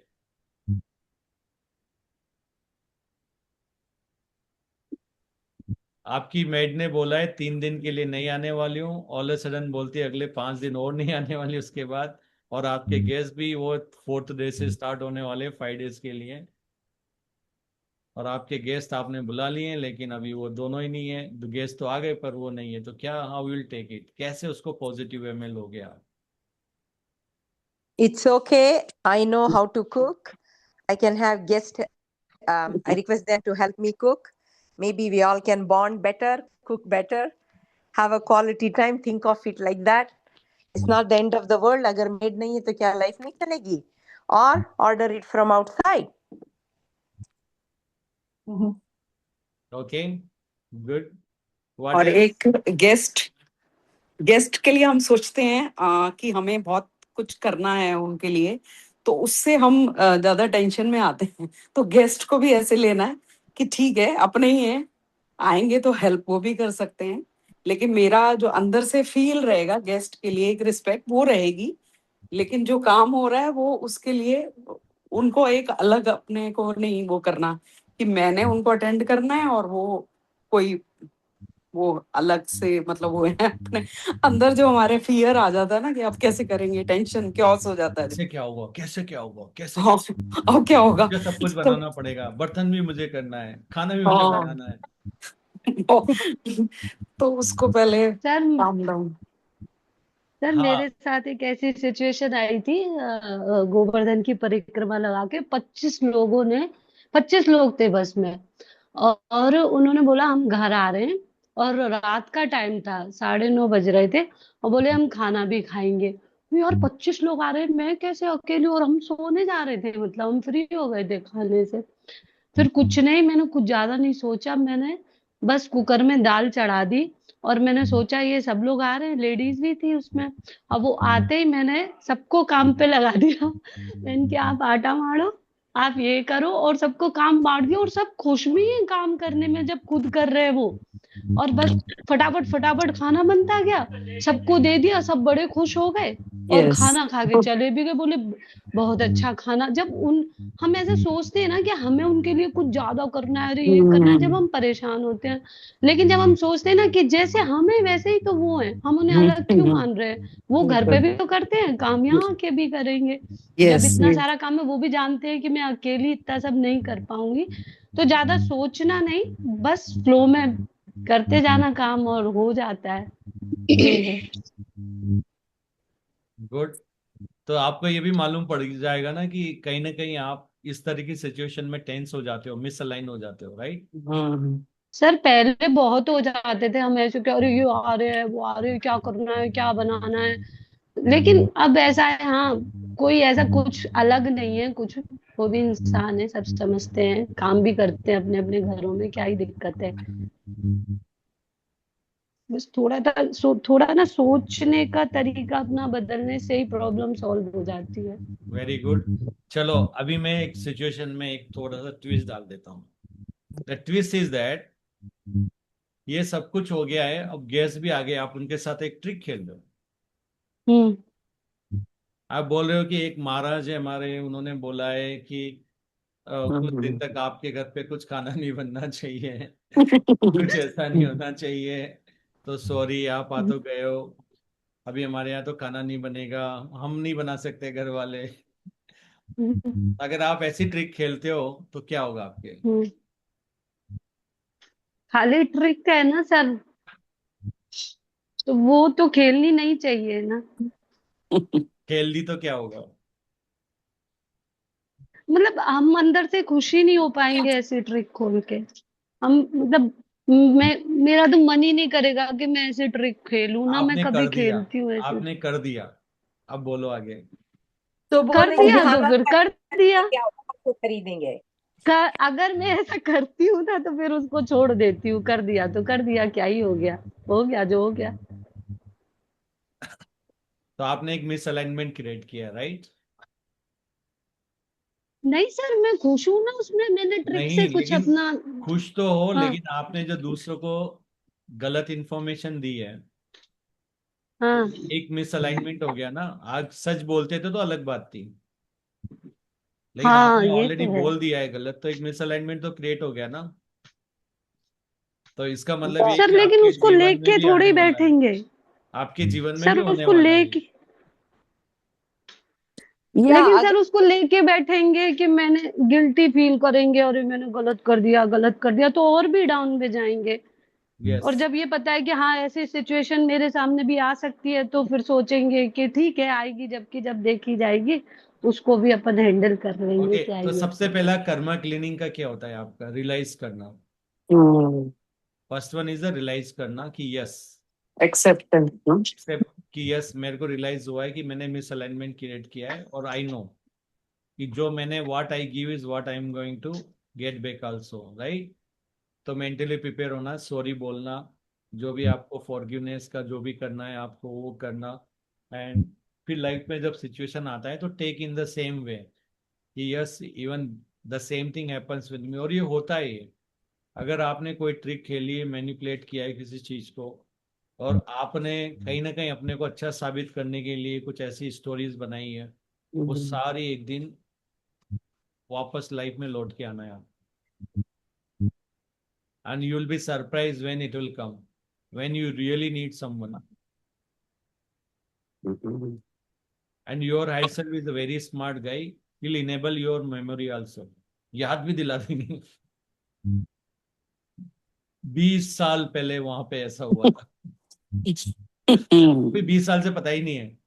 आपकी made ने बोला है 3 दिन के लिए नहीं आने वाली हूँ, ऑल सडन बोलती है अगले 5 दिन और नहीं आने वाली उसके बाद, और आपके गेस्ट भी वो 4th डे से स्टार्ट होने वाले 5 डेज के लिए, और आपके गेस्ट आपने बुला लिए हैं लेकिन अभी वो दोनों ही नहीं है, गेस्ट तो आ गए पर वो नहीं है, तो क्या हाउ विल टेक इट, कैसे उसको पॉजिटिव वे में लोगे आप? It's okay. I know how to cook. I can have guests. I request them to help me cook. Maybe we all can bond better, cook better, have a quality time. Think of it like that. It's not the end of the world. अगर maid नहीं है तो क्या life नहीं चलेगी? Or order it from outside. Okay, good. What और else? एक guest guest के लिए हम सोचते हैं कि हमें बहुत कुछ करना है उनके लिए, तो उससे हम ज्यादा टेंशन में आते हैं। तो गेस्ट को भी ऐसे लेना है कि ठीक है, अपने ही है, आएंगे तो हेल्प वो भी कर सकते हैं, लेकिन मेरा जो अंदर से फील रहेगा गेस्ट के लिए एक रिस्पेक्ट वो रहेगी, लेकिन जो काम हो रहा है वो उसके लिए उनको एक अलग अपने को नहीं वो करना कि मैंने उनको अटेंड करना है और वो कोई वो अलग से मतलब वो है अपने अंदर जो हमारे फियर आ जाता है ना कि अब कैसे करेंगे, टेंशन क्योस हो जाता है। कैसे क्या होगा, कैसे क्या होगा, कैसे हाँ, अब क्या होगा, मुझे सब कुछ तो बनाना पड़ेगा, बर्तन भी मुझे करना है, खाना भी मुझे हाँ बनाना है। तो उसको पहले सर काम डाउन। सर हाँ मेरे साथ एक ऐसी सिचुएशन आई थी, गोवर्धन की परिक्रमा लगा के 25 लोग थे बस में। और उन्होंने बोला हम घर आ रहे हैं, और रात का टाइम था, 9:30 बज रहे थे, और बोले हम खाना भी खाएंगे। तो यार 25 लोग आ रहे हैं, मैं कैसे अकेली, और हम सोने जा रहे थे, मतलब हम फ्री हो गए थे खाने से। फिर कुछ नहीं, मैंने कुछ ज्यादा नहीं सोचा, मैंने बस कुकर में दाल चढ़ा दी। और मैंने सोचा ये सब लोग आ रहे हैं, लेडीज भी थी उसमें। अब वो आते ही मैंने सबको काम पे लगा दिया। मैंने कि आप आटा मारो, आप ये करो, और सबको काम बांट दिया, और सब खुश भी हैं काम करने में जब खुद कर रहे हैं वो। और बस फटाफट फटाफट खाना बनता गया, सबको दे दिया, सब बड़े खुश हो गए। और यस, खाना खा के चले भी गए, बोले बहुत अच्छा खाना। जब उन हम ऐसे सोचते हैं ना कि हमें उनके लिए कुछ ज्यादा करना है, अरे ये करना है, जब हम परेशान होते हैं। लेकिन जब हम सोचते हैं ना कि जैसे हमें वैसे ही तो वो है, हम उन्हें अलग क्यों मान रहे हैं, वो घर पे भी तो करते हैं काम, यहाँ आके भी करेंगे। जब यस, इतना सारा काम है, वो भी जानते हैं कि मैं अकेली इतना सब नहीं कर पाऊंगी। तो ज्यादा सोचना नहीं, बस फ्लो में करते जाना काम, और हो जाता है। ये है। गुड। तो आपको ये भी मालूम पड़ जाएगा ना कि कहीं ना कहीं आप इस तरह की सिचुएशन में टेंस हो जाते हो, मिसअलाइन हो जाते हो, राइट? सर पहले बहुत हो जाते थे हम ऐसे, कि अरे ये आ रहे हैं, वो आ रहे हैं, क्या करना है, क्या बनाना है। लेकिन अब ऐसा है, हाँ, कोई ऐसा कुछ अलग नहीं है कुछ। वो भी इंसान है, सब समझते हैं, काम भी करते हैं अपने अपने घरों में, क्या ही दिक्कत है। बस थोड़ा ना सोचने का तरीका अपना बदलने से ही प्रॉब्लम सॉल्व हो जाती है। Very good. चलो अभी मैं एक सिचुएशन में एक थोड़ा सा ट्विस्ट डाल देता हूँ। द ट्विस्ट इज दैट ये सब कुछ हो गया है, अब गेस्ट भी आ गए, आप उनके साथ एक ट्रिक खेल रहे हो। हम्म। आप बोल रहे हो कि एक महाराज है हमारे, उन्होंने बोला है कि कुछ दिन तक आपके घर पे कुछ खाना नहीं बनना चाहिए, कुछ ऐसा नहीं होना चाहिए, तो सॉरी आप आ तो गए हो, अभी हमारे यहाँ तो खाना नहीं बनेगा, हम नहीं बना सकते घर वाले। अगर आप ऐसी ट्रिक खेलते हो तो क्या होगा आपके? खाली ट्रिक है ना सर, तो वो तो खेलनी नहीं चाहिए ना। खेल दी तो क्या होगा? मतलब हम अंदर से खुशी नहीं हो पाएंगे ऐसी ट्रिक खोल के। हम मतलब मैं मेरा तो मन ही नहीं करेगा कि मैं ऐसी ट्रिक खेलूं ना, मैं आपने कभी कर दिया, खेलती हूँ ऐसी। आपने कर दिया, अब बोलो आगे। तो बोल कर रही है दिया तो खाना फिर कर दिया। क्या होगा, तो खरीदेंगे। अगर मैं ऐसा करती हूँ ना, तो फिर उसको छोड़ देती हूँ, कर दिया तो कर दिया, क्या ही हो गया जो हो गया। तो आपने एक मिसअलाइनमेंट क्रिएट किया, राइट? नहीं सर, मैं खुश हूं ना उसमें, मैंने ट्रिक से नहीं कुछ लेकिन अपना। खुश तो हो, हाँ। लेकिन आपने जो दूसरों को गलत इंफॉर्मेशन दी है, हाँ। एक मिसअलाइनमेंट हो गया ना। आज सच बोलते थे तो अलग बात थी, लेकिन हाँ आपने ये ऑलरेडी तो है। बोल दिया है गलत, तो एक मिसअलाइनमेंट तो क्रिएट हो गया ना। तो इसका मतलब ये है सर कि लेकिन आपके उसको जीवन में लेके भी थोड़ी आने वाला है, बैठेंगे। आपके जीवन में सर भी होने उसको वाला है। लेके या लेकिन अगर सर उसको लेके बैठेंगे कि मैंने गिल्टी फील करेंगे, और मैंने गलत कर दिया, गलत कर दिया, तो और भी डाउन में जाएंगे। यस। और जब ये पता है कि हाँ ऐसी सिचुएशन मेरे सामने भी आ सकती है, तो फिर सोचेंगे कि ठीक है आएगी, जबकि जब देखी जाएगी उसको भी अपन हैंडल कर लेंगे, ओके, क्या तो ही है। सबसे पहला कर्मा क्लीनिंग का क्या होता है आपका? रियलाइज करना। First one is the realise करना कि यस, एक्सेप्टेंस। एक्सेप्ट कि यस मेरे को रियलाइज हुआ है कि मैंने मिसअलाइनमेंट क्रिएट किया है, और आई नो कि जो मैंने what I give is what I am going to get back also, right? तो मेंटली प्रिपेयर होना, सॉरी बोलना, जो भी आपको फॉरगिवनेस का जो भी करना है आपको वो करना। एंड फिर लाइफ में जब सिचुएशन आता है तो take in the same way कि yes even the same thing happens with me, और ये होता ही है। अगर आपने कोई ट्रिक खेली है, मैनिपुलेट किया है किसी चीज को, और आपने कहीं ना कहीं अपने को अच्छा साबित करने के लिए कुछ ऐसी स्टोरीज बनाई है, वो सारी एक दिन वापस लाइफ में लौट के आना है। And you will be surprise when it will come, when you really need someone. And your high self is a very smart guy, will enable your memory also. याद भी दिला देंगे 20 साल पहले वहां पे ऐसा हुआ था। अभी 20 साल से पता ही नहीं है,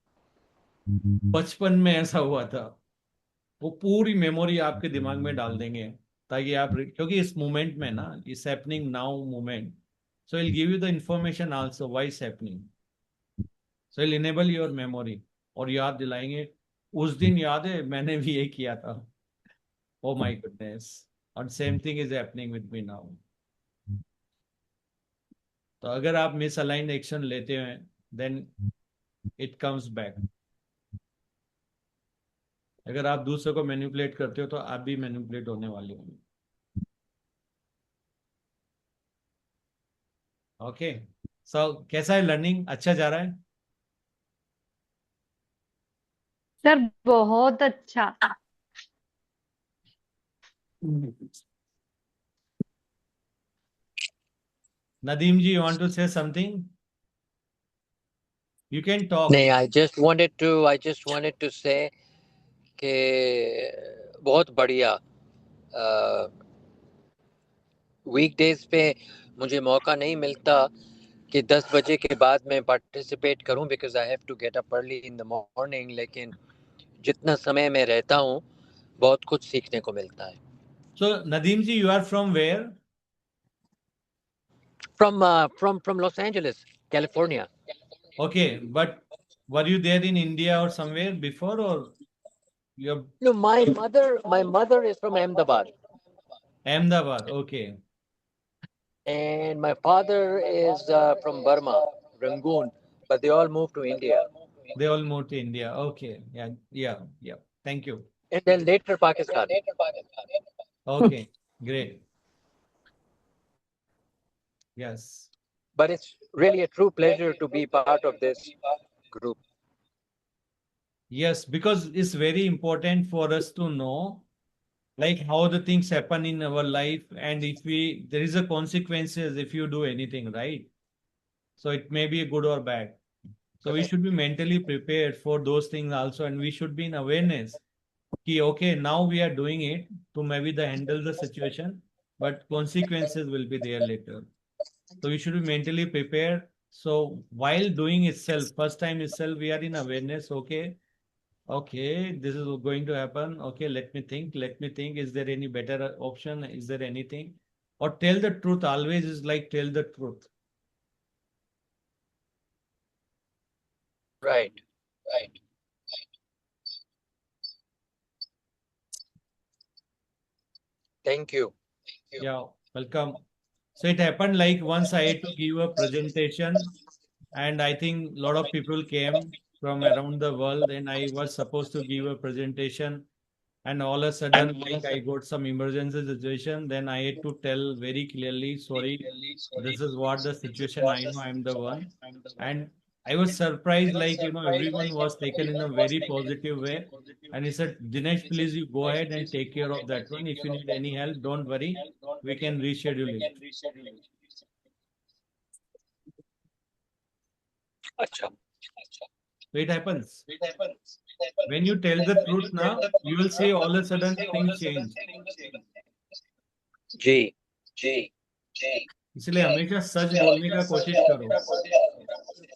बचपन में ऐसा हुआ था। वो पूरी मेमोरी आपके दिमाग में डाल देंगे ताकि आप, क्योंकि इस मोमेंट में ना, इस happening now moment, so will give you the information also why is happening, so will enable your memory, और याद दिलाएंगे उस दिन याद है मैंने भी ये किया था, ओ माय गुडनेस, और same thing is happening with me now. तो अगर आप मिस अलाइंड एक्शन लेते हैं देन इट कम्स बैक। अगर आप दूसरे को मैनिपुलेट करते हो तो आप भी मैनिपुलेट होने वाले हो। ओके, सो कैसा है लर्निंग, अच्छा जा रहा है? सर बहुत अच्छा। Nadeem ji, you want to say something? You can talk. नहीं, I just wanted to say कि बहुत बढ़िया। वीकडेज पे मुझे मौका नहीं मिलता कि 10 बजे के बाद मैं पार्टिसिपेट करूं, because I have to get up early in the morning. लेकिन जितना समय मैं रहता हूं बहुत कुछ सीखने को मिलता है। So Nadeem ji, you are from where? From Los Angeles, California. Okay, but were you there in India or somewhere before, or you're No, my mother is from Ahmedabad, Ahmedabad? Okay, and my father is from Burma, Rangoon, but they all moved to India, they all moved to India. Okay, yeah, yeah, yeah. Thank you. and then later Pakistan. Okay, great. Yes. But it's really a true pleasure to be part of this group. Yes, because it's very important for us to know like how the things happen in our life, and if we, there is a consequences if you do anything, right? So it may be good or bad. So we should be mentally prepared for those things also, and we should be in awareness कि okay, now we are doing it to maybe the handle the situation, but consequences will be there later. So we should be mentally prepared. So while doing itself, first time itself, we are in awareness. Okay, this is going to happen. Okay, let me think. Is there any better option? Is there anything? Or tell the truth. Always is like tell the truth. Right. Thank you. Yeah, welcome. So it happened like once I had to give a presentation, and I think a lot of people came from around the world, and I was supposed to give a presentation, and all of a sudden, like I got some emergency situation. Then I had to tell very clearly, sorry, this is what the situation. I know I'm the one, and I was surprised, like everyone was taken in a very positive way, and he said, Dinesh, please you go ahead and take care of that one. If you need any help, don't worry, we can reschedule it. अच्छा. So it happens. When you tell the truth now, you will see all of a sudden things change. जी. इसलिए हमेशा सच बोलने का कोशिश करो.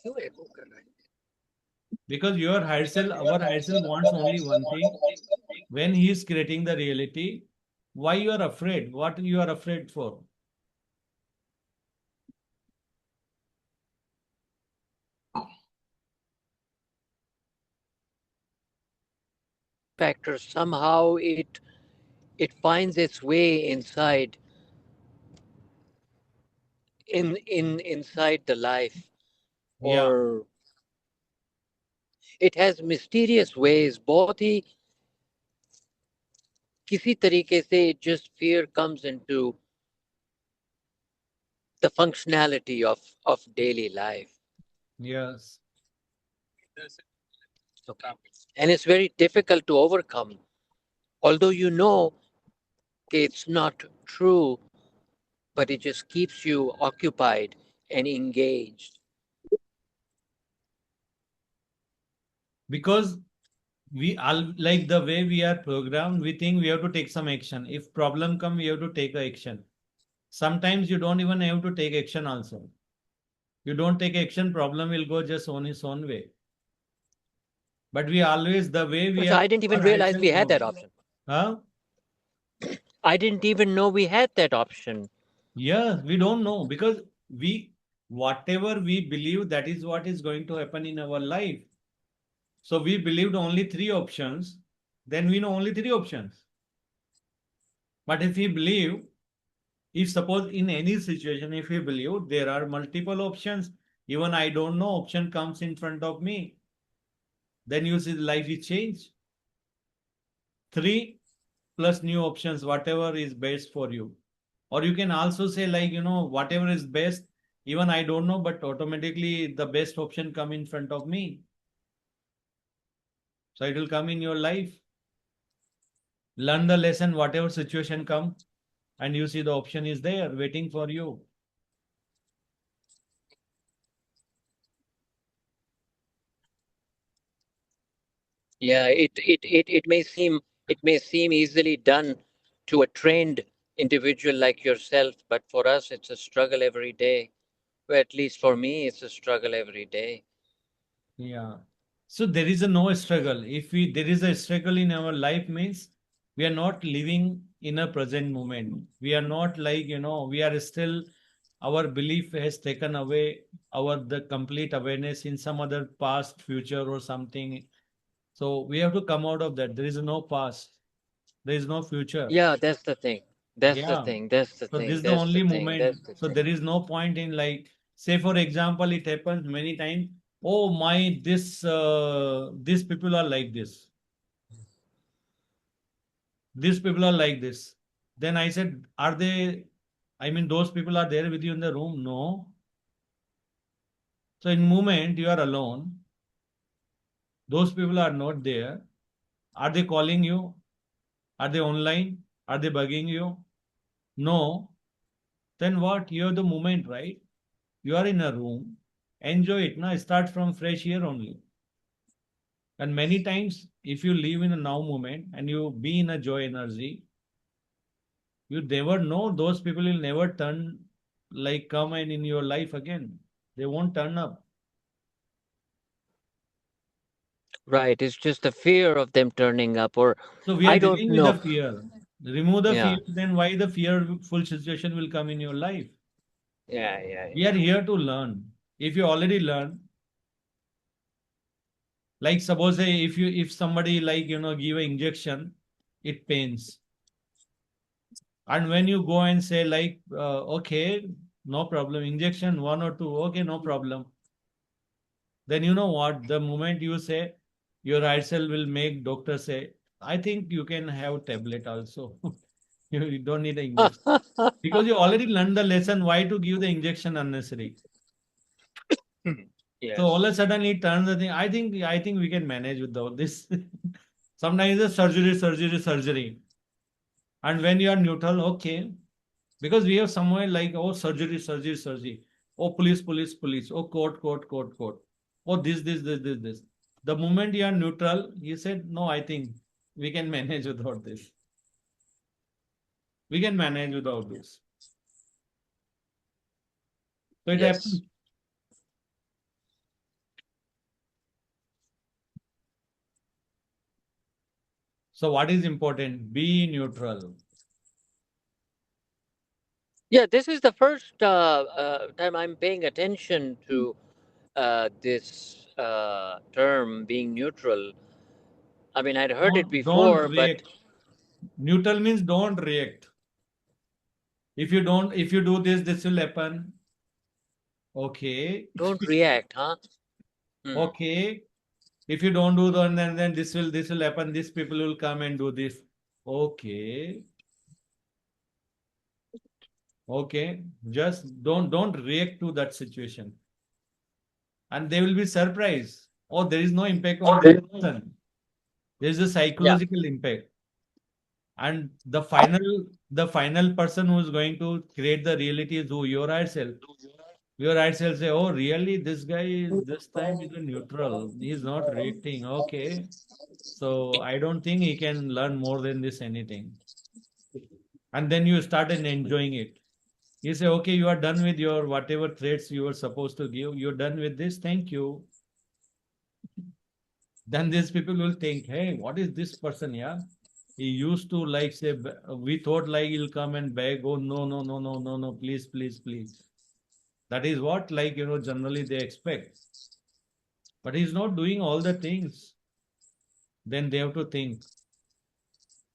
क्यों एको कर रहा है? Because your higher self, our higher self wants only one thing. When he is creating the reality, why you are afraid? What you are afraid for? Factor, somehow it finds its way inside inside the life, Yeah. or it has mysterious ways. बहुत ही किसी तरीके से just fear comes into the functionality of daily life. Yes. Okay. And it's very difficult to overcome. Although you know it's not true, but it just keeps you occupied and engaged. Because we all, like the way we are programmed, we think we have to take some action. If problem come, we have to take action. Sometimes you don't even have to take action also. You don't take action, problem will go just on its own way. But we always, the way we So are, I didn't even our realize action we had that goes. option. Huh? I didn't even know we had that option. Yeah, we don't know, because whatever we believe, that is what is going to happen in our life. So we believed only 3 options, then we know only 3 options. But if we believe, if suppose in any situation, if we believe there are multiple options, even I don't know, option comes in front of me, then you see the life is changed. 3 plus new options, whatever is best for you. Or you can also say, like, whatever is best, even I don't know, but automatically the best option come in front of me. So it will come in your life. Learn the lesson, whatever situation come, and you see the option is there waiting for you. Yeah, it may seem easily done to a trained individual like yourself, but for us it's a struggle every day. Well, at least for me, it's a struggle every day. Yeah. So there is no struggle. If there is a struggle in our life, means we are not living in a present moment. We are not like, we are still, our belief has taken away the complete awareness in some other past, future or something. So we have to come out of that. There is no past. There is no future. Yeah, that's the thing. That's the Yeah. thing. That's the So this thing. is the That's the only thing. moment. That's the So thing. there is no point in, like, say for example, it happens many times. Oh my, these people are like this. These people are like this. Then I said, are they? I mean, those people are there with you in the room? No. So in moment you are alone. Those people are not there. Are they calling you? Are they online? Are they bugging you? No. Then what? You have the moment, right? You are in a room. Enjoy it. Now start from fresh air only. And many times, if you live in a now moment and you be in a joy energy, you never know, those people will never come and in your life again. They won't turn up. Right. It's just the fear of them turning up, or So we are I don't dealing with the know. fear. Remove the Yeah. fear, then why the fearful situation will come in your life? Yeah. We are here to learn. If you already learn, like suppose if somebody give an injection, it pains. And when you go and say okay, no problem, injection 1 or 2, okay, no problem. Then you know what? The moment you say, your right cell will make doctor say, I think you can have tablet also. You don't need the injection. Because you already learned the lesson, why to give the injection unnecessary? Yes. So all of a sudden it turns the thing. I think we can manage with all this. Sometimes it's surgery. And when you are neutral, okay. Because we have somewhere like, oh, surgery. Oh, police. Oh, court. Oh, this. The moment you are neutral, he said, no, I think we can manage without this. We can manage without this. So it happens. So what is important? Be neutral. Yeah, this is the first time I'm paying attention to this term being neutral. I mean, I'd heard it Don't before, but react. Neutral means don't react. If you do this will happen. Okay. Don't react, huh? Okay. If you don't do that, then this will happen. These people will come and do this. Okay. Okay. Just don't react to that situation. And they will be surprised. Oh, there is no impact on this person. There is a psychological impact. And the final person who is going to create the reality is who? Your higher self. Your higher self say, oh, really? This guy is this time is a neutral. He is not reacting. Okay. So I don't think he can learn more than this anything. And then you start enjoying it. You say, okay, you are done with your whatever threats you were supposed to give. You're done with this. Thank you. Then these people will think, hey, what is this person? Yeah. He used to like say, we thought like he'll come and beg. Oh, no, no, no, no, no, no, please, please, please. That is what generally they expect. But he's not doing all the things. Then they have to think.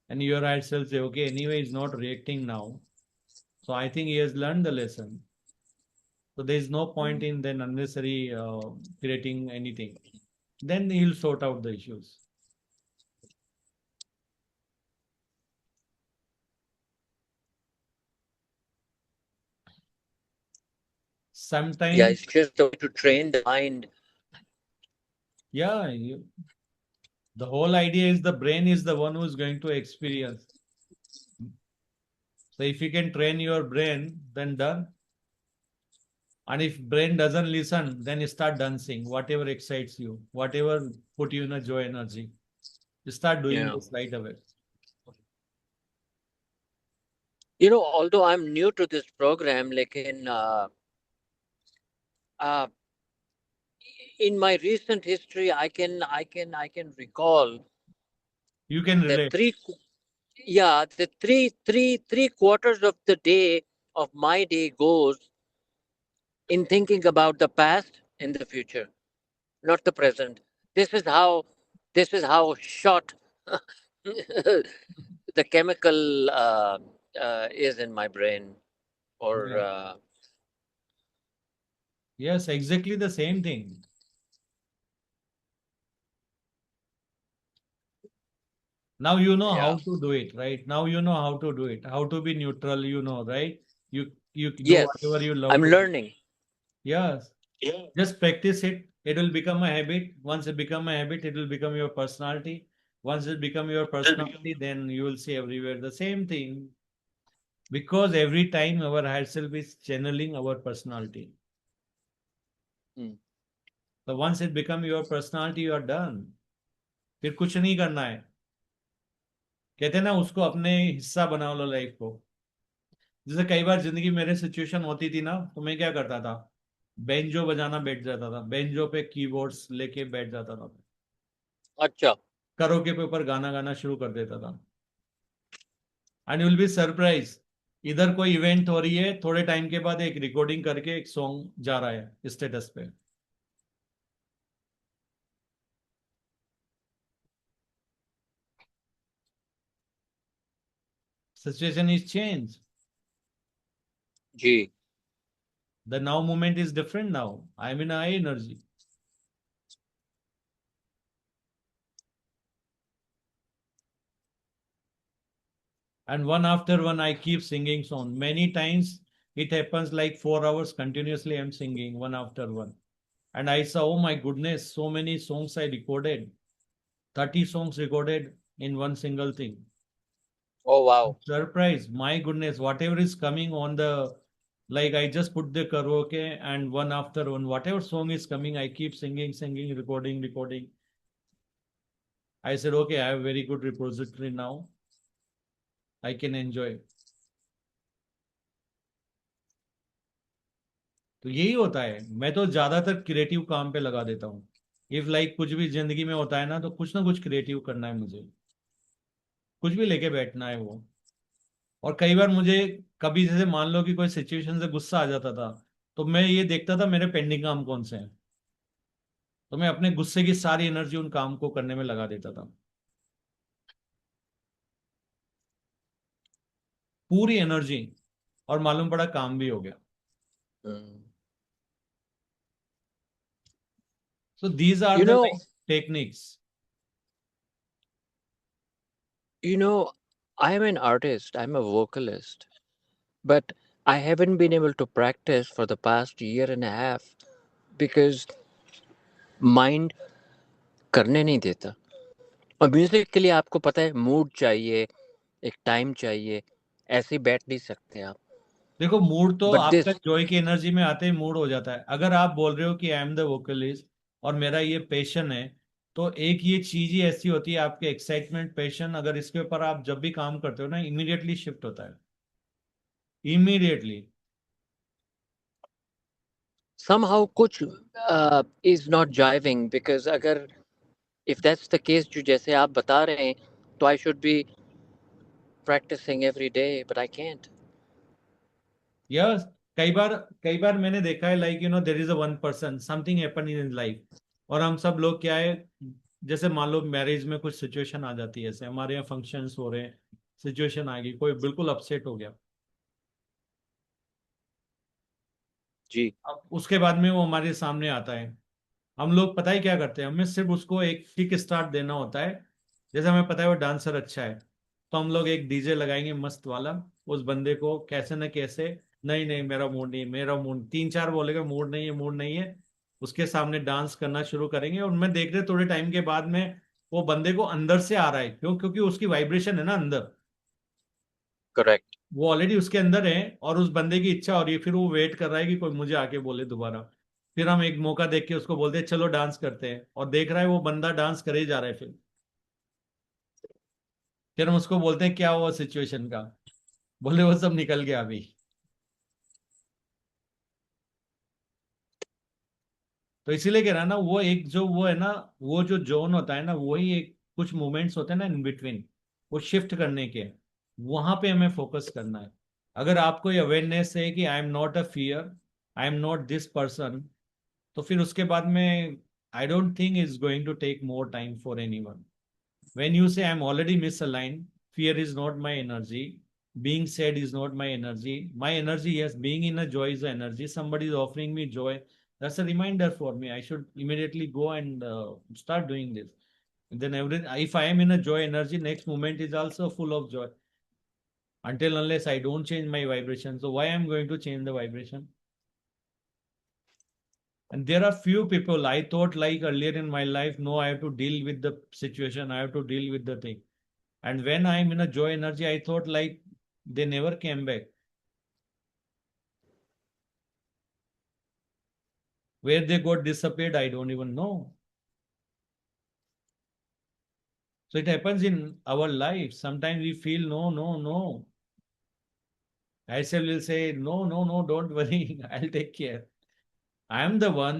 And your higher self say, okay, anyway, he's not reacting now. So I think he has learned the lesson. So there is no point in then unnecessary creating anything. Then he'll sort out the issues. Sometimes. Yeah, it's just the way to train the mind. Yeah, the whole idea is the brain is the one who is going to experience. So if you can train your brain, then done. And if brain doesn't listen, then you start dancing, whatever excites you, whatever put you in a joy energy. You start doing this right away. Although I'm new to this program, like in my recent history, I can recall. You can relate. The three quarters of the day of my day goes in thinking about the past and the future, not the present. This is how short the chemical is in my brain, or yes, exactly the same thing. Now you know how to do it, right? Now you know how to do it, how to be neutral, right? You do whatever you love. I'm learning. Yes. Yeah. Just practice it. It will become a habit. Once it become a habit, it will become your personality. Once it become your personality, then you will see everywhere the same thing. Because every time our higher self is channeling our personality. So once it become your personality, you are done. फिर कुछ नहीं करना है. कहते हैं ना उसको अपने हिस्सा बना लो लाइफ को. जैसे कई बार जिंदगी मेरे सिचुएशन होती थी ना, तो मैं क्या करता था, बेंजो बजाना बैठ जाता था, बेंजो पे कीबोर्ड्स लेके बैठ जाता था. अच्छा. करोके पे ऊपर गाना गाना शुरू कर देता था. And you will be surprise, इधर कोई इवेंट हो रही है, थोड़े टाइम के बाद एक रिकॉर्डिंग करके एक सॉन्ग जा रहा है स्टेटस पे. Situation is changed. Gee. The now moment is different now. I'm in high energy. And one after one, I keep singing song. Many times it happens like 4 hours continuously I'm singing one after one. And I saw, oh my goodness, so many songs I recorded. 30 songs recorded in one single thing. Oh, wow. Surprise. My goodness, whatever is coming on the, like I just put the karaoke and one after one, whatever song is coming, I keep singing, recording. I said, okay, I have a very good repository now. I can enjoy. तो यही होता है. मैं तो ज्यादातर creative काम पे लगा देता हूँ. इफ लाइक कुछ भी जिंदगी में होता है ना, तो कुछ ना कुछ क्रिएटिव करना है मुझे, कुछ भी लेके बैठना है वो. और कई बार मुझे कभी जैसे मान लो कि कोई सिचुएशन से गुस्सा आ जाता था, तो मैं ये देखता था मेरे पेंडिंग काम कौन से हैं, तो मैं अपने गुस्से की सारी एनर्जी उन काम को करने में लगा देता था. पूरी एनर्जी. और मालूम पड़ा काम भी हो गया. So these are You the know, like techniques. you know, I'm an artist, I'm a vocalist, but I haven't been able to practice for the past year and a half because mind करने नहीं देता. और music के लिए आपको पता है mood चाहिए, एक टाइम चाहिए, ऐसे ही बैठ नहीं सकते आप. देखो मूड तो बट आपका दिस जॉय की एनर्जी में आते ही मूड हो जाता है. अगर आप बोल रहे हो कि आई एम द वोकलिस्ट और मेरा ये पैशन है, तो एक ये चीज ही ऐसी होती है, आपके एक्साइटमेंट पैशन, अगर इसके ऊपर आप जब भी काम करते हो ना, इमीडिएटली शिफ्ट होता है, इमीडिएटली. somehow कुछ is not jiving because अगर if that's the case जो जैसे आप बता रहे हैं, तो I should be practicing every day, but I can't. Yes, कई बार मैंने देखा है, like there is a one person, something happen in life, और हम सब लोग क्या है, जैसे मान लो मैरिज में कुछ सिचुएशन आ जाती है, ऐसे हमारे यहाँ फंक्शंस हो रहे हैं, सिचुएशन आ गई, कोई बिल्कुल अपसेट हो गया, जी. अब उसके बाद में वो हमारे सामने आता है, हम लोग पता है क्या करते हैं, हमें सिर्फ उसको एक किक स्टार्ट देना होता है. जैसे हमें पता है वो डांसर अच्छा है, तो हम लोग एक डीजे लगाएंगे मस्त वाला, उस बंदे को कैसे न कैसे, नहीं नहीं मेरा मूड नहीं, मेरा मूड, तीन चार बोलेगा मूड नहीं है, मूड नहीं है, उसके सामने डांस करना शुरू करेंगे. और मैं देख रहे थोड़े टाइम के बाद में वो बंदे को अंदर से आ रहा है, क्योंकि उसकी वाइब्रेशन है ना अंदर, Correct. वो ऑलरेडी उसके अंदर है, और उस बंदे की इच्छा हो रही है, फिर वो वेट कर रहा है कि कोई मुझे आके बोले दोबारा. फिर हम एक मौका देख के उसको बोलते हैं चलो डांस करते हैं, और देख रहा है वो बंदा डांस करे ही जा रहा है. फिर हम उसको बोलते हैं क्या हुआ सिचुएशन का, बोले वो सब निकल गया अभी. तो इसीलिए कह रहा है ना, वो एक जो वो है ना, वो जो जोन होता है ना, वही एक कुछ मोमेंट्स होते हैं ना इन बिटवीन, वो शिफ्ट करने के, वहां पे हमें फोकस करना है. अगर आपको ये अवेयरनेस है कि I am not a fear, I am not this person, तो फिर उसके बाद में I don't think is going to take more time for anyone. When you say I'm already misaligned, fear is not my energy. Being sad is not my energy. My energy, yes, being in a joy is the energy. Somebody is offering me joy. That's a reminder for me. I should immediately go and start doing this. And then if I am in a joy energy, next moment is also full of joy. Until unless I don't change my vibration. So why I'm going to change the vibration? And there are few people, I thought like earlier in my life, no, I have to deal with the situation, I have to deal with the thing. And when I'm in a joy energy, I thought like they never came back. Where they got disappeared, I don't even know. So it happens in our life. Sometimes we feel no, no, no. I will say, no, no, no, don't worry, I'll take care. I am the one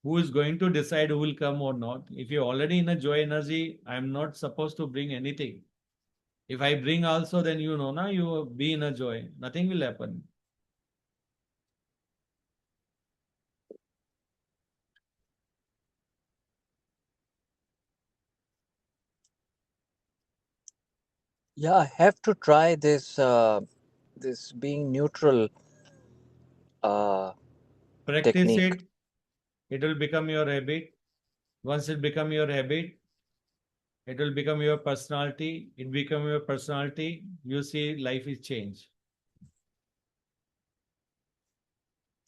who is going to decide who will come or not. If you're already in a joy energy, I'm not supposed to bring anything. If I bring also, then you know, na, you be in a joy. Nothing will happen. Yeah, I have to try this being neutral Practice technique. it. It will become your habit. Once it become your habit, it will become your personality. It become your personality. You see, life is changed.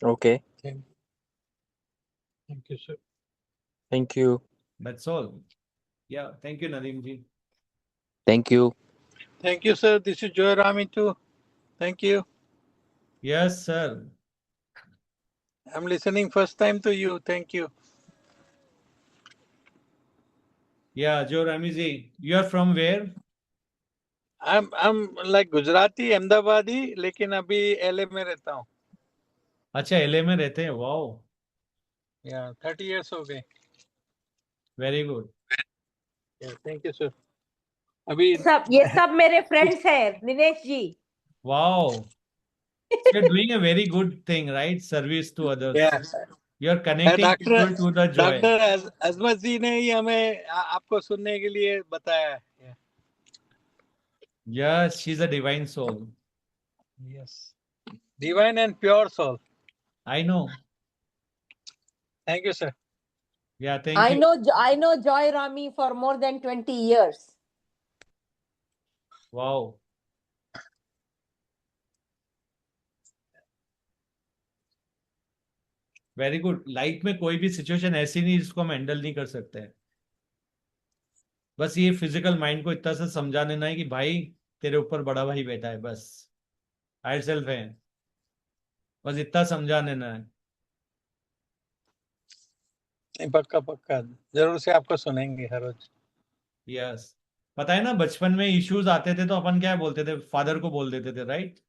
Okay. Thank you, sir. Thank you. That's all. Yeah. Thank you, Nadeem ji. Thank you. Thank you, sir. This is Joy Rami too. Thank you. Yes, sir. I'm listening first time to you. Thank you. Yeah, Joe Ramiji, you are from where? I'm like Gujarati, Ahmedabadi, लेकिन अभी LA में रहता हूँ. अच्छा, LA में रहते हैं. Wow. Yeah, 30 years हो गए. Very good. Yeah, thank you, sir. अभी ये सब मेरे फ्रेंड्स हैं, Dinesh ji. Wow. You're doing a very good thing, right? Service to others. Yeah. You're connecting people to the joy. Doctor Azmat ji ने ही हमें आपको सुनने के लिए बताया है. Yes, she's a divine soul. Yes. Divine and pure soul. I know. Thank you, sir. Yeah, thank you. I know Joy Rami for more than 20 years. Wow. Very good. Life में कोई भी सिचुएशन ऐसी नहीं जिसको हम handle नहीं कर सकते हैं। बस ये फिजिकल माइंड को इतना सा समझा देना है कि भाई तेरे ऊपर बड़ा भाई बैठा है, बस हायर सेल्फ है, बस इतना समझा देना है। नहीं, पक्का पक्का जरूर से आपको सुनेंगे हर रोज। यस। पता है ना, बचपन में इश्यूज आते थे तो अपन क्या बोलते थे, फादर को बोल देते थे, राइट।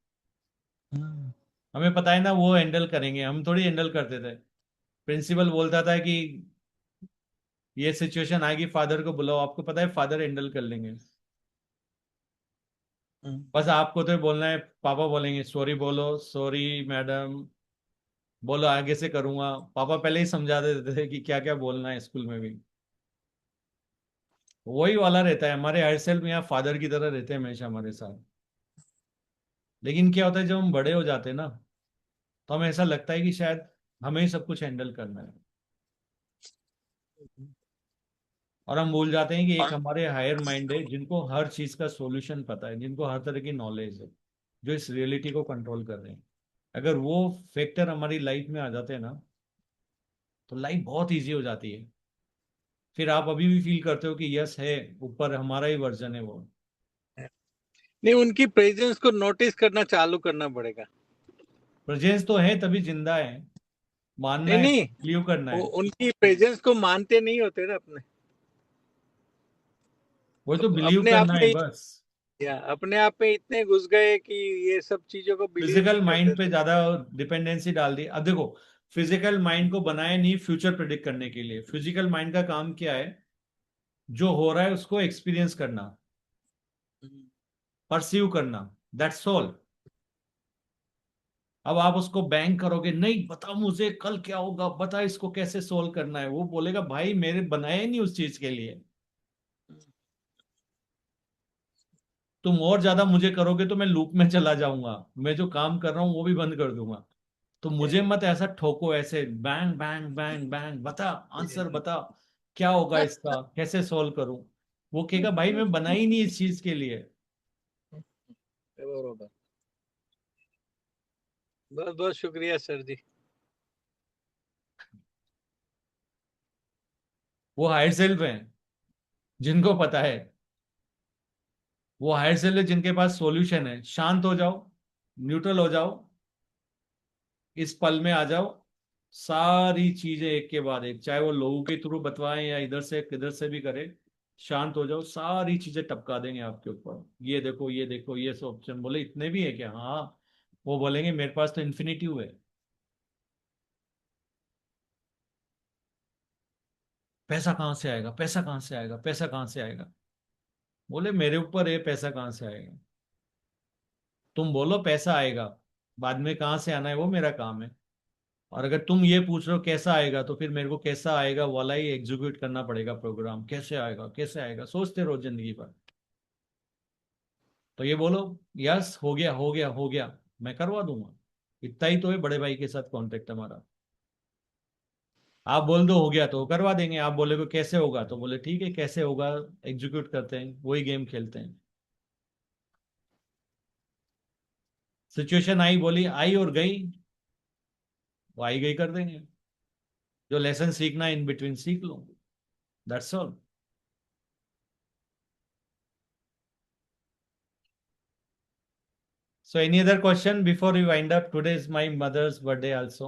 हमें पता है ना वो हैंडल करेंगे, हम थोड़ी हैंडल करते थे। प्रिंसिपल बोलता था कि ये सिचुएशन आएगी, फादर को बुलाओ, आपको पता है फादर हैंडल कर लेंगे। बस आपको तो बोलना है, पापा बोलेंगे सॉरी, बोलो सॉरी मैडम, बोलो आगे से करूंगा। पापा पहले ही समझा देते थे कि क्या क्या बोलना है स्कूल में भी। वही वाला रहता है हमारे हायर सेल्फ में, यहाँ फादर की तरह रहते हैं हमेशा हमारे साथ। लेकिन क्या होता है जब हम बड़े हो जाते हैं ना, तो हमें ऐसा लगता है कि शायद हमें ही सब कुछ हैंडल करना है, और हम भूल जाते हैं कि एक हमारे हायर माइंड है जिनको हर चीज का सॉल्यूशन पता है, जिनको हर तरह की नॉलेज है, जो इस रियलिटी को कंट्रोल कर रहे हैं। अगर वो फैक्टर हमारी लाइफ में आ जाते हैं ना, तो लाइफ बहुत इजी हो जाती है। फिर आप अभी भी फील करते हो कि यस है, ऊपर हमारा ही वर्जन है वो। नहीं, उनकी प्रेजेंस को नोटिस करना चालू करना पड़ेगा। प्रेजेंस तो है तभी जिंदा है, मानना नहीं है, नहीं, बिलीव करना है। उनकी प्रेजेंस को मानते नहीं होते ना अपने, वो तो बिलीव अपने आप करना है में, बस। या अपने आप में इतने घुस गए कि ये सब चीजों को बिलीव फिजिकल नहीं माइंड पे करते थे। ज्यादा डिपेंडेंसी डाल दी। अब देखो, फिजिकल माइंड को बनाया नहीं फ्यूचर प्रेडिक्ट करने के लिए। फिजिकल माइंड का काम क्या है, जो हो रहा है उसको एक्सपीरियंस करना, परसीव करना, दैट्स ऑल। अब आप उसको बैंक करोगे, नहीं बता मुझे कल क्या होगा, बता इसको कैसे सोल्व करना है, वो बोलेगा भाई मेरे बनाया ही नहीं उस चीज के लिए। तुम और ज्यादा मुझे करोगे तो मैं लूप में चला जाऊंगा, मैं जो काम कर रहा हूं वो भी बंद कर दूंगा। तो मुझे मत ऐसा ठोको, ऐसे बैंग बैंग बैंग बैंग, बता आंसर बता, क्या होगा इसका, कैसे सोल्व करूं। वो कहेगा भाई मैं बना ही नहीं इस चीज के लिए। बरोबर। बहुत बहुत शुक्रिया सर जी। वो हायर सेल्फ है जिनको पता है, वो हायर सेल्फ है जिनके पास सॉल्यूशन है। शांत हो जाओ, न्यूट्रल हो जाओ, इस पल में आ जाओ, सारी चीजें एक के बाद एक, चाहे वो लोगों के थ्रू बतवाएं या इधर से किधर से भी करे, शांत हो जाओ, सारी चीजें टपका देंगे आपके ऊपर। ये देखो ये देखो ये सब ऑप्शन, बोले इतने भी है क्या, हाँ। वो बोलेंगे मेरे पास तो इन्फिनिटिव है। पैसा कहाँ से आएगा, पैसा कहाँ से आएगा, पैसा कहाँ से आएगा। बोले मेरे ऊपर है पैसा कहाँ से आएगा। तुम बोलो पैसा आएगा, बाद में कहाँ से आना है वो मेरा काम है। और अगर तुम ये पूछ रहे हो कैसा आएगा, तो फिर मेरे को कैसा आएगा वाला ही एग्जीक्यूट करना पड़ेगा प्रोग्राम। कैसे आएगा कैसे आएगा सोचते रहो जिंदगी पर। तो ये बोलो यस हो गया हो गया हो गया, मैं करवा दूंगा। इतना ही तो है बड़े भाई के साथ कॉन्टेक्ट हमारा। आप बोल दो हो गया तो वो करवा देंगे, आप बोले को कैसे होगा तो बोले ठीक है कैसे होगा, एग्जीक्यूट करते हैं, वही गेम खेलते हैं। सिचुएशन आई बोली आई और गई, वो आई गई कर देंगे। जो लेसन सीखना है इन बिटवीन सीख लो, that's all. So any other question before we wind up? Today is my mother's birthday also.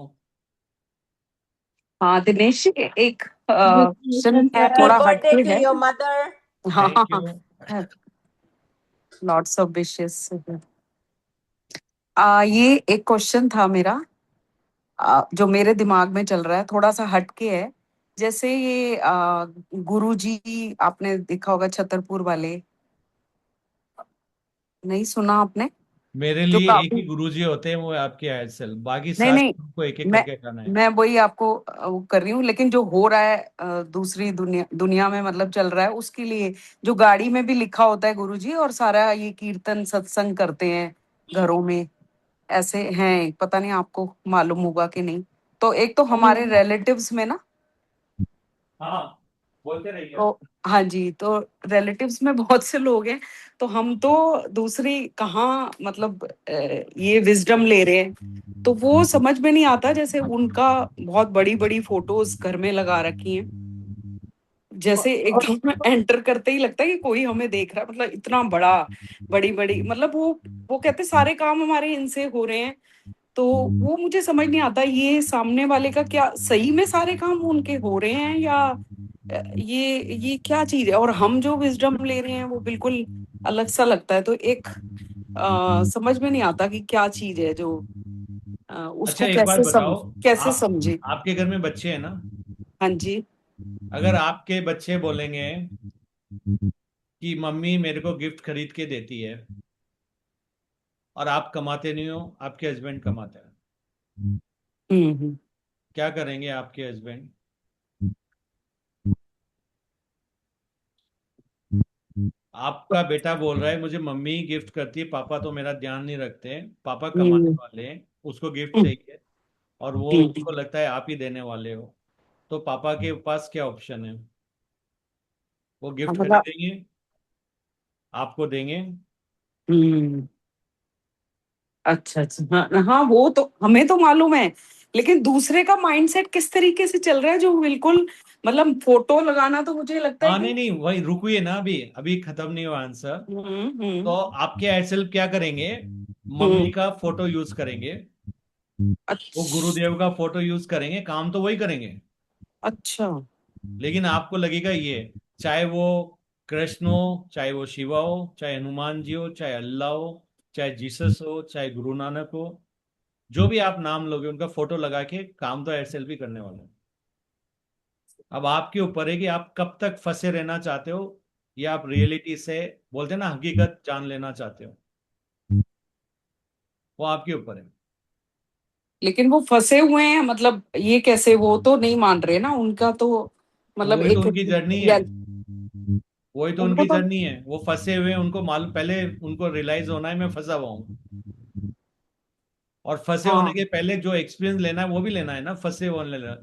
हाँ दिनेश जी, एक क्वेश्चन है, Happy थोड़ा birthday हटके to है। your mother. हाँ Thank हाँ you. हाँ, लॉट्स ऑफ विशेस। ये एक क्वेश्चन था मेरा, जो मेरे दिमाग में चल रहा है, थोड़ा सा हटके है। जैसे ये गुरुजी, आपने देखा होगा छतरपुर वाले, नहीं सुना आपने? मेरे जो लिए एक काफी, ही गुरुजी होते हैं, वो आपके आयल सेल, बाकी नहीं सारे नहीं, को एक एक मैं करके करना है। मैं वही आपको वो कर रही हूँ, लेकिन जो हो रहा है दूसरी दुनिया दुनिया में मतलब चल रहा है, उसके लिए जो गाड़ी में भी लिखा होता है गुरुजी, और सारा ये कीर्तन सत्संग करते हैं घरों में, ऐसे हैं, पता नहीं आपको मालूम होगा कि नहीं। तो एक तो हमारे रिलेटिव्स में ना हाँ, बोलते रहिए। तो हाँ जी, तो रिलेटिव्स में बहुत से लोग हैं, तो हम तो दूसरी कहाँ मतलब ये विजडम ले रहे हैं, तो वो समझ में नहीं आता। जैसे उनका बहुत बड़ी बड़ी फोटोज घर में लगा रखी हैं, जैसे और एकदम एंटर करते ही लगता है कि कोई हमें देख रहा है, मतलब इतना बड़ा, बड़ी बड़ी, मतलब वो कहते सारे काम हमारे इनसे हो रहे हैं। तो वो मुझे समझ नहीं आता, ये सामने वाले का क्या सही में सारे काम उनके हो रहे हैं, या ये क्या चीज है, और हम जो विजडम ले रहे हैं वो बिल्कुल अलग सा लगता है। तो एक समझ में नहीं आता कि क्या चीज है जो अच्छा, उसको एक बात बताओ, कैसे आप समझे। आपके घर में बच्चे हैं ना? हाँ जी। अगर आपके बच्चे बोलेंगे कि मम्मी मेरे को गिफ्ट खरीद के देती है और आप कमाते नहीं हो, आपके हस्बैंड कमाते हैं, हम्म। क्या करेंगे आपके हस्बैंड? आपका बेटा बोल रहा है मुझे मम्मी ही गिफ्ट करती है, पापा तो मेरा ध्यान नहीं रखते हैं, पापा कमाने हम्म। वाले हैं, उसको गिफ्ट हम्म। चाहिए और वो हम्म। उसको लगता है आप ही देने वाले हो, तो पापा के पास क्या ऑप्शन है? वो हाँ, गिफ्ट मतलब खरीदेंगे, आपको देंगे? हम्म। अच्छा अच्छा, हाँ हाँ, वो तो हमें तो मालूम है, लेकिन दूसरे का माइंडसेट किस तरीके से चल रहा है, जो बिल्कुल मतलब फोटो लगाना तो मुझे लगता है हाँ, नहीं कि नहीं, वही रुकिए ना, अभी अभी खत्म नहीं हुआ आंसर। तो हम्म। आपके एयरसेल क्या करेंगे? हम्म। मम्मी का फोटो यूज करेंगे, वो अच्छा। गुरुदेव का फोटो यूज करेंगे, काम तो वही करेंगे। अच्छा। लेकिन आपको लगेगा ये, चाहे वो कृष्ण हो, चाहे वो शिवा हो, चाहे हनुमान जी हो, चाहे अल्लाह हो, चाहे जीसस हो, चाहे गुरु नानक हो, जो भी आप नाम लोगे उनका फोटो लगा के काम तो एयरसेल भी करने वाले हैं। अब आपके ऊपर है कि आप कब तक फंसे रहना चाहते हो, या आप रियलिटी से, बोलते हैं ना, हकीकत जान लेना चाहते हो, वो आपके ऊपर है। लेकिन वो फंसे हुए हैं, मतलब ये कैसे, वो तो नहीं मान रहे ना, उनका तो तो मतलब वही तो एक उनकी जर्नी है, वही तो उनको उनकी तो जर्नी है, वो फंसे हुए हैं, उनको मालूम, पहले उनको रियलाइज होना है मैं फंसा हुआ हूँ, और फंसे होने के हाँ। पहले जो एक्सपीरियंस लेना है वो भी लेना है ना, फंसे होने लेना।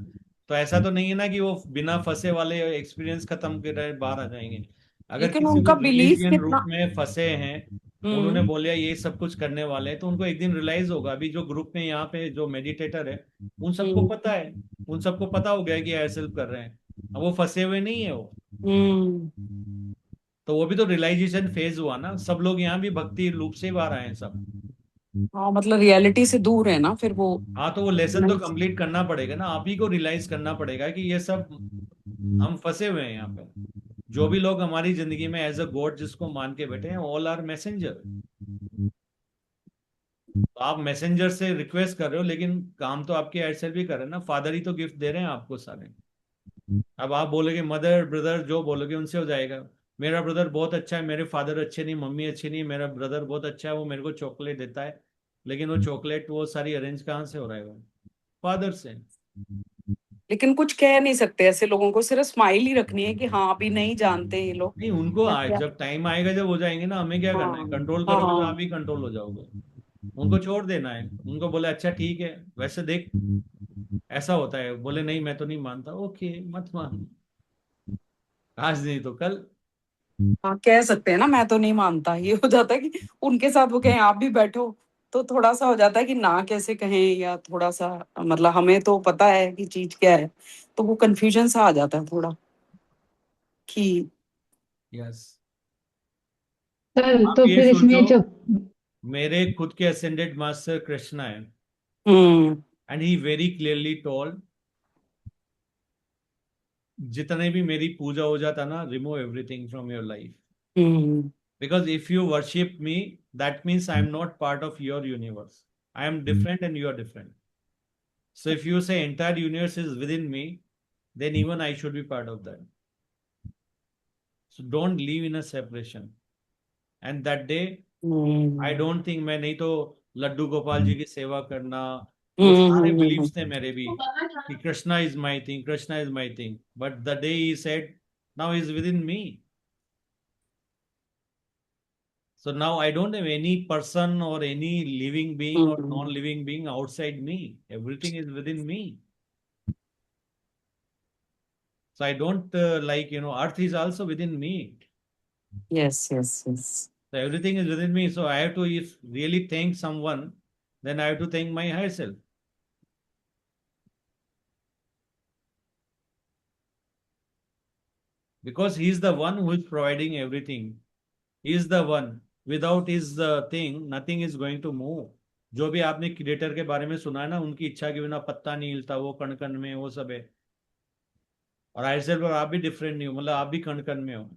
तो ऐसा तो नहीं है ना कि वो बिना फंसे वाले एक्सपीरियंस खत्म कर बाहर आ जाएंगे। अगर लेकिन किसी को उनका बिलीफ रिलीजियन रूप कितना। में फंसे हैं, उन्होंने हम्म। बोलिया ये सब कुछ करने वाले हैं, तो उनको एक दिन रियलाइज होगा। अभी जो ग्रुप में यहाँ पे जो मेडिटेटर है, उन सबको हम्म। पता है, उन सबको पता हो गया कि ऐसे कर रहे हैं, अब वो फंसे हुए नहीं है वो। हम्म। तो वो भी तो रियलाइजेशन फेज हुआ ना, सब लोग यहाँ भी भक्ति रूप से ही बाहर आए हैं सब। हाँ, मतलब रियलिटी से दूर है ना फिर वो। हाँ, तो वो लेसन तो नहीं। कंप्लीट करना पड़ेगा ना, आप ही को रियलाइज करना पड़ेगा कि ये सब हम फंसे हुए हैं यहाँ पे। जो भी लोग हमारी जिंदगी में एज अ गॉड जिसको मान के बैठे हैं, ऑल आर मैसेंजर। तो आप मैसेंजर से रिक्वेस्ट कर रहे हो, लेकिन काम तो आपके एड से भी कर रहे हैं ना, फादर ही तो गिफ्ट दे रहे हैं आपको सारे। अब आप बोलोगे मदर ब्रदर जो बोलोगे उनसे हो जाएगा, मेरा ब्रदर बहुत अच्छा है, मेरे फादर अच्छे नहीं, मम्मी अच्छी नहीं, मेरा ब्रदर बहुत अच्छा है, वो मेरे को चॉकलेट देता है, लेकिन वो चॉकलेट वो सारी अरेंज कहाँ से हो रहा है? वो फादर से। लेकिन कुछ कह नहीं सकते ऐसे लोगों को, सिर्फ स्माइल ही रखनी है कि हाँ अभी नहीं जानते ये लोग। नहीं, उनको या क्या। जब टाइम आएगा जब हो जाएंगे ना, हमें क्या करना है? हाँ। कंट्रोल करोगे तो हाँ। आप ही कंट्रोल हो जाओगे। उनको छोड़ देना है, उनको बोले अच्छा ठीक है, वैसे देख ऐसा होता है, बोले नहीं मैं तो नहीं मानता, ओके मत मान, आज नहीं तो कल। हाँ, कह सकते हैं ना, मैं तो नहीं मानता, ये हो जाता है कि उनके साथ वो कहें आप भी बैठो, तो थोड़ा सा हो जाता है कि ना कैसे कहें, या थोड़ा सा मतलब हमें तो पता है कि चीज क्या है, तो वो कंफ्यूजन सा आ जाता है थोड़ा कि यस। सर आप तो ये फिर सोचो, इसमें जब मेरे खुद के असेंडेड मास्टर कृष्णा है, hmm. And he very clearly told, जितने भी मेरी पूजा हो जाता ना, remove everything from your life, hmm. because if you worship me, that means I am not part of your universe, I am different and you are different. So if you say entire universe is within me, then even I should be part of that. So don't live in a separation. And that day I hmm. Don't think, मैं नहीं तो लड्डू गोपाल जी की सेवा करना, वो सारे हम्म। Beliefs थे मेरे भी कि Krishna is my thing, Krishna is my thing, but the day he said now is with in me, so now I don't have any person or any living being or hmm. non-living being outside me, everything is within me. So I don't like, earth is also within me. Yes. So everything is within me. So I have to, if really thank someone, then I have to thank my higher self. Because he is the one who is providing everything. He is the one. Without his thing, nothing is going to move. जो भी आपने creator के बारे में सुना है ना, उनकी इच्छा के बिना पत्ता नहीं हिलता, वो कण कण में, वो सब है। और हायर सेल्फ और आप भी डिफरेंट नहीं हो, मतलब आप भी कण कण में हो,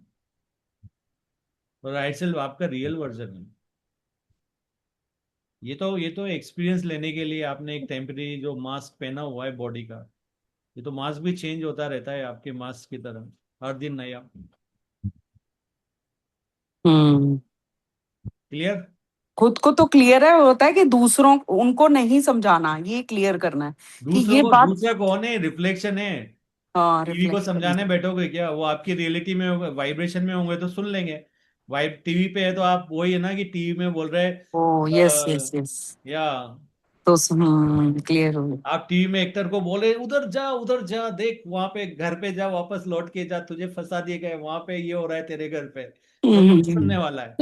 और हायर सेल्फ आपका रियल वर्जन है। ये तो एक्सपीरियंस लेने के लिए आपने एक टेम्परेरी जो मास्क पहना हुआ है बॉडी का, ये तो मास्क भी चेंज होता रहता है आपके मास्क की तरह, हर दिन नया। क्लियर? खुद को तो क्लियर है, होता है कि दूसरों उनको नहीं समझाना, ये क्लियर करना है कि ये बात। दूसरा कौन है? रिफ्लेक्शन है। हाँ, टीवी को समझाने बैठोगे क्या? वो आपकी रियलिटी में वाइब्रेशन में होंगे तो सुन लेंगे। वाइब टीवी पे है तो आप वही है ना कि टीवी में बोल रहे यस या तो क्लियर हो। आप टीवी में एक्टर को बोले उधर जा देख, वहां पे घर पे जा, वापस लौट के जा, तुझे फंसा दिए गए, वहां पे ये हो रहा है तेरे घर पे, तो सुनने वाला है।